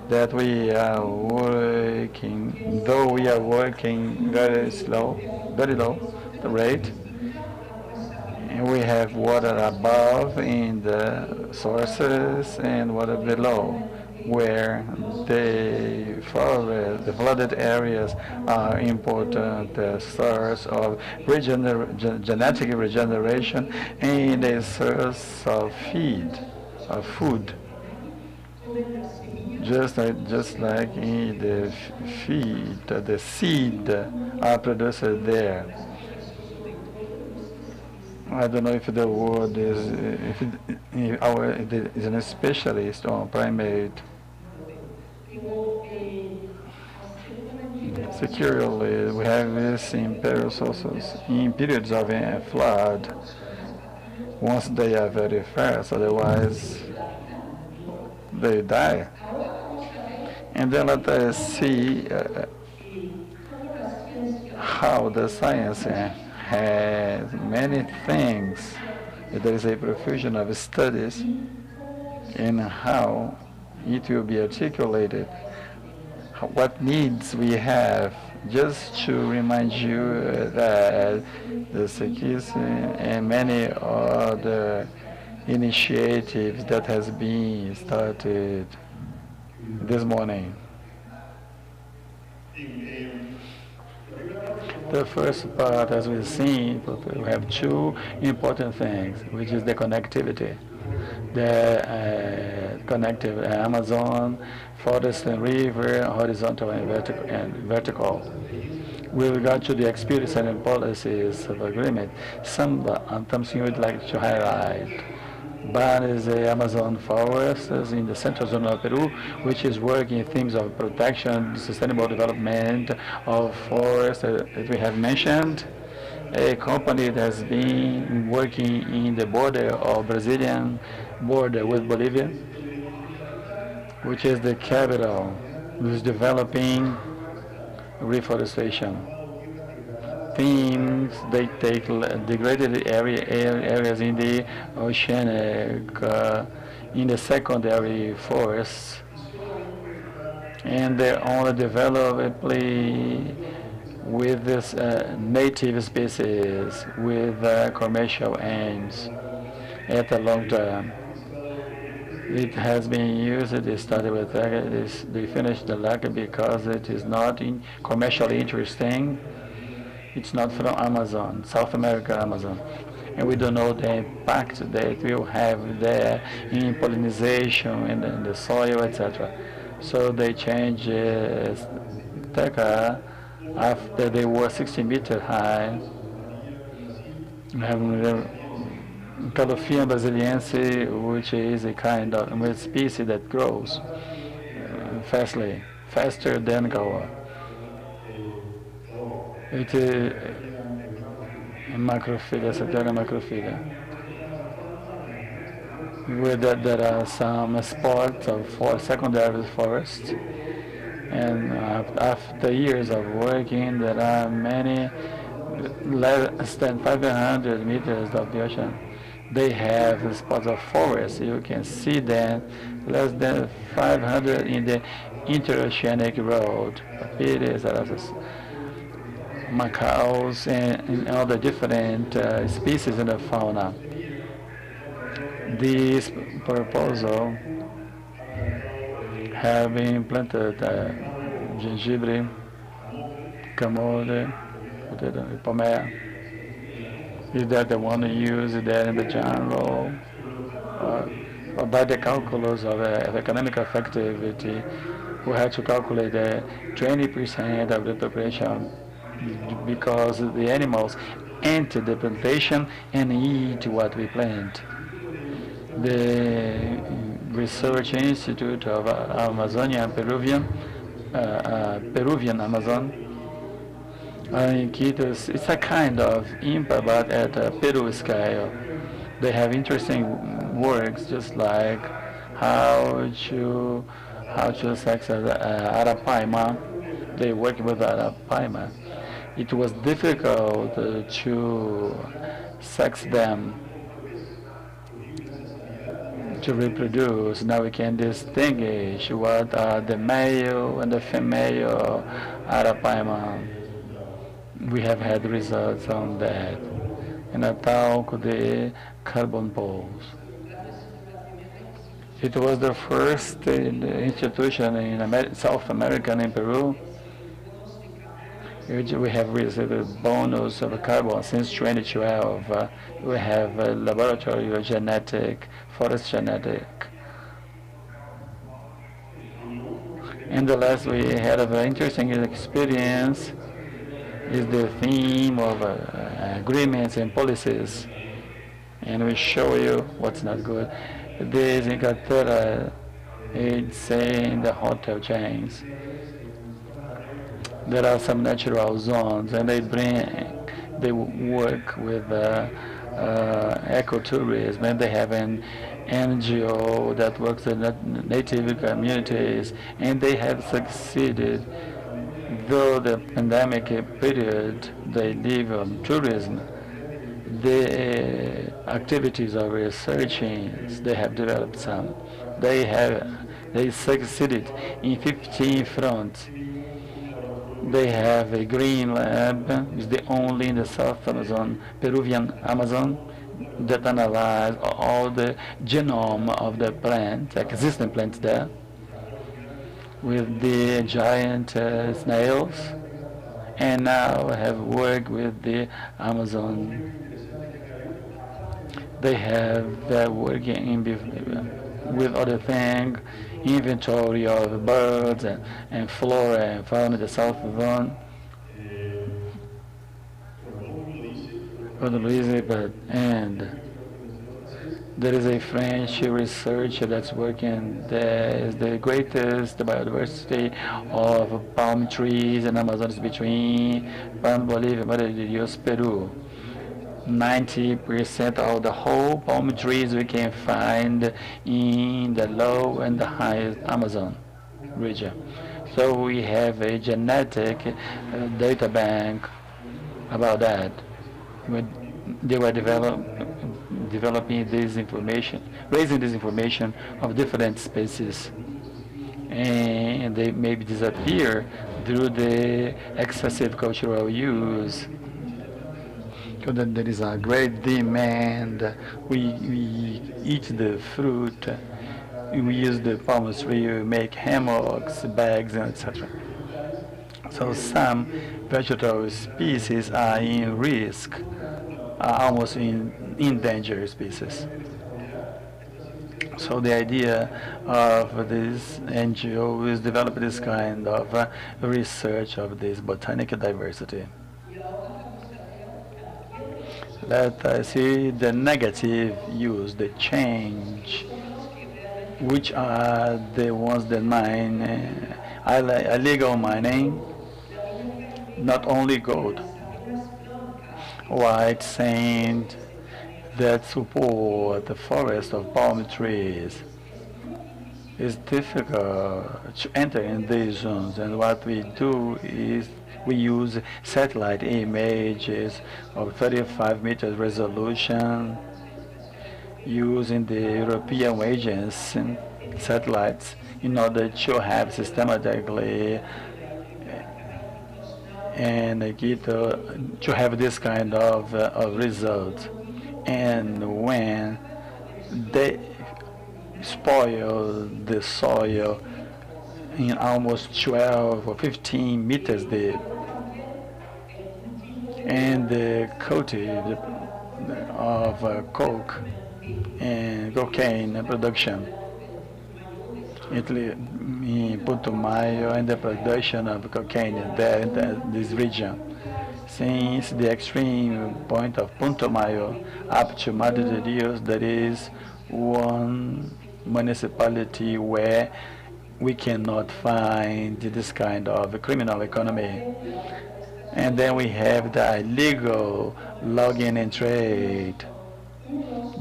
that we are working, though we are working very low, the rate, and we have water above in the sources and water below, where the forest, the flooded areas are important source of genetic regeneration and a source of food. Just like in the feed, the seed are produced there. I don't know if the word is, if it is a specialist on primate. Securely, we have this in sources in periods of flood. Once they are very fast, otherwise they die. And then let us see how the science has many things. There is a profusion of studies in how it will be articulated, what needs we have. Just to remind you that the SECIS and many other initiatives that has been started this morning. The first part, as we've seen, we have two important things, which is the connectivity. The connective Amazon, forest and river, horizontal and vertical. With regard to the experience and policies of agreement, something we'd like to highlight. One is the Amazon forests in the central zone of Peru, which is working in themes of protection, sustainable development of forests that we have mentioned. A company that has been working in the border of Brazilian border with Bolivia, which is the capital, which is developing reforestation. Themes, they take degraded areas in the oceanic in the secondary forests, and they only develop with this native species with commercial aims at the long term. It has been used, they started with they finished the lac because it is not commercially interesting. It's not from Amazon, South America Amazon. And we don't know the impact that it will have there in pollination and in the soil, etc. So they changed Teca after they were 60 meters high. Calophyllum brasiliense, which is a kind of species that grows faster than Gawa. It is a macrophylla, Saturna macrophylla. With that, there are some spots of secondary forest, and after years of working, there are many less than 500 meters of the ocean. They have spots of forest. You can see them less than 500 in the interoceanic road. Papires, macaws, and other different species in the fauna. This proposal have been implanted gengibre, camole, pomea. Is that the one used there in the general, or by the calculus of economic effectivity, we had to calculate 20% of the population because the animals enter the plantation and eat what we plant. The Research Institute of Amazonia, Peruvian Amazon, in Quitos, it's a kind of IMPA, but at a Peru scale. They have interesting works, just like how to sex Arapaima. They work with Arapaima. It was difficult to sex them to reproduce. Now we can distinguish what are the male and the female Arapaima. We have had results on that. And a talk the carbon poles. It was the first institution in South America and in Peru. We have received a bonus of carbon since 2012. We have a laboratory of genetic, forest genetic. And the last we had a very interesting experience is the theme of agreements and policies. And we show you what's not good. This in Catera, it's saying the hotel chains. There are some natural zones, and they work with ecotourism, and they have an NGO that works in native communities, and they have succeeded. Though the pandemic period, they live on tourism. The activities of researching, they have developed some. They succeeded in 15 fronts. They have a green lab, it's the only in the South Amazon, Peruvian Amazon, that analyze all the genome of the plant, existing plants there, with the giant snails, and now have worked with the Amazon. They have working with other things, inventory of birds and flora and fauna in the South Amazon. And there is a French researcher that's working. There is the greatest biodiversity of palm trees in Amazon is between Bolivia and Peru. 90% of the whole palm trees we can find in the low and the highest Amazon region. So we have a genetic data bank about that. They were developed developing this information, raising this information of different species. And they maybe disappear due to the excessive cultural use. So that there is a great demand. We eat the fruit. We use the palm tree, we make hammocks, bags, etc. So some vegetable species are in risk, are almost in endangered species. So the idea of this NGO is develop this kind of research of this botanical diversity. Let us see the negative use, the change, which are the ones that mine, illegal mining, not only gold, white sand, that support the forest of palm trees. It's difficult to enter in these zones, and what we do is we use satellite images of 35 meters resolution using the European agency satellites in order to have systematically and to have this kind of results. And when they spoil the soil in almost 12 or 15 meters deep, and the cultivation of coke and cocaine production in Putumayo, and the production of cocaine there in this region. Since the extreme point of Putumayo up to Madre de Dios, there is one municipality where we cannot find this kind of criminal economy. And then we have the illegal logging and trade,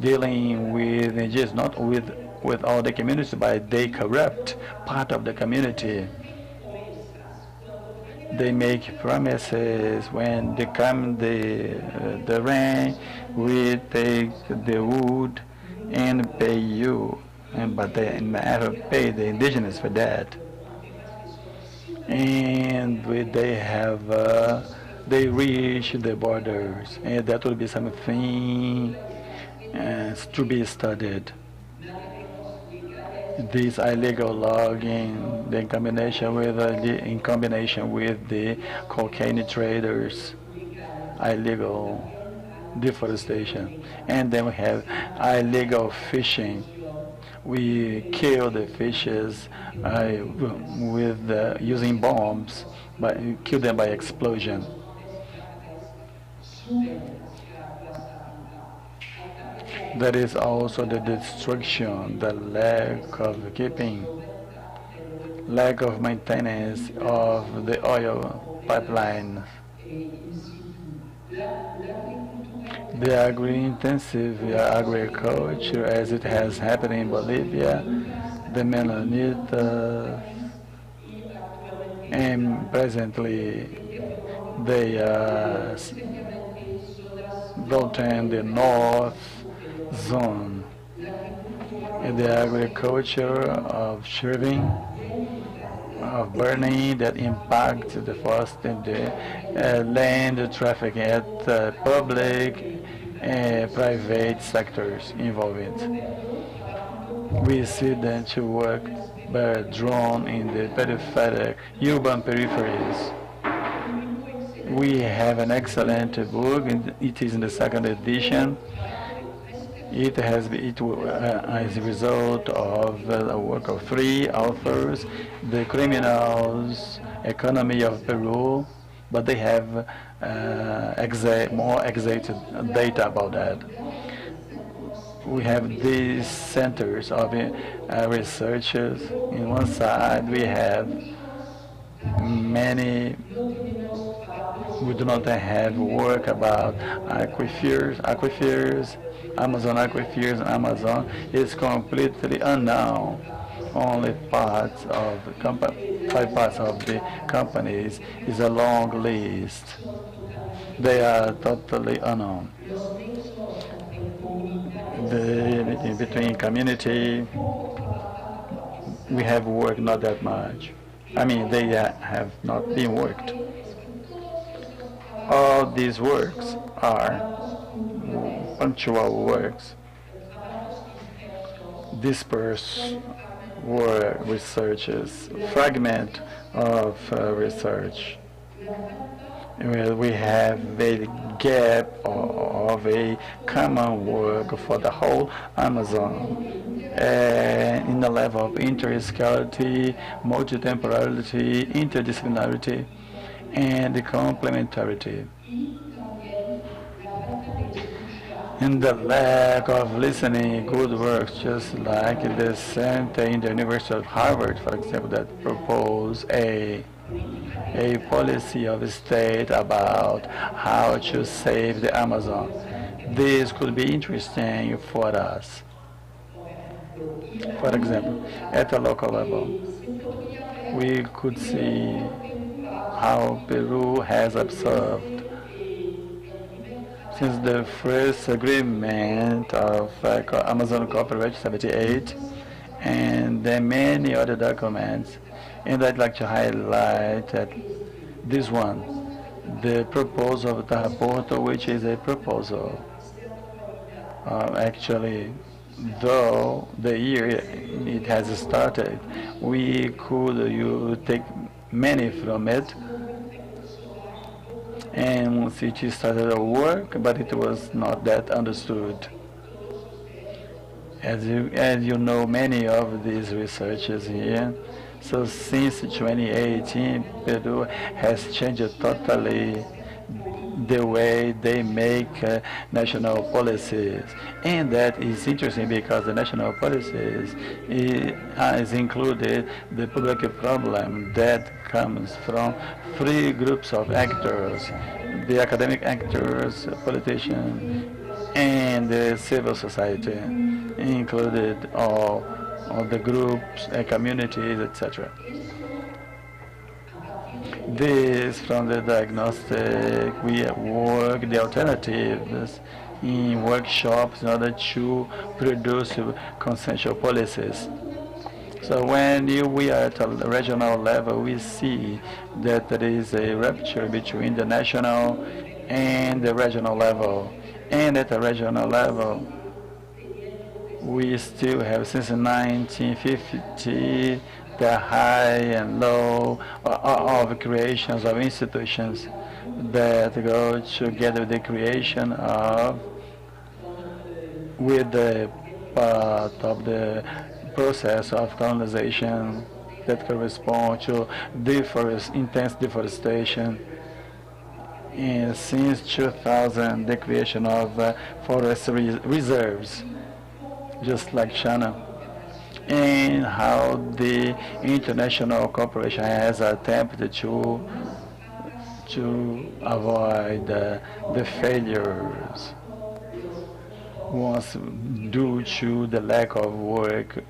dealing with just not with all the community, but they corrupt part of the community. They make promises when they come the rain, we take the wood and pay you, but they never pay the indigenous for that. And they reach the borders, and that will be something to be studied. This illegal logging, in combination with the cocaine traders, illegal deforestation, and then we have illegal fishing. We kill the fishes with using bombs, but kill them by explosion. There is also the destruction, the lack of keeping, lack of maintenance of the oil pipeline. The agri-intensive agriculture, as it has happened in Bolivia, the Mennonites, and presently they are built in the north zone. In the agriculture of shriving, of burning that impacts the forest and the land traffic at public and private sectors involved. We see them to work by drone in the peripheral urban peripheries. We have an excellent book, and it is in the second edition. It has as a result of the work of 3 authors, the criminals economy of Peru, but they have more exact data about that. We have these centers of researchers. In one side, we have many. We do not have work about aquifers. Amazon aquifers in Amazon is completely unknown. Only 5 parts of the companies is a long list. They are totally unknown. in between community, we have worked not that much. I mean, they have not been worked. All these works are punctual works, dispersed work researches, fragment of research, where we have a gap of a common work for the whole Amazon, in the level of interscalability, multitemporality, interdisciplinarity, and complementarity. And the lack of listening good works, just like the center in the University of Harvard, for example, that propose a policy of the state about how to save the Amazon. This could be interesting for us. For example, at a local level, we could see how Peru has observed since the first agreement of Amazon Cooperation 78, and then many other documents. And I'd like to highlight this one, the proposal of Tahaporto, which is a proposal. Actually, though the year it has started, we could take many from it. And it started a work, but it was not that understood. As you know, many of these researchers here. So since 2018, Peru has changed totally the way they make national policies. And that is interesting because the national policies is included the public problem that comes from three groups of actors: the academic actors, politicians, and the civil society, included all the groups, communities, etc. This, from the diagnostic, we work the alternatives in workshops in order to produce consensual policies. So when we are at a regional level, we see that there is a rupture between the national and the regional level. And at the regional level, we still have, since 1950, the high and low of creations of institutions that go together with the creation of, with the part of the process of colonization that correspond to intense deforestation. And since 2000, the creation of forest reserves, just like China, and how the international cooperation has attempted to avoid the failures was due to the lack of work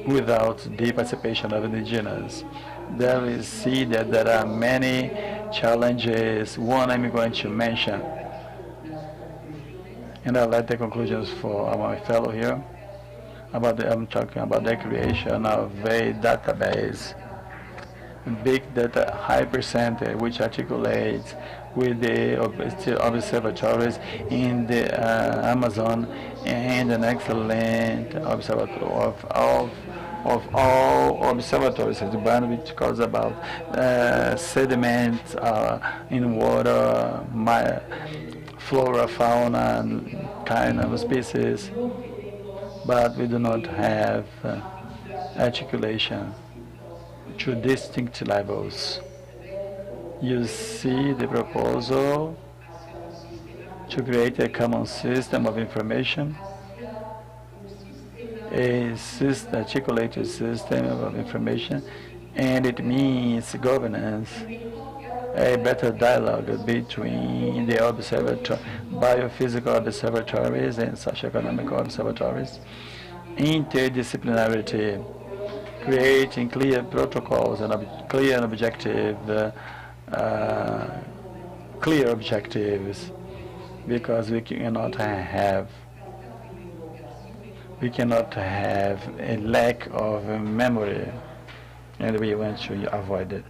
without the participation of indigenous. There we see that there are many challenges. One I'm going to mention, and I'll let the conclusions for my fellow here. I'm talking about the creation of a database, big data, high percentage, which articulates with the observatories in the Amazon, and an excellent observatory of all observatories in Japan, which calls about sediments in water, flora, fauna, and kind of species. But we do not have articulation to distinct levels. You see the proposal to create a common system of information, a articulated system of information, and it means governance, a better dialogue between the biophysical observatories and socioeconomic observatories, interdisciplinarity, creating clear protocols and clear and objective, clear objectives, because we cannot have We cannot have a lack of memory, and we want to avoid it.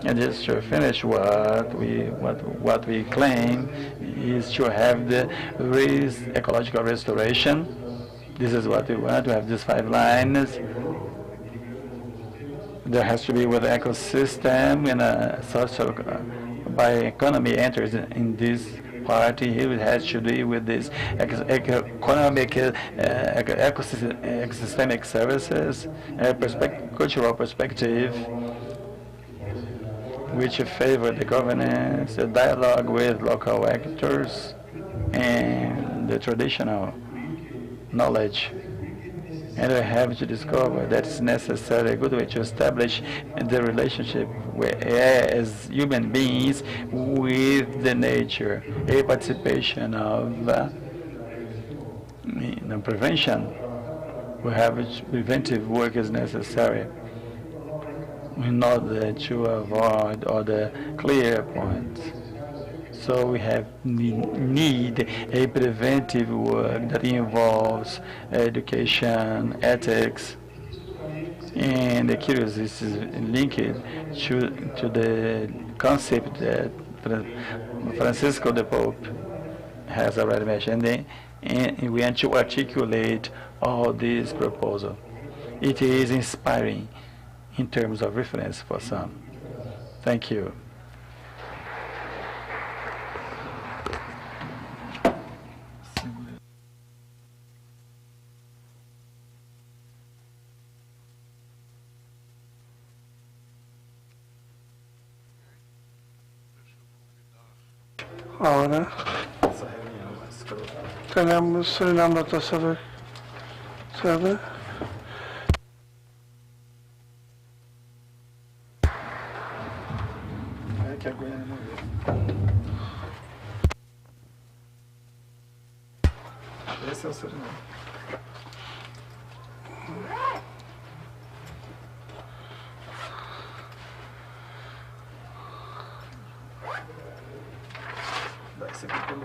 And just to finish, what we claim is to have the ecological restoration. This is what we want. We have these 5 lines. There has to be with the ecosystem, and a social bioeconomy enters in this party. Here it has to do with this economic, ecosystemic services, cultural perspective, which favor the governance, the dialogue with local actors, and the traditional knowledge. And we have to discover that it's necessary, a good way to establish the relationship as human beings with the nature, a participation of prevention. We have preventive work is necessary in order to avoid all the clear points. So we need a preventive work that involves education, ethics, and the curiosity is linked to the concept that Francisco the Pope has already mentioned, and we want to articulate all these proposals. It is inspiring in terms of reference for some. Thank you. Ahora tenemos Suriname na terceira sede. Esse é o Suriname. Esse aqui pelo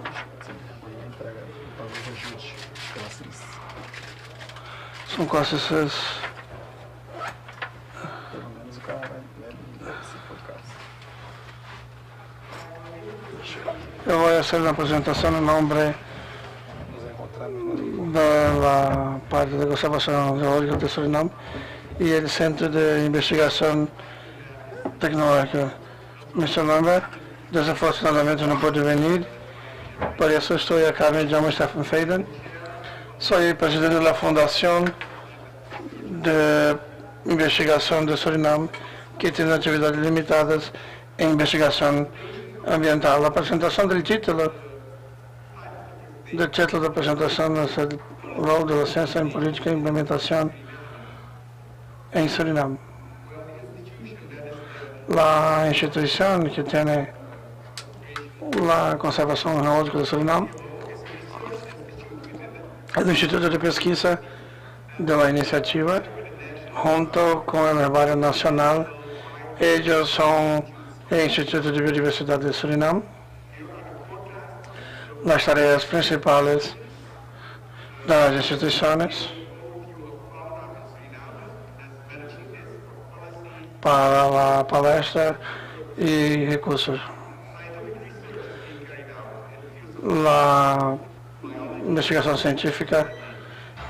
entrega, talvez ajude. São quase 6. Pelo menos o cara vai se for caso. Eu vou fazer uma apresentação em nome da parte de conservação geológica de Suriname e do Centro de Investigação Tecnológica. Mr. Lambert, desafortunadamente não pode venir, por isso estou aqui, me chamo Stefan Faden, sou presidente da Fundação de Investigação de Suriname, que tem atividades limitadas em investigação ambiental. A apresentação do título da apresentação é o rol da ciência em política e implementação em Suriname. A instituição que tem a conservação geológica de Suriname é o Instituto de Pesquisa da Iniciativa, junto com o Herbário Nacional. Eles são o Instituto de Biodiversidade de Suriname. As tarefas principais das instituições para a palestra e recursos. A investigação científica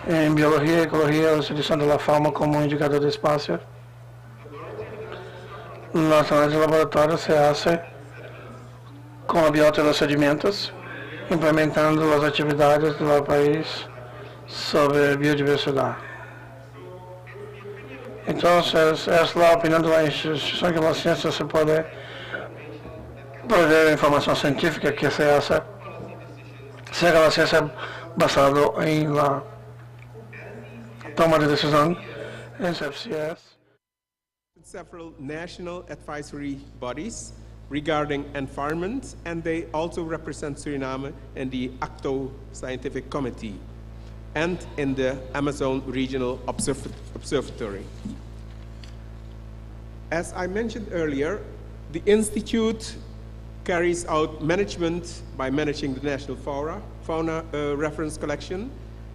em biologia e ecologia, a utilização da fauna como indicador de espaço. Las análisis de laboratório se hace com a biota dos sedimentos, implementando as atividades do país sobre biodiversidade. Então, essa é a opinião da instituição que a ciência se pode prover informação científica que se hace, seja a ciência basada em la toma de decisão, em FCS. Several national advisory bodies regarding environment, and they also represent Suriname in the ACTO Scientific Committee and in the Amazon Regional Observatory. As I mentioned earlier, the Institute carries out management by managing the National Fauna Reference Collection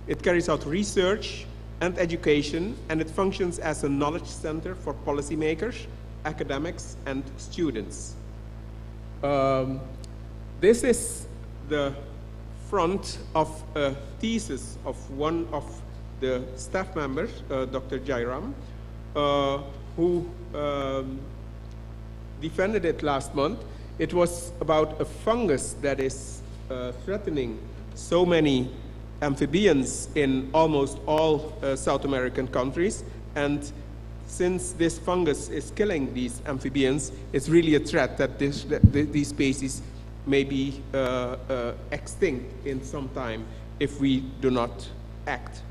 It carries out research and education, and it functions as a knowledge center for policymakers, academics, and students. This is the front of a thesis of one of the staff members, Dr. Jairam, who defended it last month. It was about a fungus that is threatening so many amphibians in almost all South American countries, and since this fungus is killing these amphibians, it's really a threat that these species may be extinct in some time if we do not act.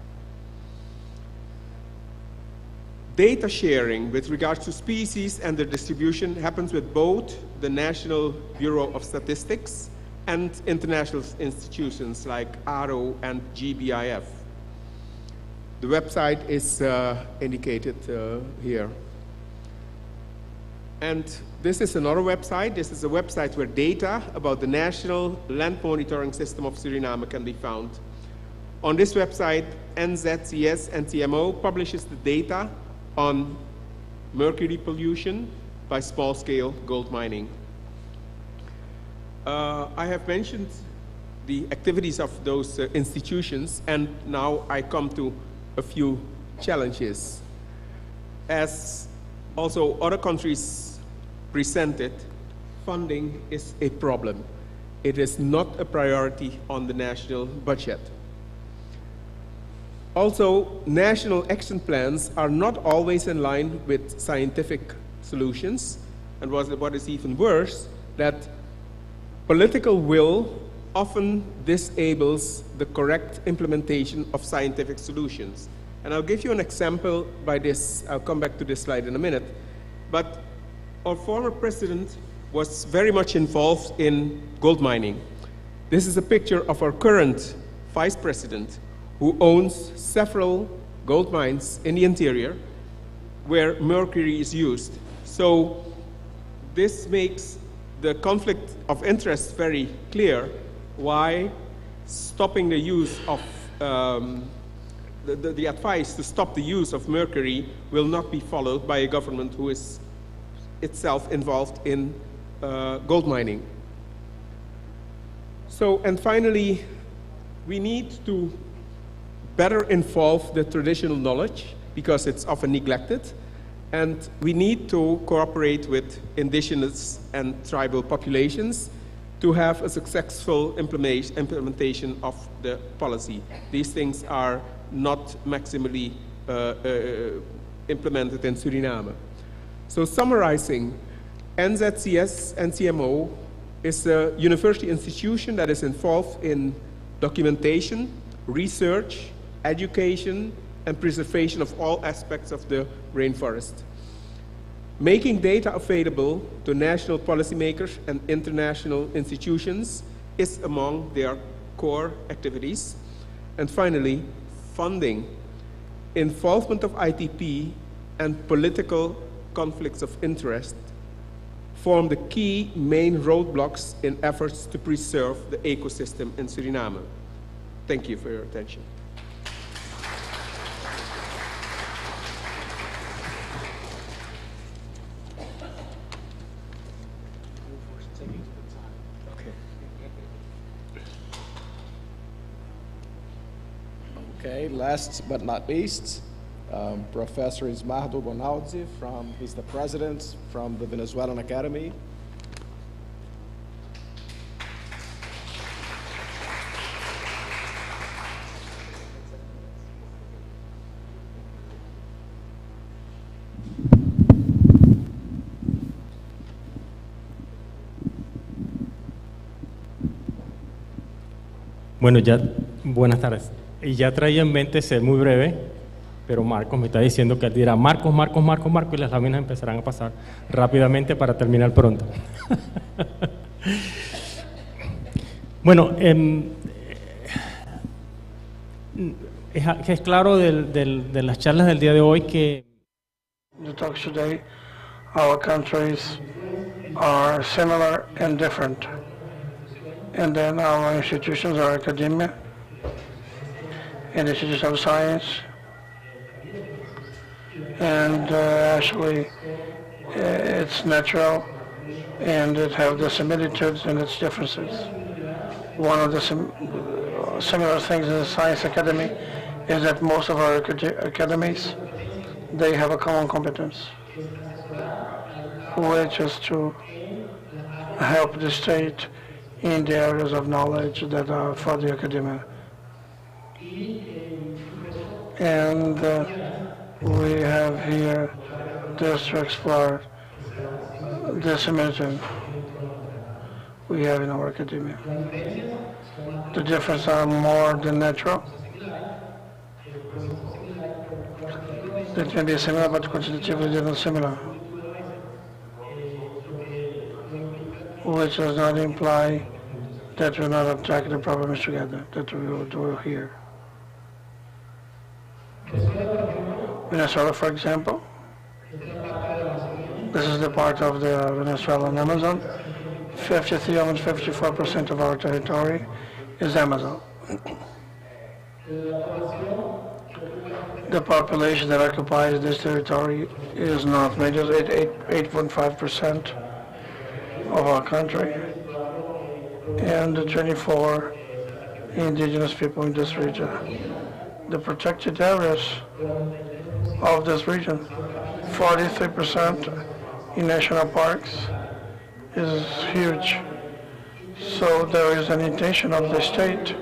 Data sharing with regards to species and their distribution happens with both the National Bureau of Statistics and international institutions like ARO and GBIF. The website is indicated here. And this is another website. This is a website where data about the National Land Monitoring System of Suriname can be found. On this website, NZCS and TMO publishes the data on mercury pollution by small-scale gold mining. I have mentioned the activities of those institutions, and now I come to a few challenges. As also other countries presented, funding is a problem. It is not a priority on the national budget. Also, national action plans are not always in line with scientific solutions, and what is even worse, that political will often disables the correct implementation of scientific solutions. And I'll give you an example by this. I'll come back to this slide in a minute. But our former president was very much involved in gold mining. This is a picture of our current vice president, who owns several gold mines in the interior where mercury is used. So this makes the conflict of interest very clear, why stopping the use of, the advice to stop the use of mercury will not be followed by a government who is itself involved in gold mining. So, and finally, we need to better involve the traditional knowledge because it's often neglected, and we need to cooperate with indigenous and tribal populations to have a successful implementation of the policy. These things are not maximally implemented in Suriname. So summarizing, NZCS and CMO is a university institution that is involved in documentation, research, education, and preservation of all aspects of the rainforest. Making data available to national policymakers and international institutions is among their core activities. And finally, funding, involvement of ITP, and political conflicts of interest form the key main roadblocks in efforts to preserve the ecosystem in Suriname. Thank you for your attention. Okay, last but not least, Professor Ismardo Bonaldi, he's the president from the Venezuelan Academy. Bueno, buenas tardes. Y ya traía en mente ser muy breve, pero Marcos me está diciendo que él dirá Marcos, y las láminas empezarán a pasar rápidamente para terminar pronto. Bueno, es claro de las charlas del día de hoy que The talks today, our countries are similar and different. And then our institutions, our academia, Institute of Science, and actually it's natural and it have the similitudes and its differences. One of the similar things in the Science Academy is that most of our academies, they have a common competence, which is to help the state in the areas of knowledge that are for the academia. And we have here this to explore the similitude we have in our academia. The differences are more than natural. It may be similar, but quantitatively they're not similar, which does not imply that we're not attacking the problems together, that we will do it here. Venezuela, for example, this is the part of the Venezuelan Amazon. 53, almost 54% of our territory is Amazon. The population that occupies this territory is not major, 8.5% of our country, and 24 indigenous people in this region. The protected areas of this region, 43% in national parks, is huge. So there is an intention of the state,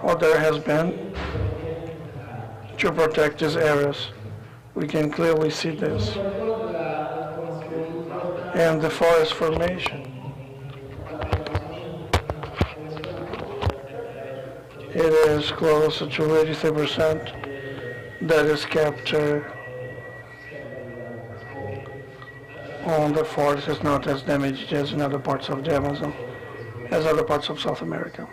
or there has been, to protect these areas. We can clearly see this. And the forest formation, it is close to 83% that is captured on the forest. Is not as damaged as in other parts of the Amazon, as other parts of South America.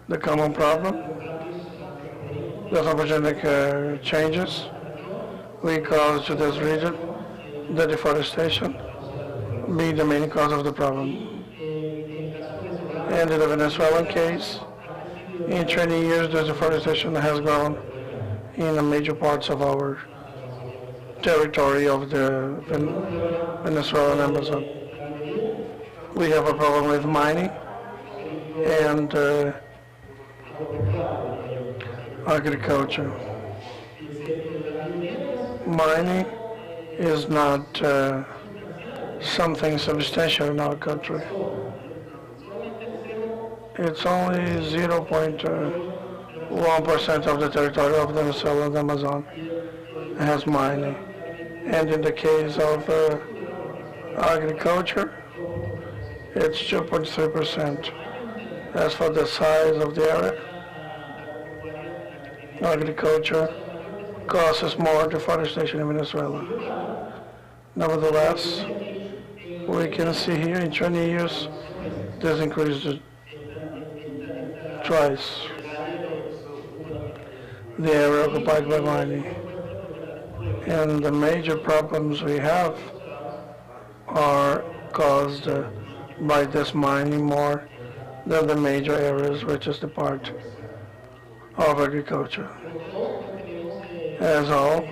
The common problem, the anthropogenic changes we cause to this region, the deforestation being the main cause of the problem. And in the Venezuelan case, in 20 years, the deforestation has grown in the major parts of our territory of the Venezuelan Amazon. We have a problem with mining and agriculture. Mining is not something substantial in our country. It's only 0.1% of the territory of the Venezuelan Amazon has mining. And in the case of agriculture, it's 2.3%. As for the size of the area, agriculture causes more deforestation in Venezuela. Nevertheless, we can see here in 20 years, this increased twice the area occupied by mining. And the major problems we have are caused by this mining more than the major areas, which is the part of agriculture. As all,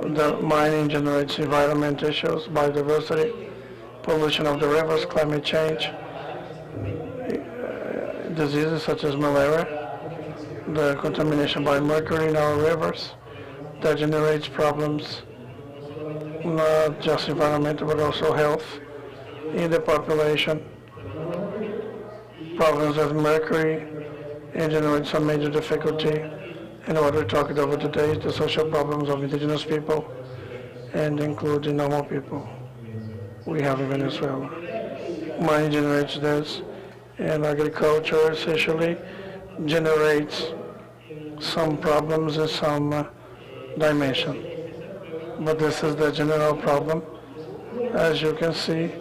the mining generates environmental issues, biodiversity, pollution of the rivers, climate change, diseases such as malaria, the contamination by mercury in our rivers, that generates problems, not just environmental, but also health in the population. Problems with mercury and generates some major difficulty. And what we're talking about today is the social problems of indigenous people and including normal people we have in Venezuela. Mining generates this, and agriculture essentially generates some problems in some dimension. But this is the general problem. As you can see,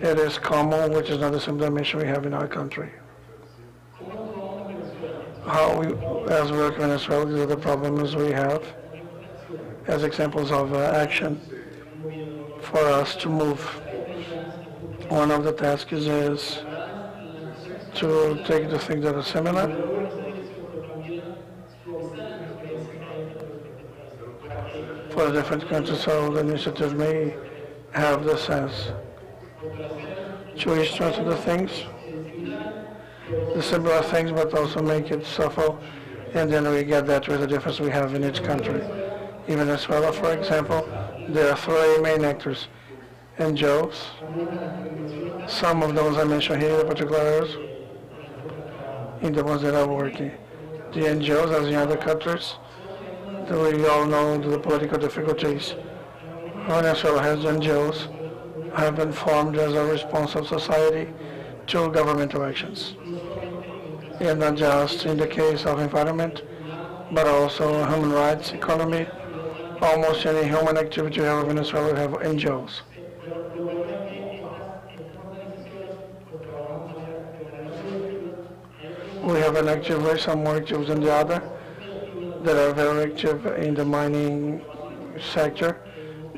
it is common, which is not the same dimension we have in our country. How we, as we work in Venezuela, these are the problems we have as examples of action for us to move. One of the tasks is to take the things that are similar for the different countries, so the initiative may have the sense to each transfer the things, the similar things, but also make it suffer, and then we get that with the difference we have in each country. In Venezuela, for example, there are 3 main actors: NGOs, some of those I mentioned here in particular areas, in the ones that are working. The NGOs, as in other countries, we all know the political difficulties. Venezuela has NGOs have been formed as a response of society to governmental actions. And not just in the case of environment, but also human rights, economy. Almost any human activity we have in Venezuela, we have NGOs. We have an active way, some more active than the other, that are very active in the mining sector,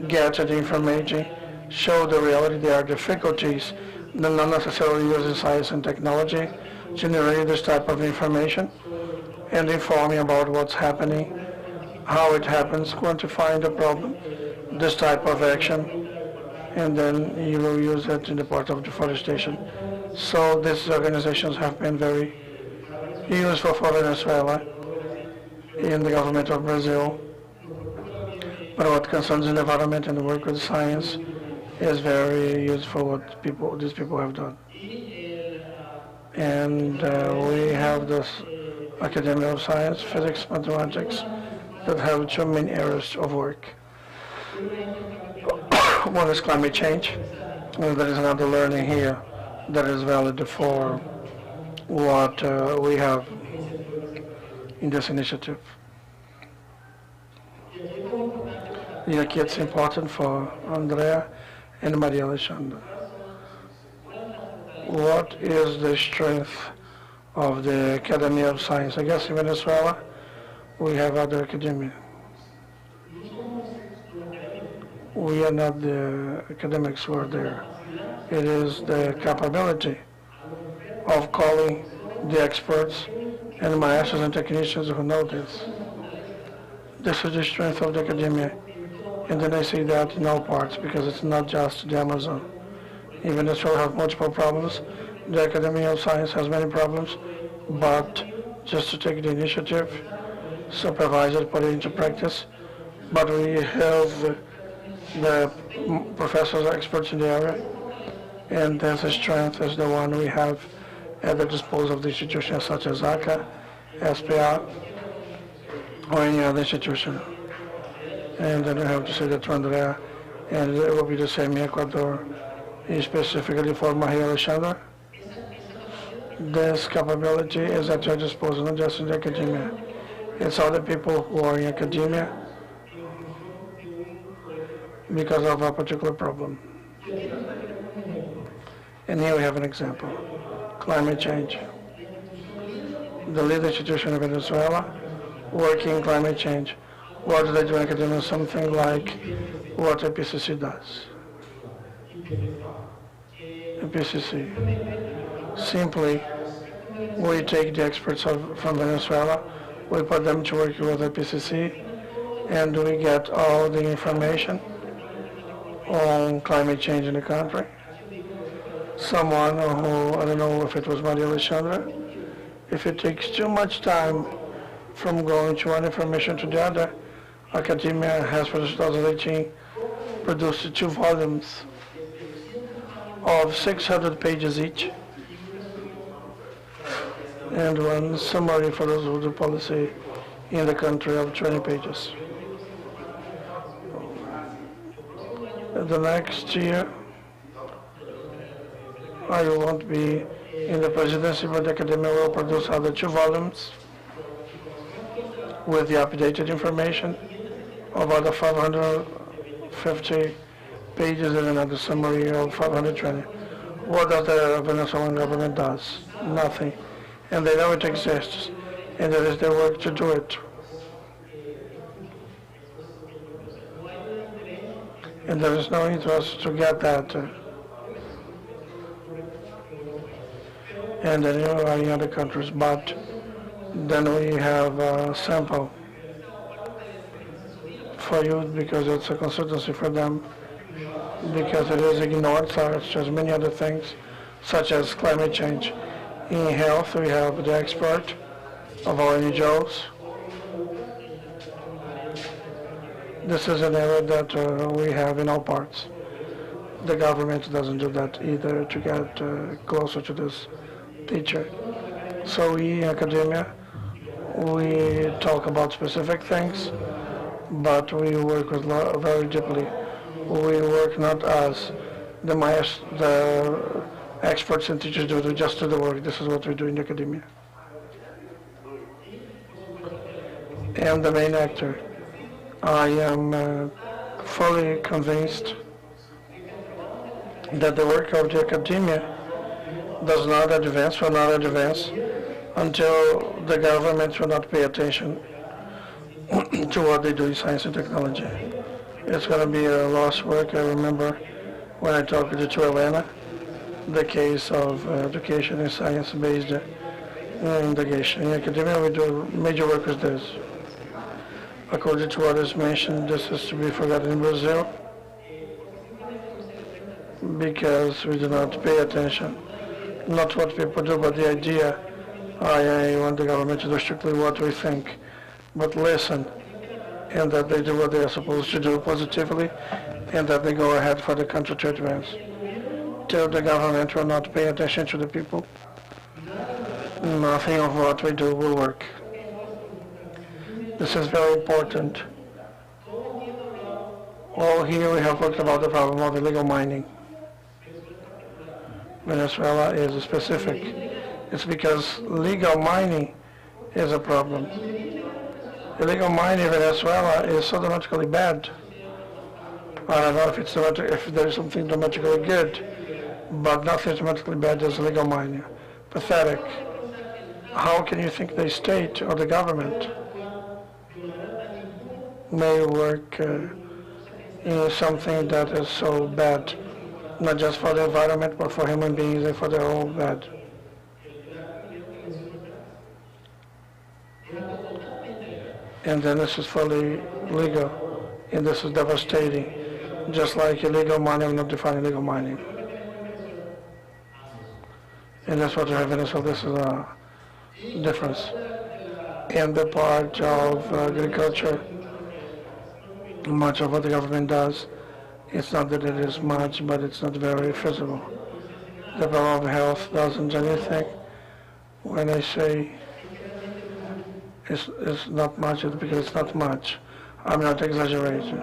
get the information, show the reality. There are difficulties, not necessarily using science and technology, generating this type of information, and informing about what's happening, how it happens, quantifying the problem, this type of action, and then you will use it in the part of deforestation. So these organizations have been very useful for Venezuela in the government of Brazil. But what concerns the environment and the work with science is very useful what these people have done. And we have this Academia of Science, Physics, Mathematics, that have 2 main areas of work. One is climate change, and there is another learning here that is valid for what we have in this initiative. And aqui it's important for Andrea and Maria Alexandra. What is the strength of the Academy of Science? I guess in Venezuela we have other academia. We are not the academics who are there. It is the capability of calling the experts and maestros and technicians who know this. This is the strength of the academia. And then I see that in all parts, because it's not just the Amazon. In Venezuela have multiple problems. The Academia of Science has many problems, but just to take the initiative, supervise it, put it into practice. But we have the professors, experts in the area, and this strength is the one we have at the disposal of the institutions such as ACA, SPA, or any other institution. And then I have to say that to Andrea, and it will be the same in Ecuador, specifically for Maria Alexandra. This capability is at your disposal, not just in the academia. It's all the people who are in academia because of a particular problem. And here we have an example, climate change. The lead institution of Venezuela working in climate change. What do they do in academia? Something like what IPCC does. IPCC. Simply, we take the experts from Venezuela, we put them to work with IPCC, and we get all the information on climate change in the country. Someone who, I don't know if it was Maria Alexandra, if it takes too much time from going to one information to the other, Academia has for 2018 produced 2 volumes of 600 pages each, and one summary for those who do policy in the country of 20 pages. The next year, I won't be in the presidency, but the Academia will produce other 2 volumes with the updated information of other 550 pages and another summary of 520. What does the Venezuelan government does? Nothing. And they know it exists, and it is their work to do it. And there is no interest to get that. and then you are in other countries. But then we have a sample for youth because it's a consultancy for them, because it is ignored, such as many other things, such as climate change. In health, we have the expert of our NGOs. This is an area that we have in all parts. The government doesn't do that either to get closer to this teacher. So we in academia, we talk about specific things, but we work with very deeply. We work not as the experts and teachers do, we just do the work. This is what we do in academia. And the main actor. I am fully convinced that the work of the academia does not advance, will not advance, until the government will not pay attention to what they do in science and technology. It's going to be a lost work. I remember when I talked to Ianas, the case of education and science-based education. In academia, we do major work with this. According to what is mentioned, this is to be forgotten in Brazil because we do not pay attention, not what people do, but the idea. I want the government to do strictly what we think, but listen, and that they do what they are supposed to do positively, and that they go ahead for the country to advance. Till the government will not pay attention to the people, nothing of what we do will work. This is very important. All here we have talked about the problem of illegal mining. Venezuela is specific. It's because legal mining is a problem. Illegal mining in Venezuela is so dramatically bad. I don't know if there is something dramatically good, but nothing dramatically bad as illegal mining. Pathetic. How can you think the state or the government may work in something that is so bad, not just for the environment, but for human beings and for their whole bad? And then this is fully legal, and this is devastating, just like illegal mining will not define illegal mining. And that's what we have in Venezuela. This is a difference. And the part of agriculture, much of what the government does, it's not that it is much, but it's not very feasible. The problem of health doesn't do anything. When I say it's not much, it's because it's not much. I'm not exaggerating.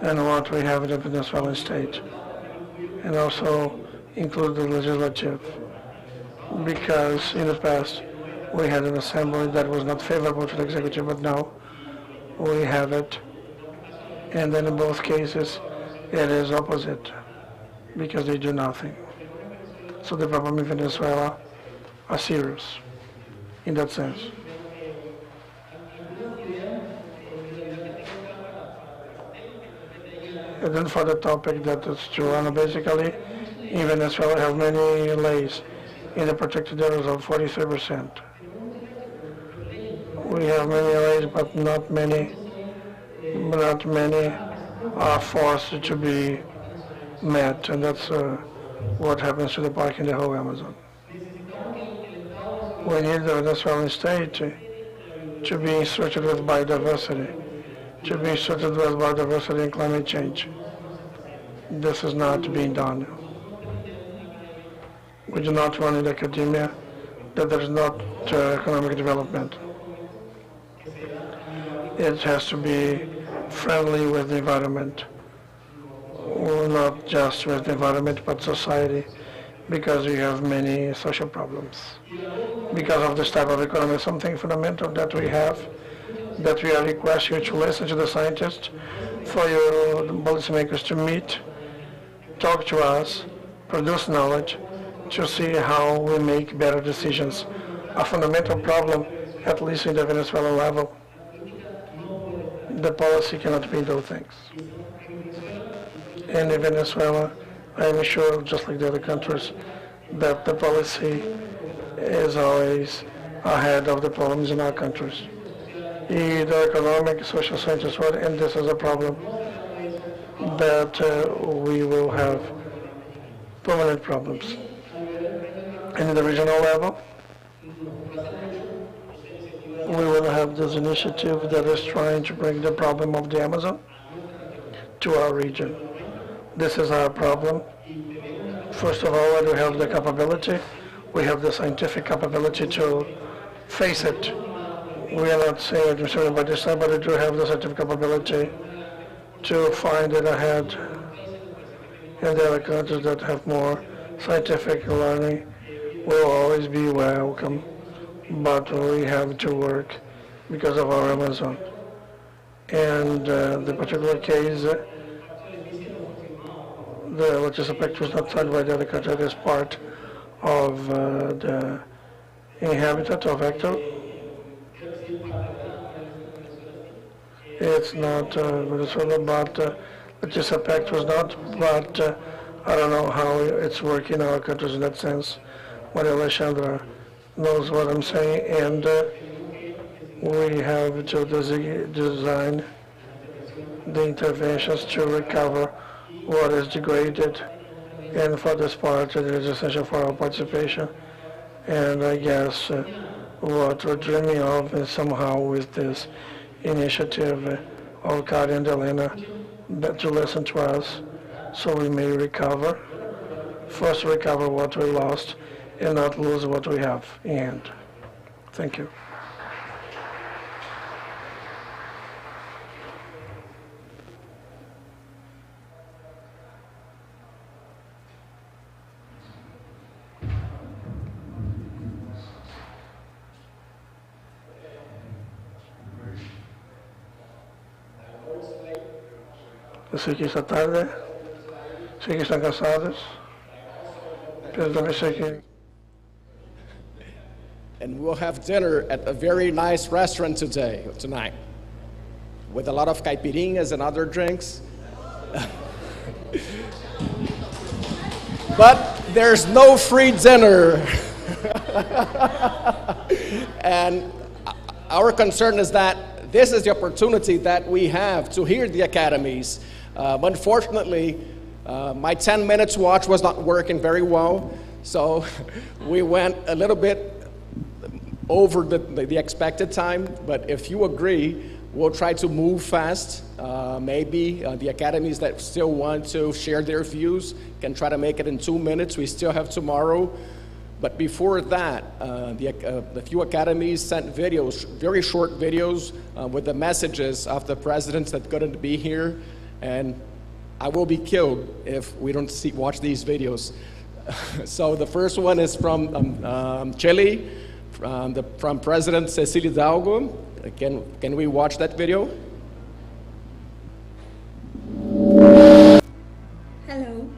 And what we have in the Venezuelan state, and also include the legislative, because in the past we had an assembly that was not favorable to the executive, but now we have it. And then in both cases, it is opposite, because they do nothing. So the problem in Venezuela are serious in that sense. And then for the topic that is true, and basically in Venezuela we have many lays in the protected areas of 43%. We have many lays, but not many are forced to be met, and that's what happens to the park in the whole Amazon. We need the Venezuelan state to be instructed with biodiversity, to be instructed with biodiversity and climate change. This is not being done. We do not want in academia that there is not economic development. It has to be friendly with the environment, not just with the environment, but society, because we have many social problems. Because of this type of economy, something fundamental that we have, that we are requesting you to listen to the scientists, for your policymakers to meet, talk to us, produce knowledge, to see how we make better decisions. A fundamental problem, at least in the Venezuelan level, the policy cannot be those things. And in Venezuela, I'm sure, just like the other countries, that the policy is always ahead of the problems in our countries. Either economic, social sciences, and this is a problem that we will have permanent problems. And in the regional level, we will have this initiative that is trying to bring the problem of the Amazon to our region. This is our problem. First of all, we have the capability. We have the scientific capability to face it. We are not saying administrative by this time, but we do have the scientific capability to find it ahead. And the other countries that have more scientific learning will always be welcome, but we have to work because of our Amazon. And the particular case, the legislative pact was not signed by the other country. It is part of the inhabitant of Hector. It's not Venezuela, but the legislative pact was not, but I don't know how it's working in our countries in that sense. Maria Alexandra knows what I'm saying, and we have to design the interventions to recover what is degraded, and for this part it is essential for our participation. And I guess what we're dreaming of is somehow with this initiative of Kari and Elena to listen to us so we may recover. First recover what we lost and not lose what we have in hand. Thank you. Eu sei que esta tarde, sei que estão cansados, pero também sei que... And we'll have dinner at a very nice restaurant tonight, with a lot of caipirinhas and other drinks. But there's no free dinner. And our concern is that this is the opportunity that we have to hear the academies. Unfortunately, my 10 minutes watch was not working very well, so we went a little bit over the expected time, but if you agree, we'll try to move fast. Maybe the academies that still want to share their views can try to make it in 2 minutes. We still have tomorrow. But before that, the few academies sent videos, very short videos, with the messages of the presidents that couldn't be here. And I will be killed if we don't watch these videos. So the first one is from Chile, from President Cecilia Hidalgo. Can we watch that video? Hello.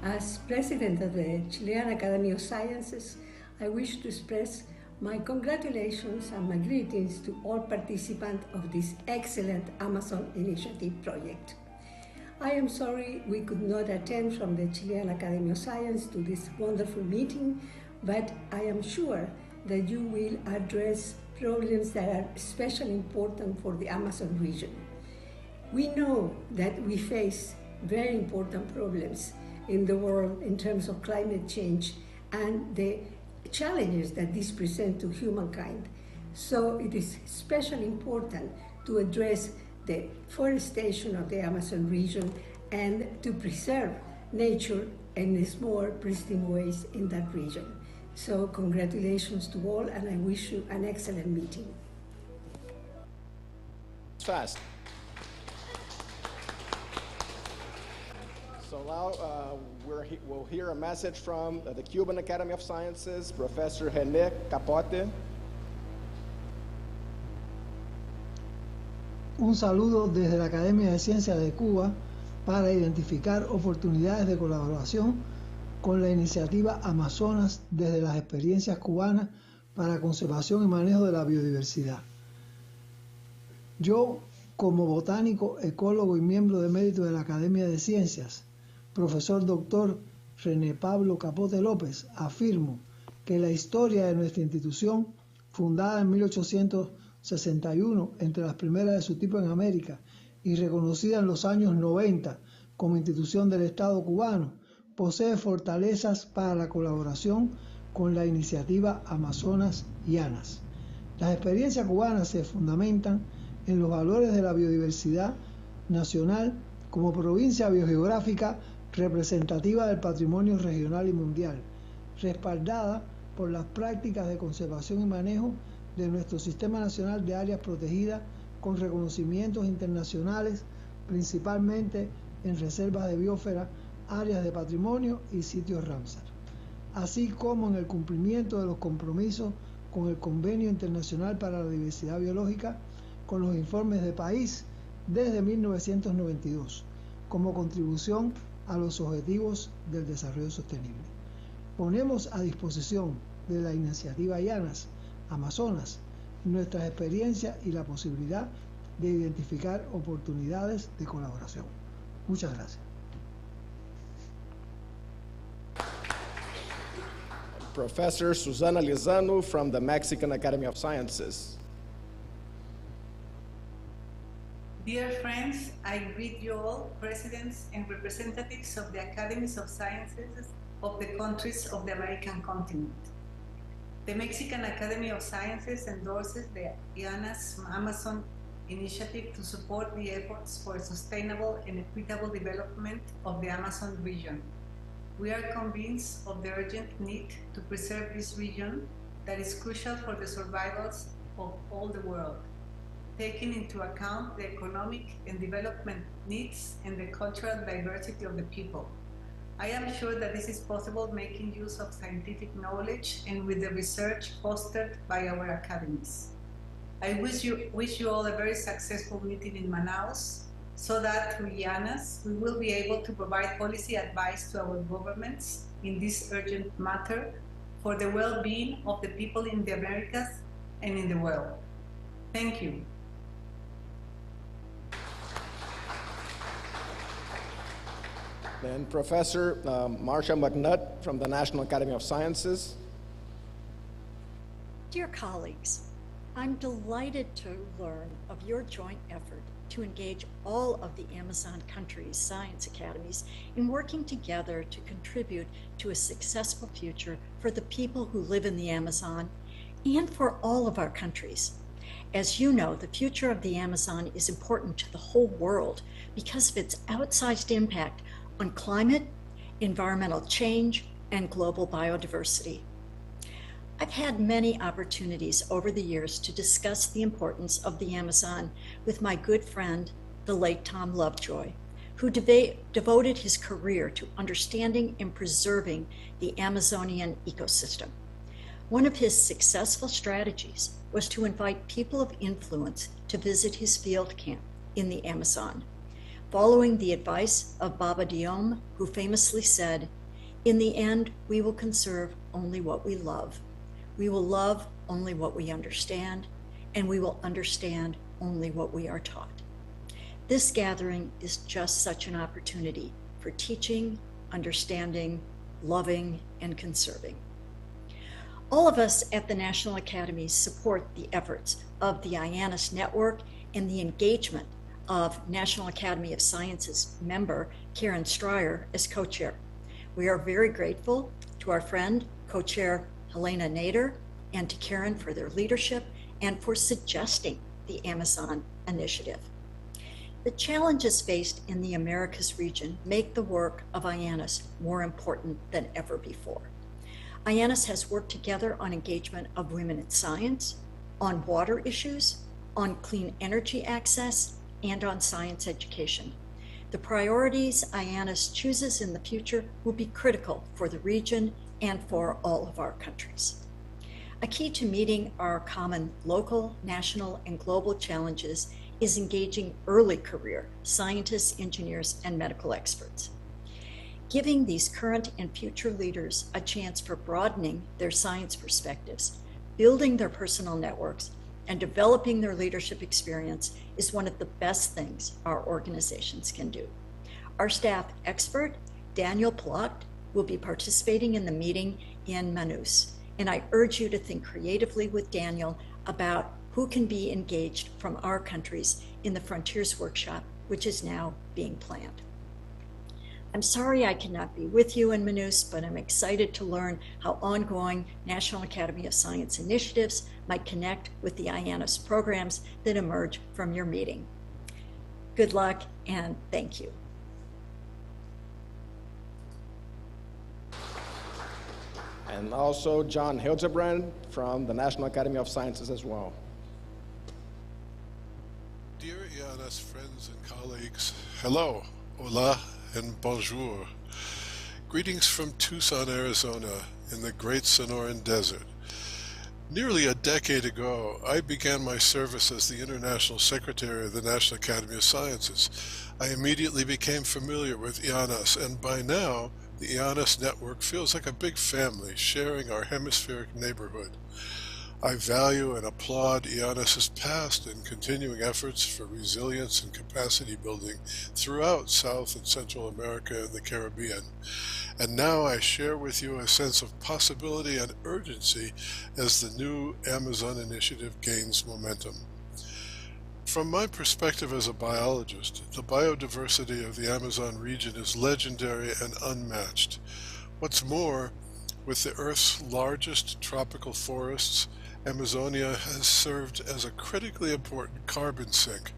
As President of the Chilean Academy of Sciences, I wish to express my congratulations and my greetings to all participants of this excellent Amazon Initiative project. I am sorry we could not attend from the Chilean Academy of Science to this wonderful meeting, but I am sure that you will address problems that are especially important for the Amazon region. We know that we face very important problems in the world in terms of climate change and the challenges that this presents to humankind. So it is especially important to address the forestation of the Amazon region and to preserve nature in its more pristine ways in that region. So congratulations to all, and I wish you an excellent meeting. Fast. So now we'll hear a message from the Cuban Academy of Sciences, Professor René Capote. Un saludo desde la Academia de Ciências de Cuba para identificar oportunidades de colaboración con la iniciativa Amazonas desde las experiencias cubanas para conservación y manejo de la biodiversidad. Yo, como botánico, ecólogo y miembro de mérito de la Academia de Ciências, profesor doctor René Pablo Capote López, afirmo que la historia de nuestra institución, fundada en 1861, entre las primeras de su tipo en América, y reconocida en los años 90 como institución del Estado cubano, posee fortalezas para la colaboración con la iniciativa Amazonas Ianas. Las experiencias cubanas se fundamentan en los valores de la biodiversidad nacional como provincia biogeográfica representativa del patrimonio regional y mundial, respaldada por las prácticas de conservación y manejo de nuestro Sistema Nacional de Áreas Protegidas con reconocimientos internacionales, principalmente en reservas de biosfera, áreas de patrimonio y sitios Ramsar, así como en el cumplimiento de los compromisos con el Convenio Internacional para la Diversidad Biológica, con los informes de país desde 1992, como contribución a los objetivos del desarrollo sostenible. Ponemos a disposición de la iniciativa Ianas, Amazonas, nuestras experiencias y la posibilidad de identificar oportunidades de colaboración. Muchas gracias. Professor Susana Lizano from the Mexican Academy of Sciences. Dear friends, I greet you all, presidents and representatives of the Academies of Sciences of the countries of the American continent. The Mexican Academy of Sciences endorses the Ianas Amazon initiative to support the efforts for sustainable and equitable development of the Amazon region. We are convinced of the urgent need to preserve this region that is crucial for the survival of all the world, taking into account the economic and development needs and the cultural diversity of the people. I am sure that this is possible making use of scientific knowledge and with the research fostered by our academies. I wish you all a very successful meeting in Manaus, so that through Ianas, we will be able to provide policy advice to our governments in this urgent matter for the well-being of the people in the Americas and in the world. Thank you. And Professor Marcia McNutt from the National Academy of Sciences. Dear colleagues, I'm delighted to learn of your joint effort to engage all of the Amazon countries' science academies in working together to contribute to a successful future for the people who live in the Amazon and for all of our countries. As you know, the future of the Amazon is important to the whole world because of its outsized impact on climate, environmental change, and global biodiversity. I've had many opportunities over the years to discuss the importance of the Amazon with my good friend, the late Tom Lovejoy, who devoted his career to understanding and preserving the Amazonian ecosystem. One of his successful strategies was to invite people of influence to visit his field camp in the Amazon, following the advice of Baba Diome, who famously said, "In the end, we will conserve only what we love. We will love only what we understand, and we will understand only what we are taught." This gathering is just such an opportunity for teaching, understanding, loving, and conserving. All of us at the National Academies support the efforts of the Ianas Network and the engagement of National Academy of Sciences member Karen Stryer as co-chair. We are very grateful to our friend, co-chair Helena Nader, and to Karen for their leadership and for suggesting the Amazon initiative. The challenges faced in the Americas region make the work of Ianas more important than ever before. Ianas has worked together on engagement of women in science, on water issues, on clean energy access, and on science education. The priorities Ianas chooses in the future will be critical for the region and for all of our countries. A key to meeting our common local, national, and global challenges is engaging early career scientists, engineers, and medical experts. Giving these current and future leaders a chance for broadening their science perspectives, building their personal networks, and developing their leadership experience is one of the best things our organizations can do. Our staff expert Daniel Plott will be participating in the meeting in Manaus, and I urge you to think creatively with Daniel about who can be engaged from our countries in the Frontiers Workshop, which is now being planned. I'm sorry I cannot be with you in Manaus, but I'm excited to learn how ongoing National Academy of Science initiatives might connect with the Ianas programs that emerge from your meeting. Good luck and thank you. And also John Hildebrand from the National Academy of Sciences as well. Dear Ianas friends and colleagues, hello, hola, and bonjour. Greetings from Tucson, Arizona, in the Great Sonoran Desert. Nearly a decade ago, I began my service as the International Secretary of the National Academy of Sciences. I immediately became familiar with Ianas, and by now, the Ianas network feels like a big family sharing our hemispheric neighborhood. I value and applaud Ianas' past and continuing efforts for resilience and capacity building throughout South and Central America and the Caribbean. And now I share with you a sense of possibility and urgency as the new Amazon initiative gains momentum. From my perspective as a biologist, the biodiversity of the Amazon region is legendary and unmatched. What's more, with the Earth's largest tropical forests, Amazonia has served as a critically important carbon sink.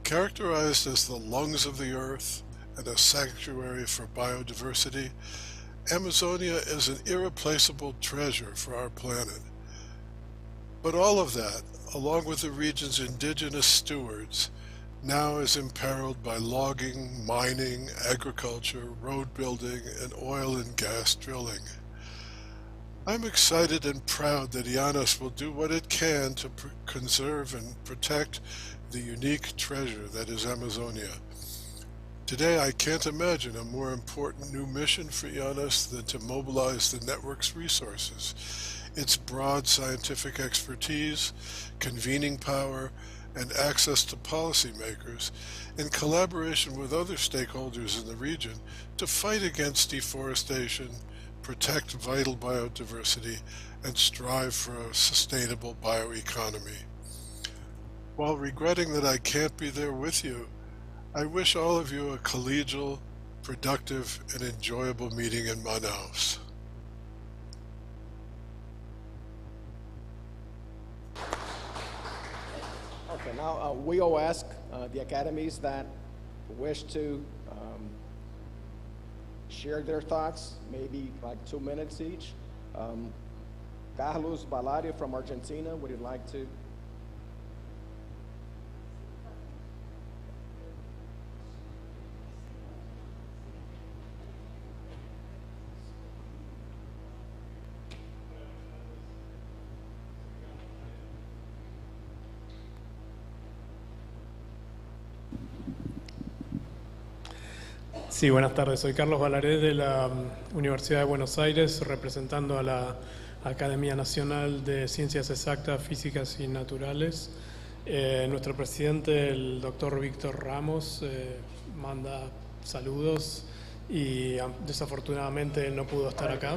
Characterized as the lungs of the Earth and a sanctuary for biodiversity, Amazonia is an irreplaceable treasure for our planet. But all of that, along with the region's indigenous stewards, now is imperiled by logging, mining, agriculture, road building, and oil and gas drilling. I'm excited and proud that Ianas will do what it can to conserve and protect the unique treasure that is Amazonia. Today, I can't imagine a more important new mission for Ianas than to mobilize the network's resources, its broad scientific expertise, convening power, and access to policymakers in collaboration with other stakeholders in the region to fight against deforestation, protect vital biodiversity, and strive for a sustainable bioeconomy. While regretting that I can't be there with you, I wish all of you a collegial, productive, and enjoyable meeting in Manaus. Okay, now we will ask the academies that wish to share their thoughts, maybe like 2 minutes each. Carlos Valario from Argentina, would you like to? Sí, buenas tardes. Soy Carlos Valaré de la Universidad de Buenos Aires, representando a la Academia Nacional de Ciencias Exactas, Físicas y Naturales. Nuestro presidente, el doctor Víctor Ramos, manda saludos y desafortunadamente no pudo estar acá.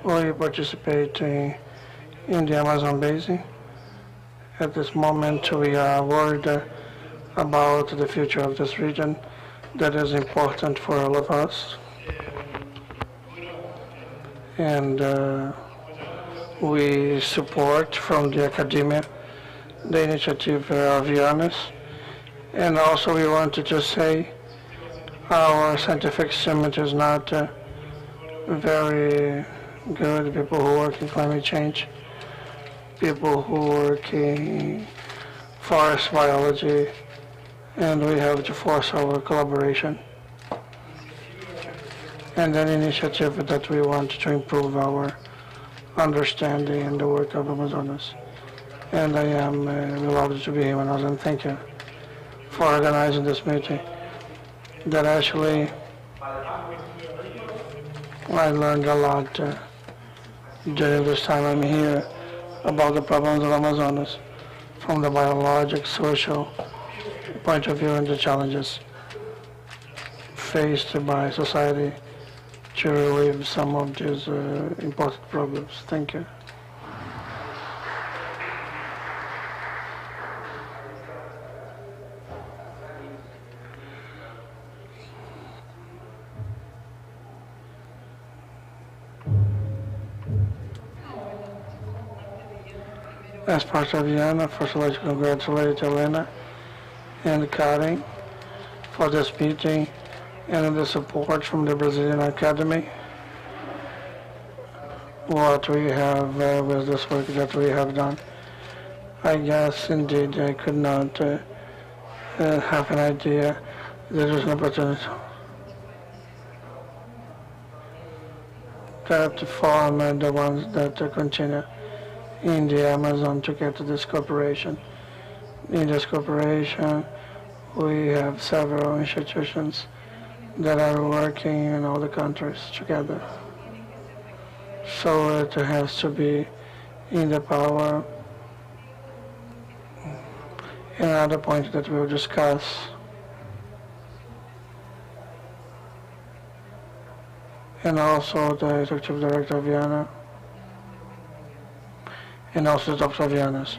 We participate in the Amazon Basin. At this moment, we are worried about the future of this region that is important for all of us. And we support from the Academia the initiative of Ianas. And also we want to just say our scientific summit is not very good. People who work in climate change, people who work in forest biology, and we have to force our collaboration. And an initiative that we want to improve our understanding in the work of Amazonas. And I am loved to be here, and thank you for organizing this meeting. That actually, I learned a lot during this time I'm here about the problems of Amazonas from the biologic, social point of view and the challenges faced by society to relieve some of these important problems. Thank you. As part of Ianas, first I'd like to congratulate Elena and Karen for this meeting and the support from the Brazilian Academy. What we have with this work that we have done, I guess indeed I could not have an idea there is an opportunity that form the ones that continue in the Amazon to get to this cooperation. In this cooperation, we have several institutions that are working in all the countries together. So it has to be in the power. Another point that we'll discuss and also the Executive Director of Ianas and also the Dr. of Ianas.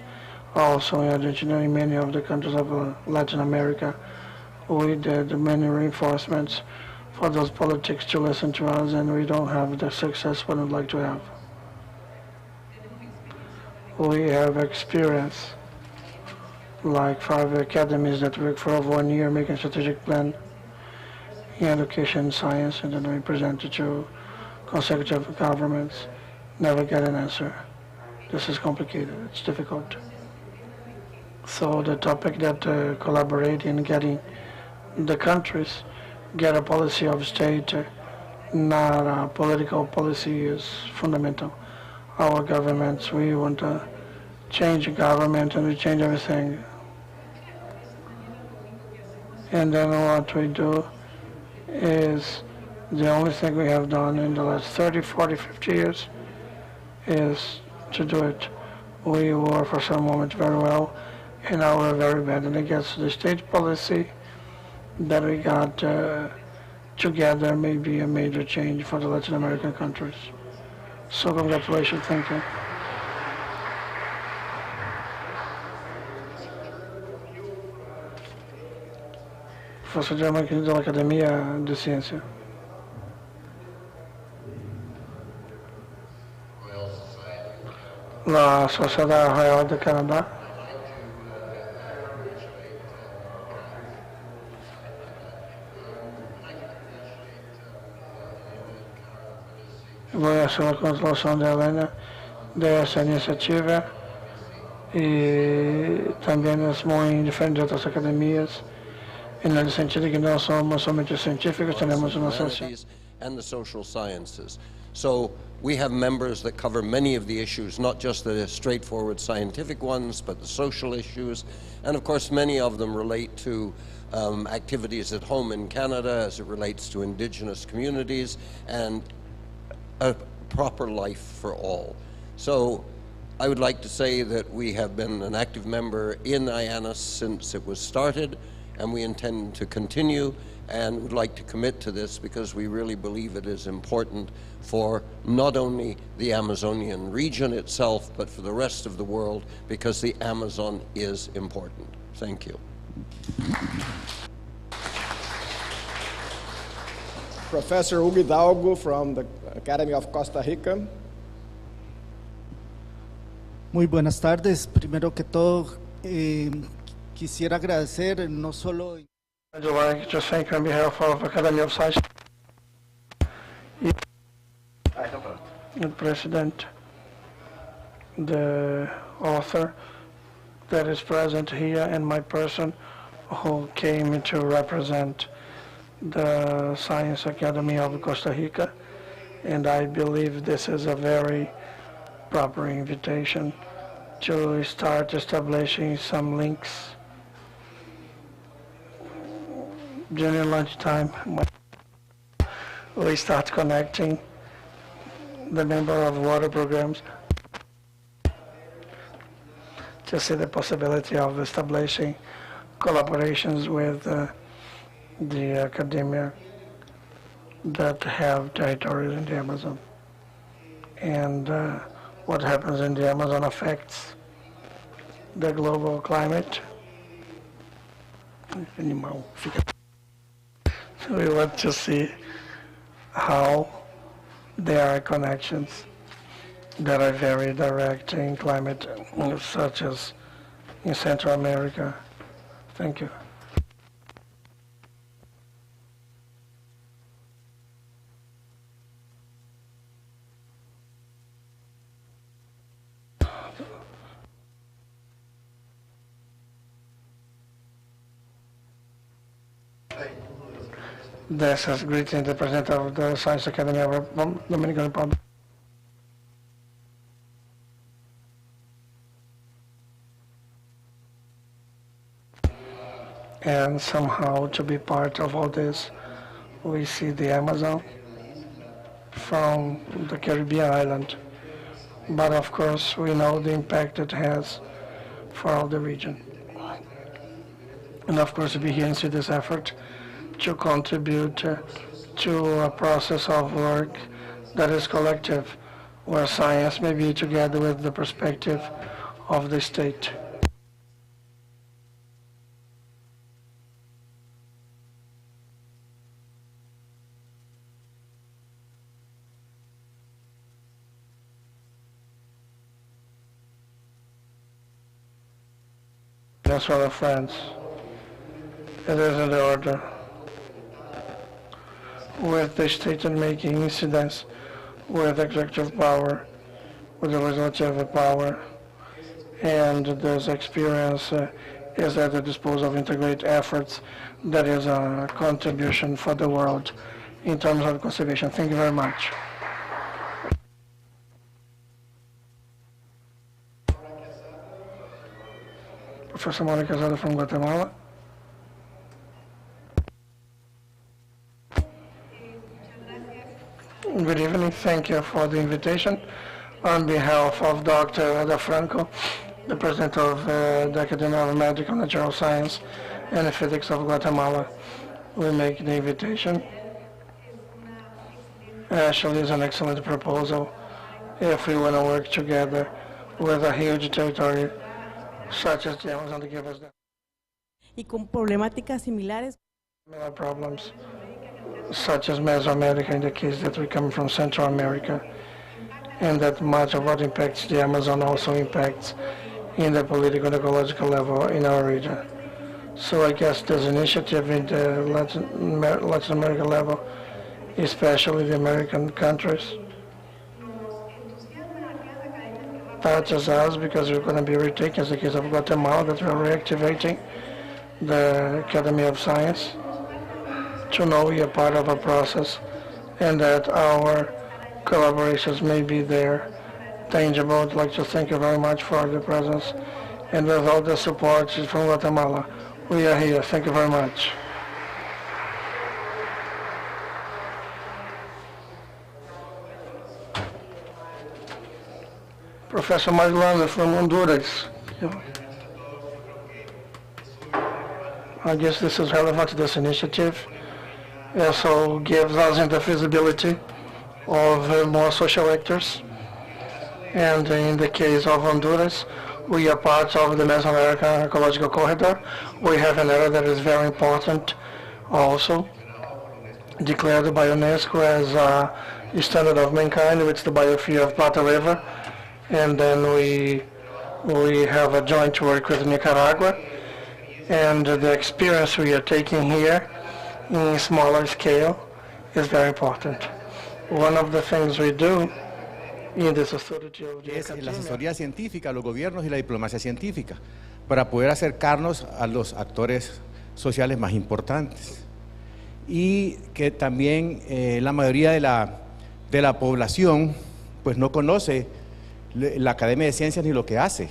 Also in Argentina and many of the countries of Latin America, we did many reinforcements for those politics to listen to us, and we don't have the success we would like to have. We have experience, like 5 academies that work for over 1 year making a strategic plan in education and science, and then we present it to consecutive governments, never get an answer. This is complicated, it's difficult. So the topic that collaborating and getting the countries get a policy of state, not a political policy, is fundamental. Our governments, we want to change government and we change everything. And then what we do is the only thing we have done in the last 30, 40, 50 years is to do it. We were for some moment very well, and now we're very bad. And against the state policy that we got together may be a major change for the Latin American countries. So congratulations, thank you. Professor German de la Academia de Ciências. La Sociedad Real de Canadá. Voy a hacer la continuación de Elena de esta iniciativa y también es muy diferente de otras academias en el sentido que no somos solamente científicos, tenemos una sección. And the social sciences. So we have members that cover many of the issues, not just the straightforward scientific ones, but the social issues. And of course, many of them relate to activities at home in Canada as it relates to indigenous communities and a proper life for all. So I would like to say that we have been an active member in Ianas since it was started, and we intend to continue and would like to commit to this because we really believe it is important for not only the Amazonian region itself, but for the rest of the world, because the Amazon is important. Thank you. Professor Hugo Hidalgo from the Academy of Costa Rica. Muy buenas tardes. Primero que todo, quisiera agradecer no solo. I'd like to thank on behalf of Academy of Sciences, the President, the author that is present here, and my person who came to represent the Science Academy of Costa Rica. And I believe this is a very proper invitation to start establishing some links during lunchtime. We start connecting the number of water programs to see the possibility of establishing collaborations with the academia that have territories in the Amazon. And what happens in the Amazon affects the global climate. Animal. So we want to see how there are connections that are very direct in climate, such as in Central America. Thank you. This is greeting the President of the Science Academy of the Dominican Republic. And somehow to be part of all this, we see the Amazon from the Caribbean island. But of course, we know the impact it has for all the region. And of course, we here and see this effort to contribute to a process of work that is collective, where science may be together with the perspective of the state. That's for the friends. It is in the order. With the state making incidents with executive power, with the legislative power, and this experience is at the disposal of integrate efforts that is a contribution for the world in terms of conservation. Thank you very much. Professor Monica Casado from Guatemala. Good evening. Thank you for the invitation. On behalf of Dr. Ada Franco, the President of the Academia of Medical Natural Science and Physics of Guatemala, we make the invitation. Actually, it's an excellent proposal if we want to work together with a huge territory such as the Amazon to give us that. Y con problemáticas similares. Similar problems such as Mesoamerica, in the case that we come from Central America, and that much of what impacts the Amazon also impacts in the political and ecological level in our region. So I guess this initiative in the Latin America level, especially the American countries, touches us because we're going to be retaking, as the case of Guatemala, that we're reactivating the Academy of Science to know we are part of a process and that our collaborations may be there, tangible. I'd like to thank you very much for the presence and with all the support from Guatemala. We are here. Thank you very much. Professor Marilana from Honduras. I guess this is relevant to this initiative. It also gives us the feasibility of more social actors. And in the case of Honduras, we are part of the Mesoamerican Ecological Corridor. We have an area that is very important also, declared by UNESCO as a standard of mankind, which is the biosphere of Plata River. And then we have a joint work with Nicaragua. And the experience we are taking here in smaller scale is very important. One of the things we do in this authority of the es la asesoría científica, los gobiernos y la diplomacia científica, para poder acercarnos a los actores sociales más importantes. Y que también la mayoría de la población pues no conoce la Academia de Ciencias ni lo que hace.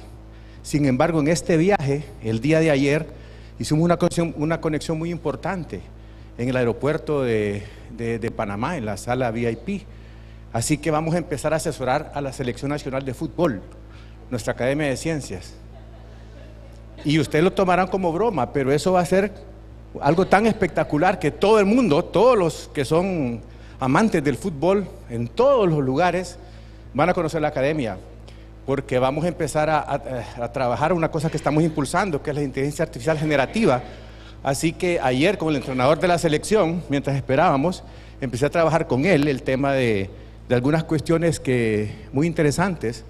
Sin embargo, en este viaje, el día de ayer, hicimos una conexión muy importante en el aeropuerto de Panamá, en la sala VIP. Así que vamos a empezar a asesorar a la Selección Nacional de Fútbol, nuestra Academia de Ciencias. y ustedes lo tomarán como broma, pero eso va a ser algo tan espectacular que todo el mundo, todos los que son amantes del fútbol en todos los lugares van a conocer la academia, porque vamos a empezar a trabajar una cosa que estamos impulsando, que es la inteligencia artificial generativa. Así que ayer con el entrenador de la selección, mientras esperábamos, empecé a trabajar con él el tema de algunas cuestiones muy interesantes,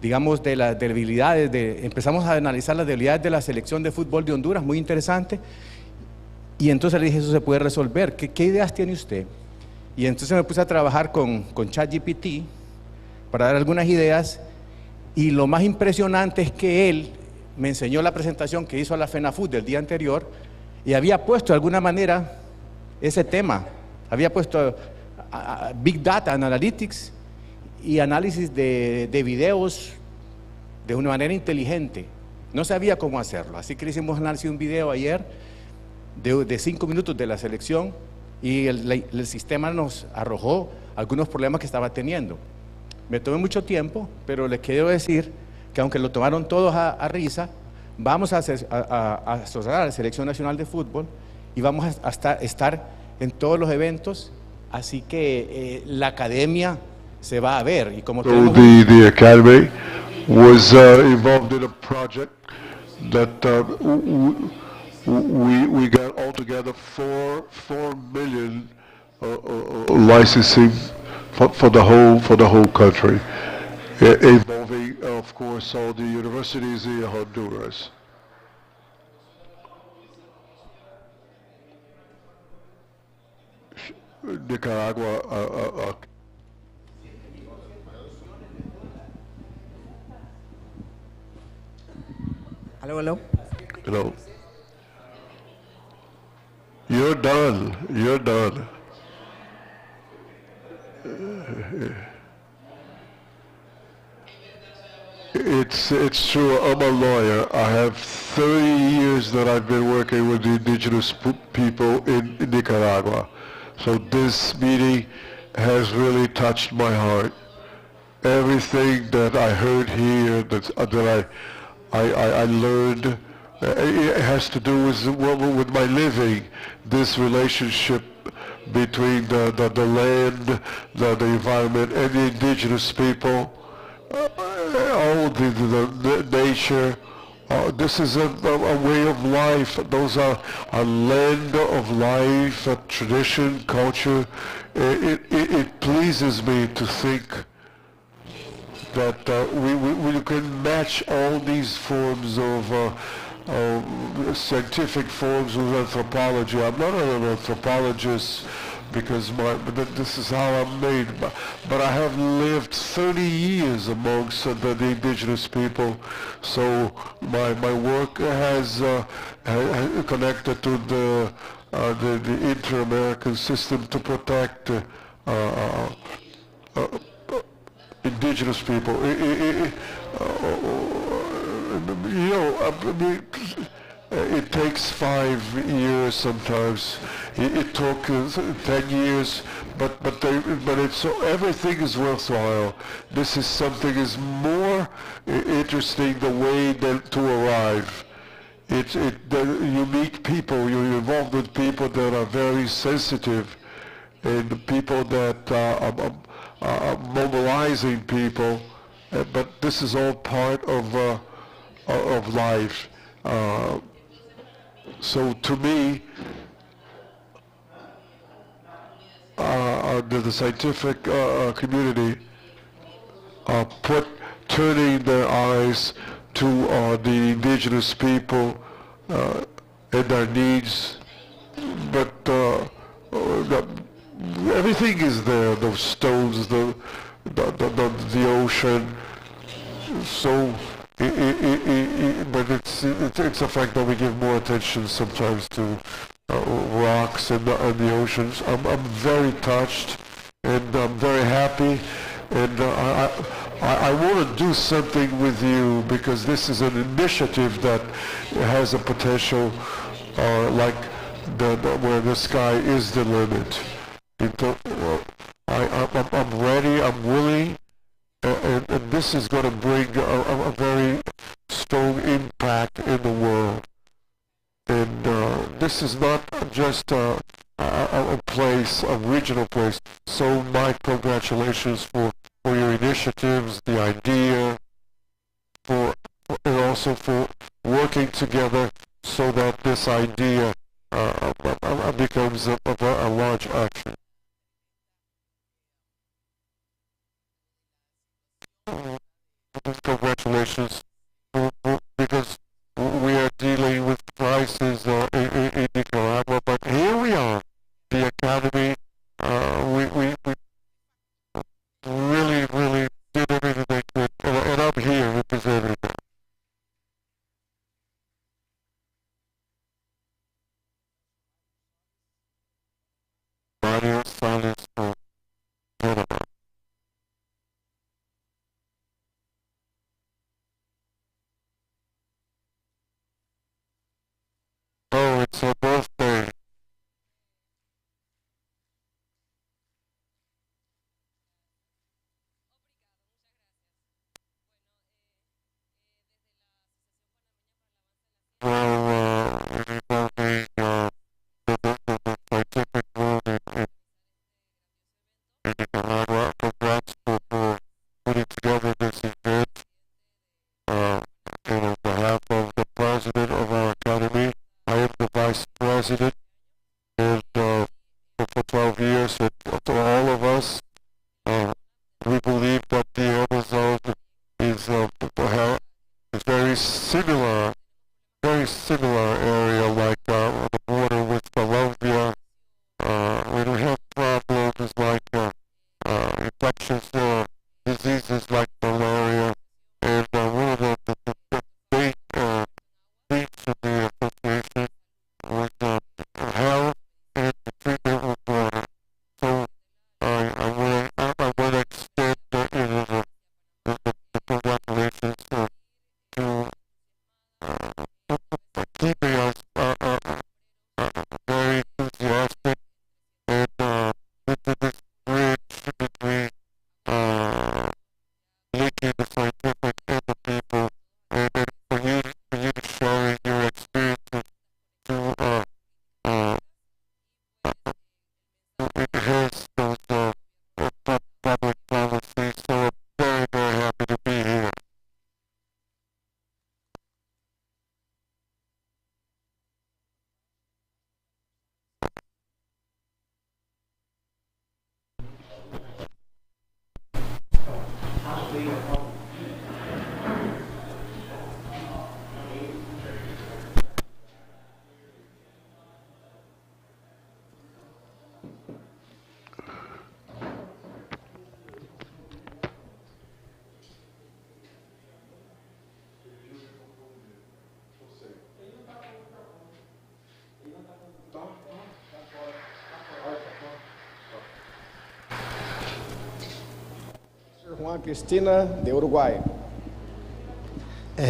digamos de las debilidades, empezamos a analizar las debilidades de la selección de fútbol de Honduras, muy interesante, y entonces le dije, eso se puede resolver, ¿qué ideas tiene usted? Y entonces me puse a trabajar con ChatGPT para dar algunas ideas, y lo más impresionante es que él me enseñó la presentación que hizo a la FENAFUT del día anterior, y había puesto de alguna manera ese tema, había puesto Big Data Analytics y análisis de videos de una manera inteligente. No sabía cómo hacerlo, así que le hicimos análisis de un video ayer de 5 minutos de la selección, y el sistema nos arrojó algunos problemas que estaba teniendo. Me tomé mucho tiempo, pero les quiero decir que aunque lo tomaron todos a risa, vamos a asociar a la Selección Nacional de Fútbol y vamos a estar en todos los eventos, así que la academia se va a ver. Y como so the Academy was involved in a project that we got altogether 4 million licensing for the whole country, involving of course all the universities in Honduras. Nicaragua. Hello. Hello. You're done. It's true. I'm a lawyer. I have 30 years that I've been working with the indigenous people in Nicaragua. So this meeting has really touched my heart. Everything that I heard here, that I learned, it has to do with my living. This relationship between the land, the environment, and the indigenous people, all the nature. This is a way of life. Those are a land of life, a tradition, culture. It pleases me to think that we can match all these forms of scientific forms with anthropology. I'm not an anthropologist because this is how I'm made, but I have lived 30 years amongst the indigenous people, so my work has connected to the Inter-American system to protect indigenous people. It takes 5 years sometimes. It took 10 years, but it's everything is worthwhile. This is something is more interesting the way to arrive. You meet people, you're involved with people that are very sensitive, and people that are mobilizing people. But this is all part of life. So to me, the scientific community turning their eyes to the indigenous people and their needs, but everything is there, those stones, the ocean. So, but it's a fact that we give more attention sometimes to rocks and the oceans. I'm very touched, and I'm very happy, and I want to do something with you because this is an initiative that has a potential, like where the sky is the limit. I'm ready. I'm willing. And this is going to bring a very strong impact in the world. this is not just a place, a regional place. So my congratulations for your initiatives, the idea, and also for working together so that this idea becomes a large action. Congratulations, because we are dealing with crises in Nicaragua, but here we are, the Academy. We really did everything they could, and I'm here representing them. Radio silence for Panama. Oh, it's her birthday. Well, regarding the scientific world in Nicaragua, congrats for putting together this event. And on behalf of the president of our academy, I am the vice president, and for 12 years, and to all of us, we believe that the Amazon is very similar area like the border with Colombia. We don't have problems like infectious diseases like malaria, and one of the big needs of the association was health and the treatment with water. So I want to extend the congratulations to keeping us very enthusiastic and into this bridge between linking the scientific and the people, and for you sharing your experiences to enhance those public policies. So I'm very, very happy to be here. Juan Cristina, de Uruguay.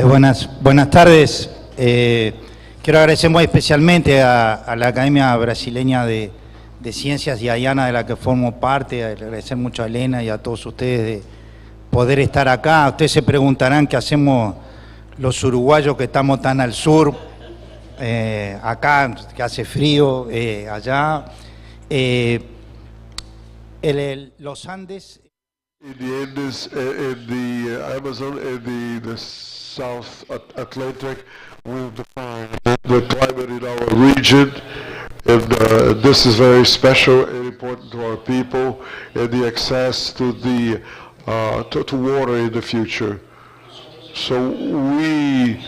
Buenas tardes. Quiero agradecer muy especialmente a la Academia Brasileña de Ciências y a Ianas, de la que formo parte. Agradecer mucho a Elena y a todos ustedes de poder estar acá. Ustedes se preguntarán qué hacemos los uruguayos que estamos tan al sur, acá que hace frío, allá. Los Andes. In the Andes, in the Amazon, in the South Atlantic, we've defined the climate in our region, and this is very special and important to our people, and the access to the to water in the future. So we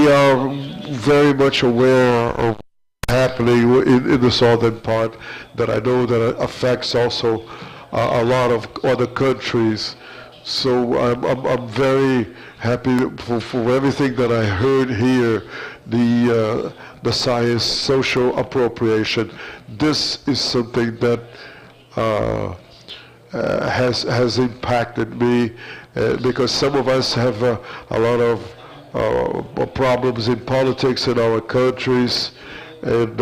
are very much aware of happening in the southern part, that I know that affects also a lot of other countries. So I'm very happy for everything that I heard here, the science social appropriation. This is something that has impacted me, because some of us have a lot of problems in politics in our countries. And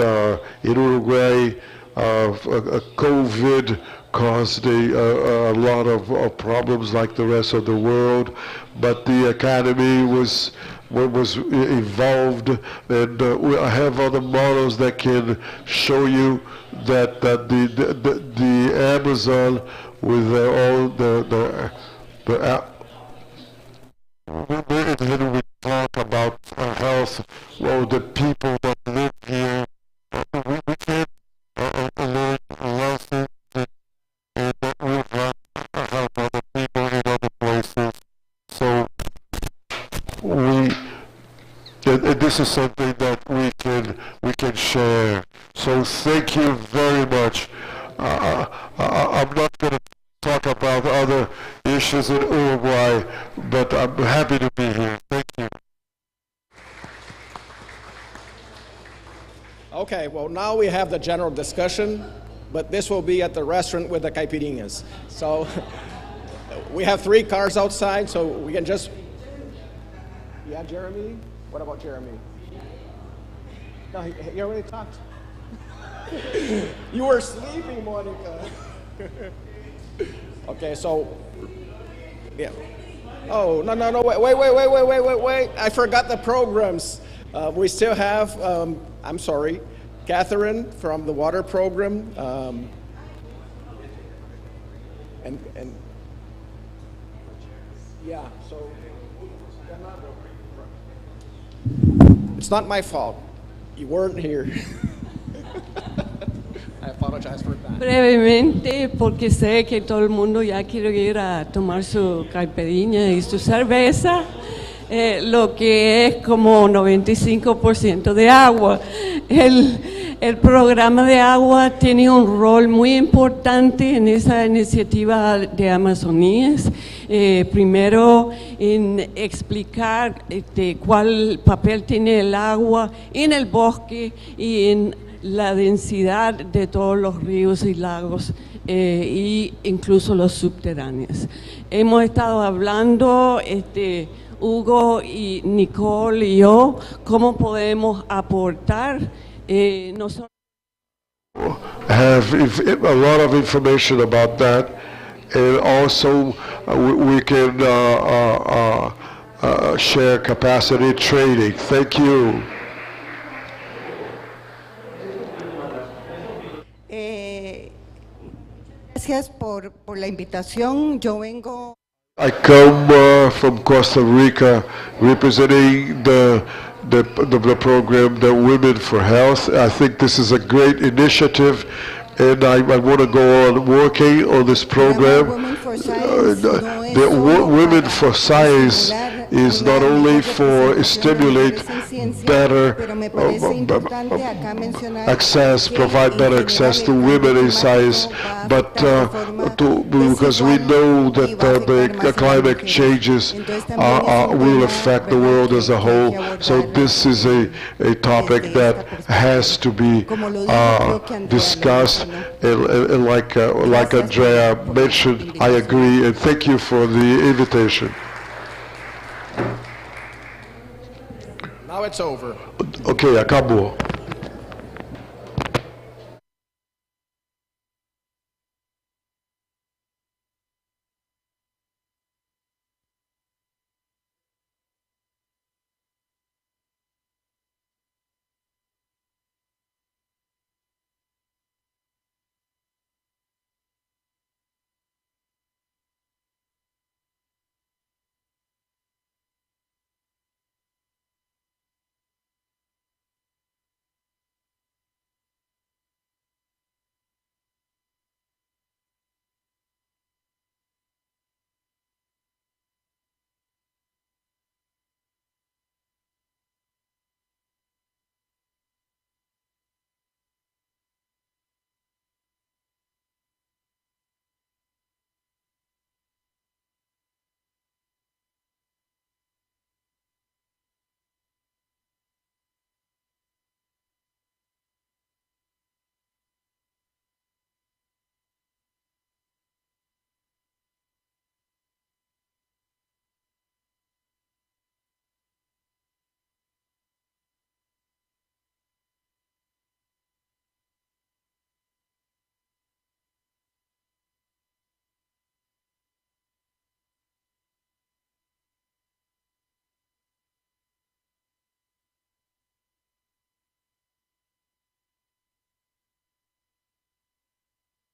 in Uruguay, COVID caused a lot of problems like the rest of the world, but the Academy was was involved, and I have other models that can show you that the Amazon with all the when we talk about health, well, the people that live here, we can't learn lessons that will help other people in other places. So and this is something that we can share. So thank you very much. I'm not going to talk about other issues in Uruguay, but I'm happy to be here. Thank you. Okay, well, now we have the general discussion, but this will be at the restaurant with the caipirinhas. So we have 3 cars outside, so we can just... Yeah, Jeremy? What about Jeremy? No, he already talked. You were sleeping, Monica. Okay, so, yeah. Oh, no, wait. I forgot the programs. We still have, I'm sorry, Catherine from the water program. And yeah, so. It's not my fault. You weren't here. I apologize for that. Brevemente, porque sé que todo el mundo ya quiere ir a tomar su caipirinha y su cerveza, lo que es como 95% de agua. El programa de agua tiene un rol muy importante en esa iniciativa de Amazonías. Primero, en explicar cuál papel tiene el agua en el bosque y en la densidad de todos los ríos y lagos e incluso los subterráneos. Hemos estado hablando, Hugo y Nicole y yo, cómo podemos aportar nosotros. Have a lot of information about that, and also we can share capacity training. Thank you. Gracias por la invitación. Yo vengo. I come from Costa Rica, representing the program, the Women for Health. I think this is a great initiative, and I want to go on working on this program. The Women for Science is not only for stimulate better access, provide better access to women in science, but because we know that the climate changes will affect the world as a whole. So this is a topic that has to be discussed. And like Andrea mentioned, I agree, and thank you for the invitation. Now it's over. Okay, acabou.